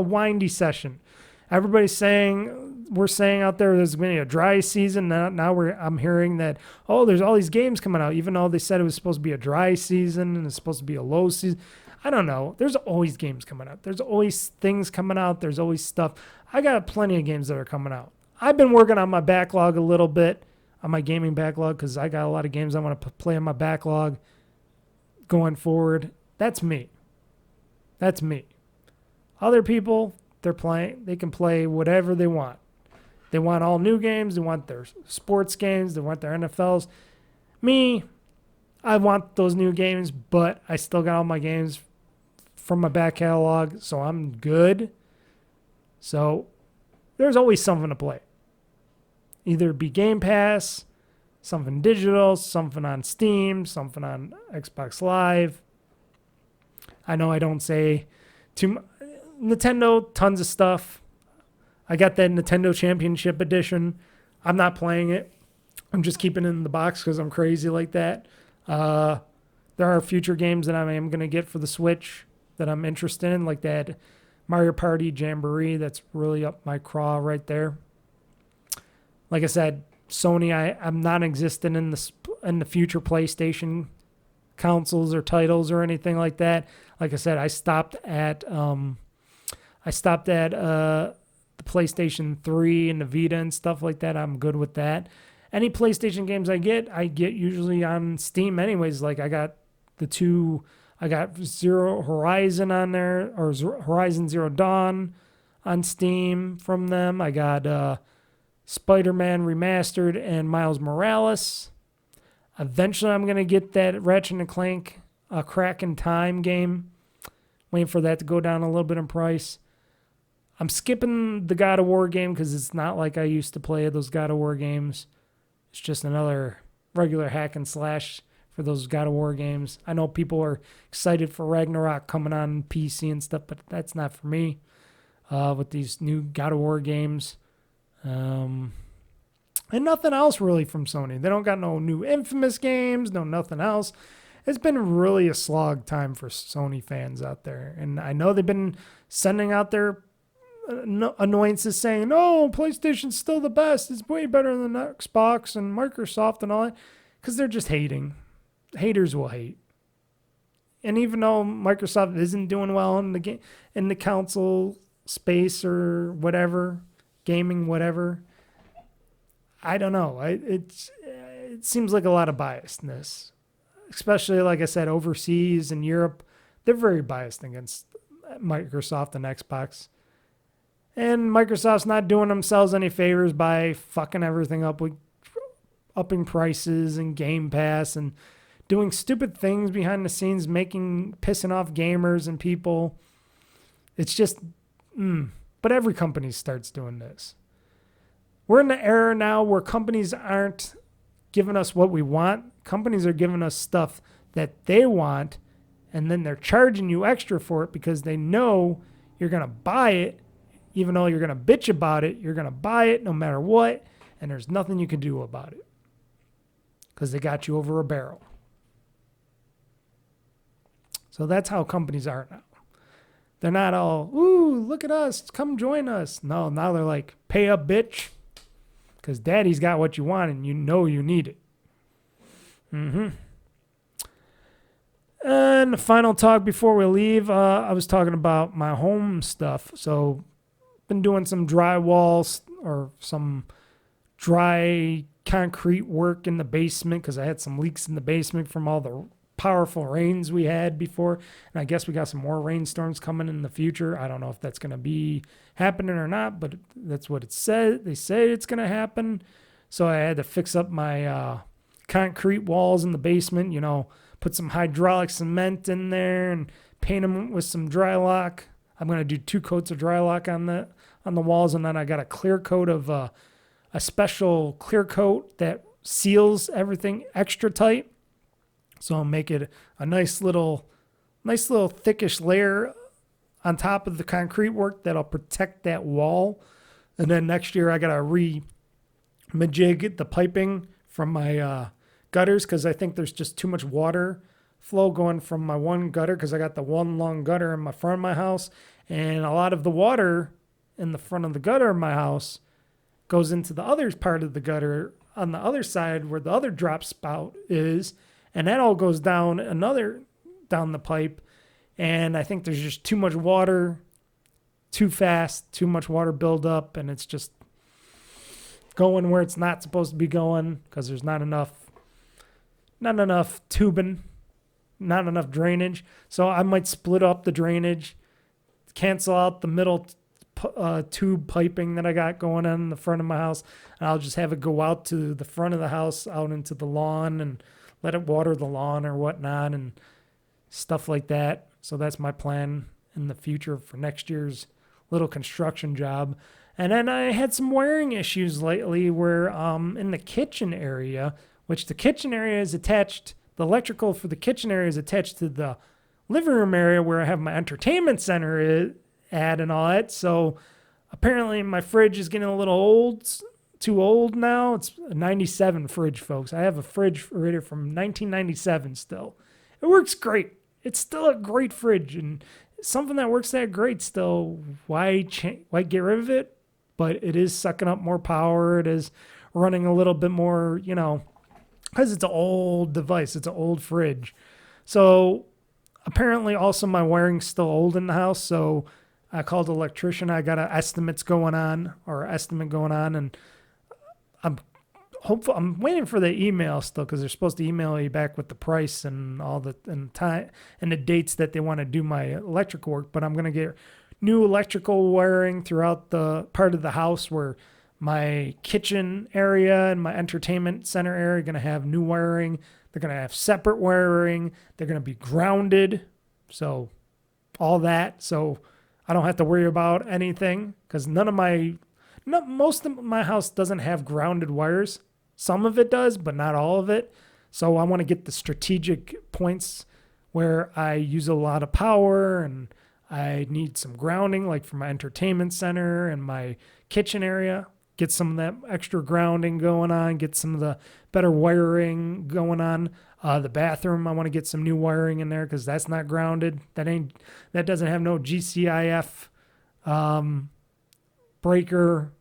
Speaker 1: windy session. Everybody's saying, we're saying out there's going to be a dry season. Now I'm hearing that, there's all these games coming out, even though they said it was supposed to be a dry season and it's supposed to be a low season. I don't know. There's always games coming out. There's always things coming out. There's always stuff. I got plenty of games that are coming out. I've been working on my backlog a little bit, on my gaming backlog, because I got a lot of games I want to play on my backlog going forward. That's me. That's me. Other people, they can play whatever they want. They want all new games. They want their sports games. They want their NFLs. Me, I want those new games, but I still got all my games from my back catalog, so I'm good. So there's always something to play. Either be Game Pass, something digital, something on Steam, something on Xbox Live. I know I don't say too much. Nintendo, tons of stuff. I got that Nintendo Championship Edition. I'm not playing it. I'm just keeping it in the box because I'm crazy like that. There are future games that I am going to get for the Switch that I'm interested in, like that Mario Party Jamboree. That's really up my craw right there. Like I said, Sony, I'm not existent in the future PlayStation consoles or titles or anything like that. Like I said, I stopped at the PlayStation 3 and the Vita and stuff like that. I'm good with that. Any PlayStation games I get usually on Steam anyways. Like I got Zero Horizon on there, or Horizon Zero Dawn on Steam from them. I got Spider-Man Remastered and Miles Morales. Eventually I'm going to get that Ratchet & Clank Crack in Time game. Waiting for that to go down a little bit in price. I'm skipping the God of War game because it's not like I used to play those God of War games. It's just another regular hack and slash for those God of War games. I know people are excited for Ragnarok coming on PC and stuff, but that's not for me with these new God of War games. And nothing else really from Sony. They don't got no new Infamous games, no nothing else. It's been really a slog time for Sony fans out there. And I know they've been sending out their annoyances saying, no, PlayStation's still the best. It's way better than Xbox and Microsoft and all that. Because they're just hating. Haters will hate. And even though Microsoft isn't doing well in the console space or whatever, gaming, whatever, I don't know. It seems like a lot of biasness. Especially, like I said, overseas in Europe, they're very biased against Microsoft and Xbox. And Microsoft's not doing themselves any favors by fucking everything up with upping prices and Game Pass and doing stupid things behind the scenes, pissing off gamers and people. It's just, but every company starts doing this. We're in the era now where companies aren't giving us what we want. Companies are giving us stuff that they want, and then they're charging you extra for it because they know you're going to buy it. Even though you're going to bitch about it, you're going to buy it no matter what, and there's nothing you can do about it because they got you over a barrel. So that's how companies are now. They're not all, ooh, look at us, come join us. No, now they're like, pay up, bitch, because daddy's got what you want and you know you need it. And the final talk before we leave, I was talking about my home stuff. So been doing some drywall or some dry concrete work in the basement because I had some leaks in the basement from all the powerful rains we had before. And I guess we got some more rainstorms coming in the future. I don't know if that's going to be happening or not, but that's what it said. They say it's going to happen. So I had to fix up my concrete walls in the basement, you know, put some hydraulic cement in there and paint them with some dry lock. I'm going to do 2 coats of dry lock on the walls, and then I got a clear coat of a special clear coat that seals everything extra tight. So I'll make it a nice little thickish layer on top of the concrete work that'll protect that wall. And then next year I got to majig the piping from my gutters, because I think there's just too much water flow going from my one gutter, because I got the one long gutter in my front of my house, and a lot of the water in the front of the gutter of my house goes into the other part of the gutter on the other side where the other drop spout is, and that all goes down the pipe. And I think there's just too much water, too fast, too much water buildup, and it's just going where it's not supposed to be going because there's not enough tubing, not enough drainage. So I might split up the drainage, cancel out the middle tube piping that I got going on in the front of my house, and I'll just have it go out to the front of the house, out into the lawn, and let it water the lawn or whatnot and stuff like that. So that's my plan in the future for next year's little construction job. And then I had some wiring issues lately where in the kitchen area, which the kitchen area is attached, the electrical for the kitchen area is attached to the living room area where I have my entertainment center at and all that. So apparently my fridge is getting a little old, too old now. It's a 97 fridge, folks. I have a refrigerator from 1997 still. It works great. It's still a great fridge, and something that works that great still. Why get rid of it? But it is sucking up more power. It is running a little bit more, you know, because it's an old device. It's an old fridge. So apparently also my wiring's still old in the house. So I called the electrician. I got an estimate going on, and I'm waiting for the email still, because they're supposed to email me back with the price and all the time and the dates that they want to do my electrical work. But I'm going to get new electrical wiring throughout the part of the house where my kitchen area and my entertainment center area are going to have new wiring. They're going to have separate wiring. They're going to be grounded. So all that. So I don't have to worry about anything, because most of my house doesn't have grounded wires. Some of it does, but not all of it. So I want to get the strategic points where I use a lot of power and I need some grounding, like for my entertainment center and my kitchen area. Get some of that extra grounding going on, get some of the better wiring going on. The bathroom, I want to get some new wiring in there because that's not grounded. That doesn't have no GCIF breaker,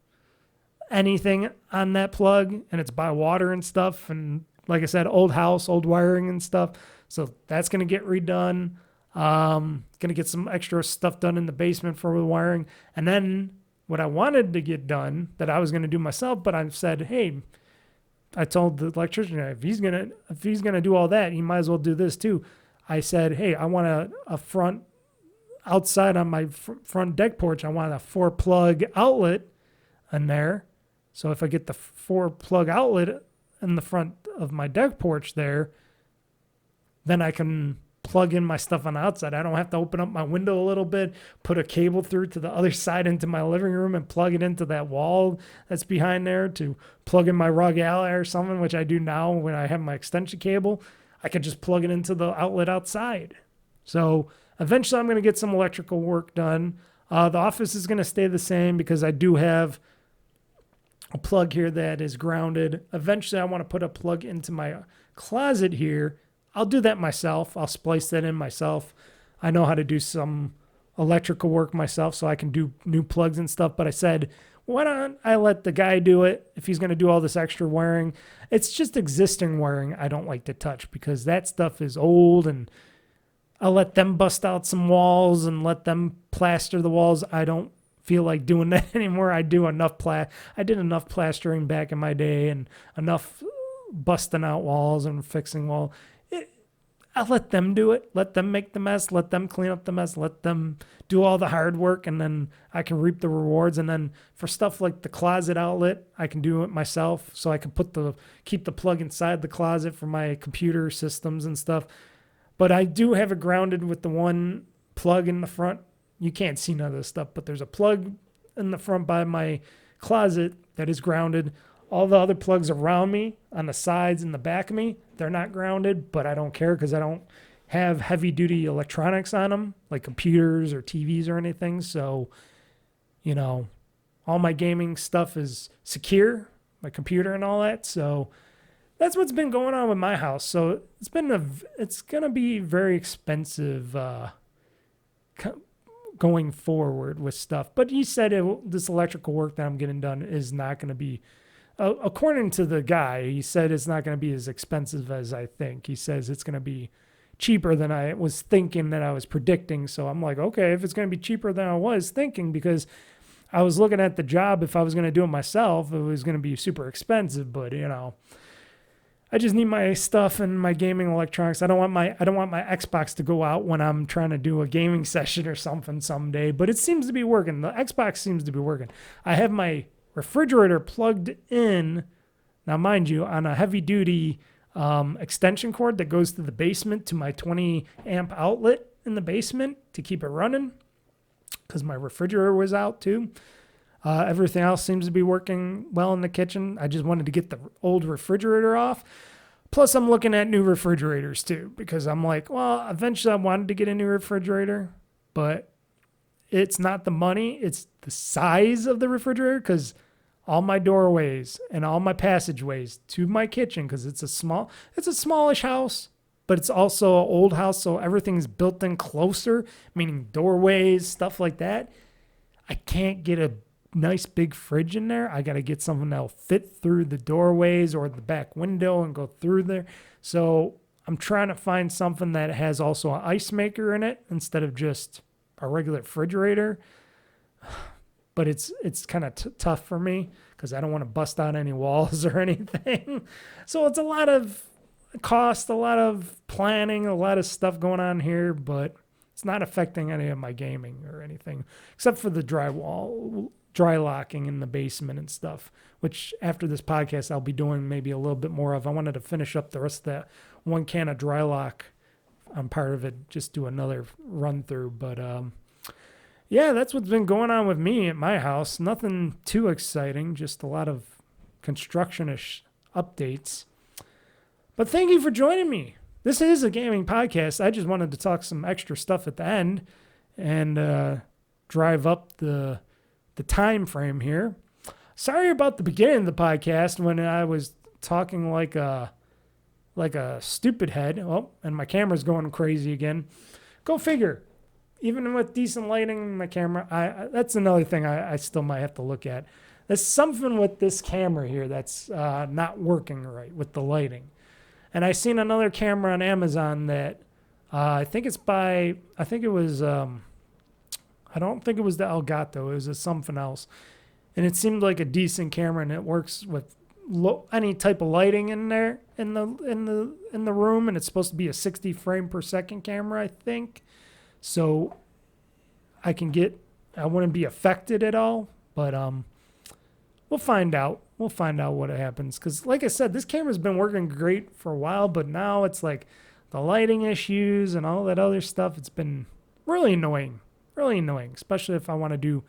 Speaker 1: anything on that plug, and it's by water and stuff. And like I said, old house, old wiring and stuff. So that's going to get redone. Going to get some extra stuff done in the basement for the wiring. And then what I wanted to get done that I was going to do myself, but I said, hey, I told the electrician, if he's gonna do all that, he might as well do this too. I said, hey, I want a front outside on my front deck porch. I want a 4-plug outlet in there. So if I get the 4-plug outlet in the front of my deck porch there, then I can plug in my stuff on the outside. I don't have to open up my window a little bit, put a cable through to the other side into my living room and plug it into that wall that's behind there to plug in my rug ally or something, which I do now when I have my extension cable. I can just plug it into the outlet outside. So eventually I'm going to get some electrical work done. The office is going to stay the same because I do have a plug here that is grounded. Eventually I want to put a plug into my closet here. I'll do that myself. I'll splice that in myself. I know how to do some electrical work myself, so I can do new plugs and stuff. But I said, why don't I let the guy do it if he's going to do all this extra wiring? It's just existing wiring I don't like to touch because that stuff is old, and I'll let them bust out some walls and let them plaster the walls. I don't feel like doing that anymore. I did enough plastering back in my day and enough busting out walls and fixing walls. I let them do it. Let them make the mess. Let them clean up the mess. Let them do all the hard work, and then I can reap the rewards. And then for stuff like the closet outlet, I can do it myself. So I can keep the plug inside the closet for my computer systems and stuff. But I do have it grounded with the one plug in the front. You can't see none of this stuff, but there's a plug in the front by my closet that is grounded. All the other plugs around me on the sides and the back of me, they're not grounded, but I don't care because I don't have heavy-duty electronics on them, like computers or TVs or anything. So, you know, all my gaming stuff is secure, my computer and all that. So that's what's been going on with my house. So it's going to be very expensive going forward with stuff. But he said this electrical work that I'm getting done is not going to be, according to the guy, he said it's not going to be as expensive as I think. He says it's going to be cheaper than I was thinking that I was predicting. So I'm like, okay, if it's going to be cheaper than I was thinking, because I was looking at the job, if I was going to do it myself, it was going to be super expensive. But, you know, I just need my stuff and my gaming electronics. I don't want my Xbox to go out when I'm trying to do a gaming session or something someday, but it seems to be working. The Xbox seems to be working. I have my refrigerator plugged in, now mind you, on a heavy duty extension cord that goes to the basement to my 20 amp outlet in the basement to keep it running, because my refrigerator was out too. Everything else seems to be working well in the kitchen. I just wanted to get the old refrigerator off. Plus, I'm looking at new refrigerators too, because I'm like, well, eventually I wanted to get a new refrigerator, but it's not the money, it's the size of the refrigerator, because all my doorways and all my passageways to my kitchen, because it's a smallish house, but it's also an old house, so everything's built in closer, meaning doorways, stuff like that. I can't get a nice big fridge in there. I got to get something that'll fit through the doorways or the back window and go through there. So I'm trying to find something that has also an ice maker in it instead of just a regular refrigerator. But it's kind of tough for me because I don't want to bust out any walls or anything. So it's a lot of cost, a lot of planning, a lot of stuff going on here, but it's not affecting any of my gaming or anything except for the dry locking in the basement and stuff, which after this podcast I'll be doing maybe a little bit more of. I wanted to finish up the rest of that one can of dry lock. I'm part of it, just do another run through. But yeah, that's what's been going on with me at my house. Nothing too exciting, just a lot of construction-ish updates. But thank you for joining me. This is a gaming podcast. I just wanted to talk some extra stuff at the end and drive up the time frame here. Sorry about the beginning of the podcast when I was talking like a stupid head. Oh, and my camera's going crazy again. Go figure. Even with decent lighting, my camera, that's another thing I still might have to look at. There's something with this camera here that's not working right with the lighting. And I seen another camera on Amazon that I think it was I don't think it was the Elgato. It was something else. And it seemed like a decent camera, and it works with any type of lighting in there in the room, and it's supposed to be a 60 frame per second camera, I think. So I wouldn't be affected at all, but we'll find out. We'll find out what happens, cuz like I said, this camera's been working great for a while, but now it's like the lighting issues and all that other stuff. It's been really annoying. Really annoying, especially if I want to do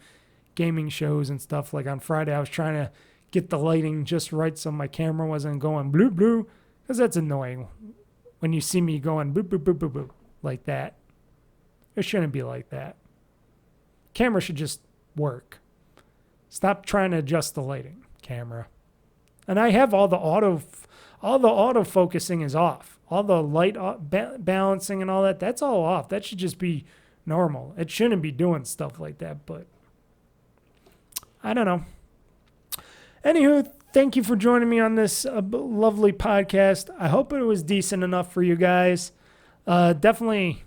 Speaker 1: gaming shows and stuff. Like on Friday, I was trying to get the lighting just right so my camera wasn't going blue, blue, because that's annoying when you see me going boop, boop, boop, boop, boop, like that. It shouldn't be like that. Camera should just work. Stop trying to adjust the lighting, camera. And I have all the auto focusing is off. All the light balancing and all that, that's all off. That should just be normal. It shouldn't be doing stuff like that, but I don't know. Anywho, thank you for joining me on this lovely podcast. I hope it was decent enough for you guys. Definitely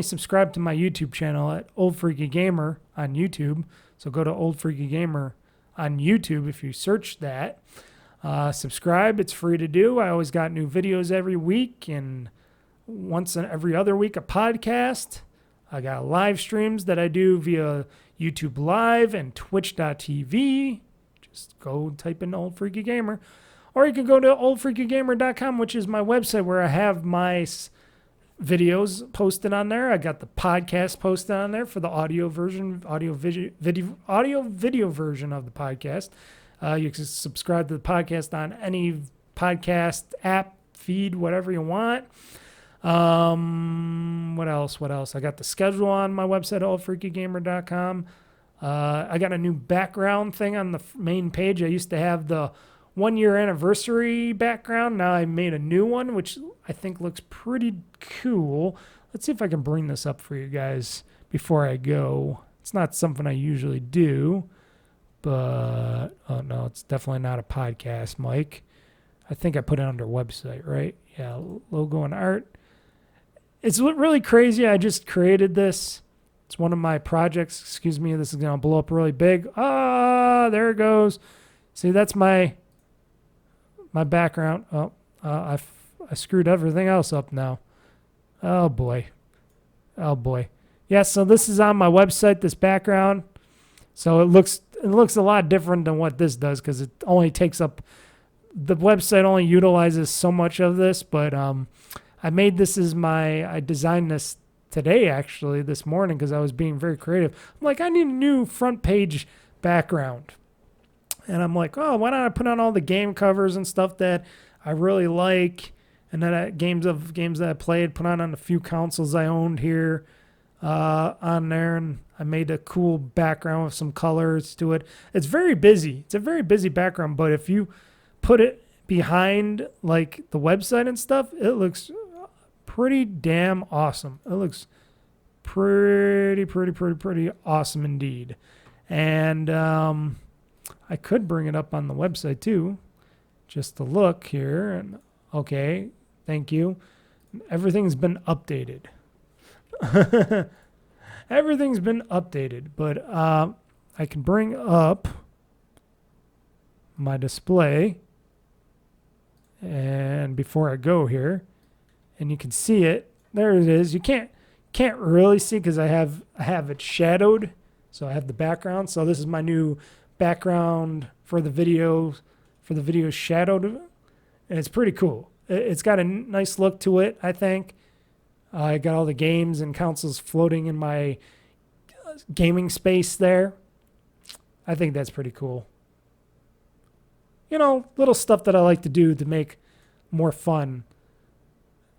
Speaker 1: subscribe to my YouTube channel at OldFreakyGamer on YouTube. So go to OldFreakyGamer on YouTube if you search that. Subscribe. It's free to do. I always got new videos every week, and once and every other week a podcast. I got live streams that I do via YouTube Live and Twitch.tv. Just go type in Old Freaky Gamer. Or you can go to OldFreakyGamer.com, which is my website where I have my videos posted on there. I got the podcast posted on there for the audio version, audio video version of the podcast. You can subscribe to the podcast on any podcast app, feed, whatever you want. What else? I got the schedule on my website, OldFreakyGamer.com. I got a new background thing on the main page. I used to have the 1 year anniversary background. Now I made a new one, which I think looks pretty cool. Let's see if I can bring this up for you guys before I go. It's not something I usually do, but oh no, it's definitely not a podcast, Mike. I think I put it under website, right? Yeah, logo and art. It's really crazy. I just created this. It's one of my projects. Excuse me, this is going to blow up really big. Ah, there it goes. See, that's my background. Oh, I screwed everything else up now. Oh boy. Yeah, so this is on my website, this background. So it looks a lot different than what this does because it only takes up, the website only utilizes so much of this, but I made this I designed this today actually, this morning, because I was being very creative. I'm like, I need a new front page background. And I'm like, oh, why don't I put on all the game covers and stuff that I really like, and then games that I played, put on a few consoles I owned here on there, and I made a cool background with some colors to it. It's very busy. It's a very busy background, but if you put it behind like the website and stuff, it looks pretty damn awesome. It looks pretty awesome indeed. And I could bring it up on the website too, just to look here. And okay, thank you. Everything's been updated. Everything's been updated, but I can bring up my display, and before I go here, and you can see it. There it is. You can't really see because I have it shadowed, so I have the background. So this is my new background for the video shadowed, and it's pretty cool. It's got a nice look to it, I think. I got all the games and consoles floating in my gaming space there. I think that's pretty cool. You know, little stuff that I like to do to make more fun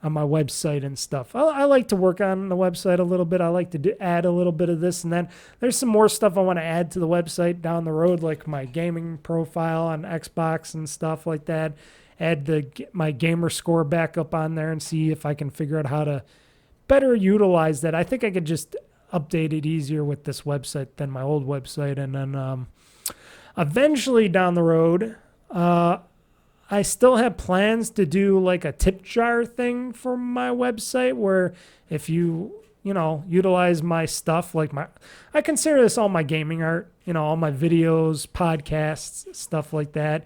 Speaker 1: on my website and stuff. I like to work on the website a little bit. I like to add a little bit of this, and then there's some more stuff I want to add to the website down the road, like my gaming profile on Xbox and stuff like that. Add my gamer score back up on there and see if I can figure out how to better utilize that. I think I could just update it easier with this website than my old website. And then eventually down the road, I still have plans to do like a tip jar thing for my website where if you utilize my stuff, like I consider this all my gaming art, all my videos, podcasts, stuff like that.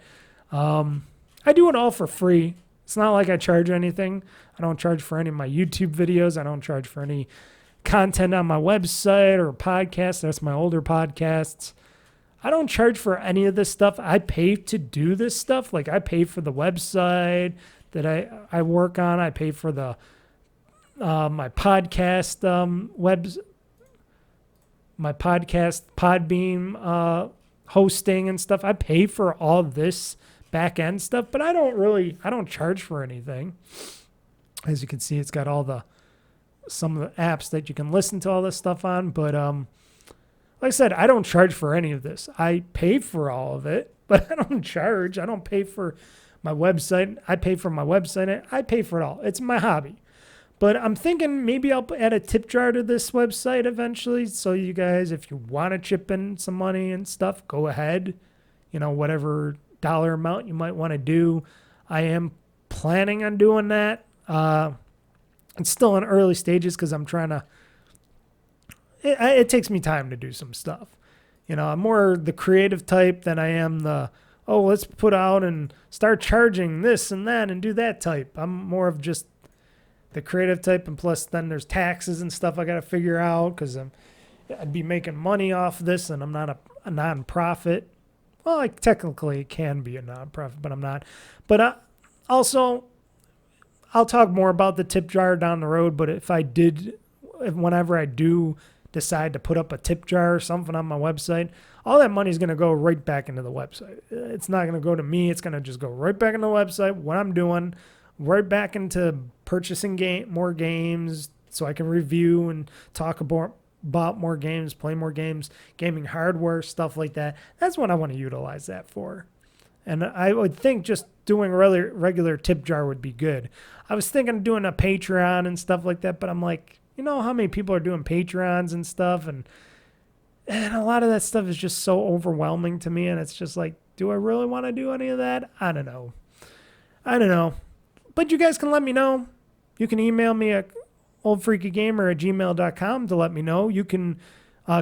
Speaker 1: I do it all for free. It's not like I charge anything. I don't charge for any of my YouTube videos. I don't charge for any content on my website or podcasts. That's my older podcasts. I don't charge for any of this stuff. I pay to do this stuff. Like I pay for the website that I work on. I pay for the my podcast my podcast Podbeam hosting and stuff. I pay for all this back end stuff, but I don't charge for anything. As you can see, it's got some of the apps that you can listen to all this stuff on, but like I said, I don't charge for any of this. I pay for all of it, but I don't charge. I don't pay for my website. I pay for my website. I pay for it all. It's my hobby. But I'm thinking maybe I'll add a tip jar to this website eventually. So you guys, if you want to chip in some money and stuff, go ahead. Whatever dollar amount you might want to do. I am planning on doing that. It's still in early stages because I'm trying to... It takes me time to do some stuff. I'm more the creative type than I am let's put out and start charging this and that and do that type. I'm more of just the creative type, and plus then there's taxes and stuff I got to figure out because I'd be making money off this, and I'm not a non-profit. Well, like technically it can be a non-profit, but I'm not. But also, I'll talk more about the tip jar down the road. But whenever I do decide to put up a tip jar or something on my website, all that money is going to go right back into the website. It's not going to go to me. It's going to just go right back into the website, what I'm doing, right back into purchasing more games so I can review and talk about more games, play more games, gaming hardware, stuff like that. That's what I want to utilize that for. And I would think just doing a regular tip jar would be good. I was thinking of doing a Patreon and stuff like that, but I'm like, you know how many people are doing Patreons and stuff, and a lot of that stuff is just so overwhelming to me, and it's just like, do I really want to do any of that? I don't know. But you guys can let me know. You can email me at OldFreakyGamer@gmail.com to let me know. You can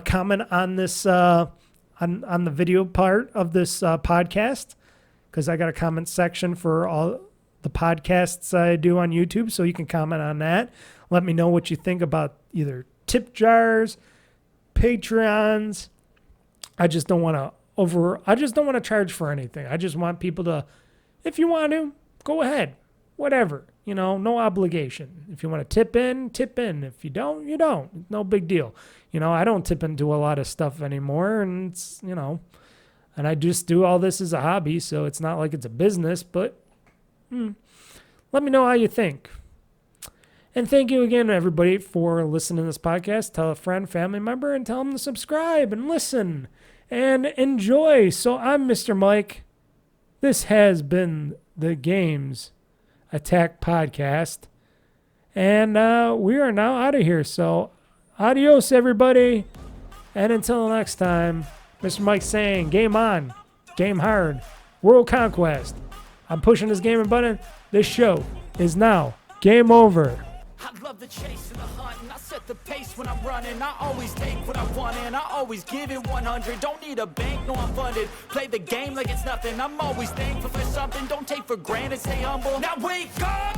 Speaker 1: comment on this on the video part of this podcast, because I got a comment section for all the podcasts I do on YouTube, so you can comment on that. Let me know what you think about either tip jars, Patreons. I just don't want to charge for anything. I just want people to, if you want to, go ahead. Whatever. No obligation. If you want to tip in, tip in. If you don't, you don't. No big deal. I don't tip into a lot of stuff anymore, and it's, and I just do all this as a hobby, so it's not like it's a business, but let me know how you think. And thank you again, everybody, for listening to this podcast. Tell a friend, family member, and tell them to subscribe and listen and enjoy. So I'm Mr. Mike. This has been the GamezAttack podcast. And we are now out of here. So adios, everybody. And until next time, Mr. Mike saying, game on, game hard, world conquest. I'm pushing this gaming button. This show is now game over.
Speaker 4: I love the chase and the hunt, and I set the pace when I'm running. I always take what I want, and I always give it 100. Don't need a bank, no, I'm funded. Play the game like it's nothing. I'm always thankful for something. Don't take for granted, stay humble. Now wake up!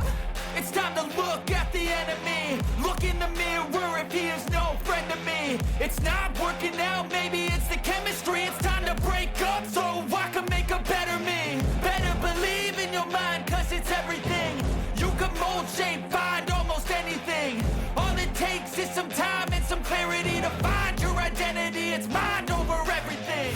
Speaker 4: It's time to look at the enemy. Look in the mirror if he is no friend to me. It's not working out, maybe it's the chemistry. It's time to break up so I can make a better me. Better believe in your mind, cause it's everything. You can mold, shape, find almost anything. All it takes is some time and some clarity to find your identity. It's mind over everything.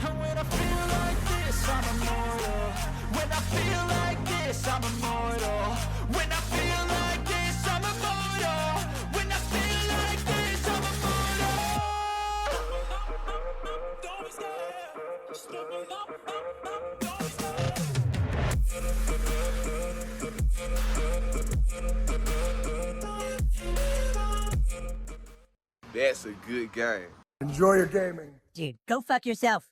Speaker 4: And when I feel like this, I'm immortal. When I feel like this, I'm immortal. When I feel like this, I'm immortal. When I feel like this, I'm immortal. Don't be scared. Stupid, don't be
Speaker 3: That's a good game.
Speaker 2: Enjoy your gaming.
Speaker 5: Dude, go fuck yourself.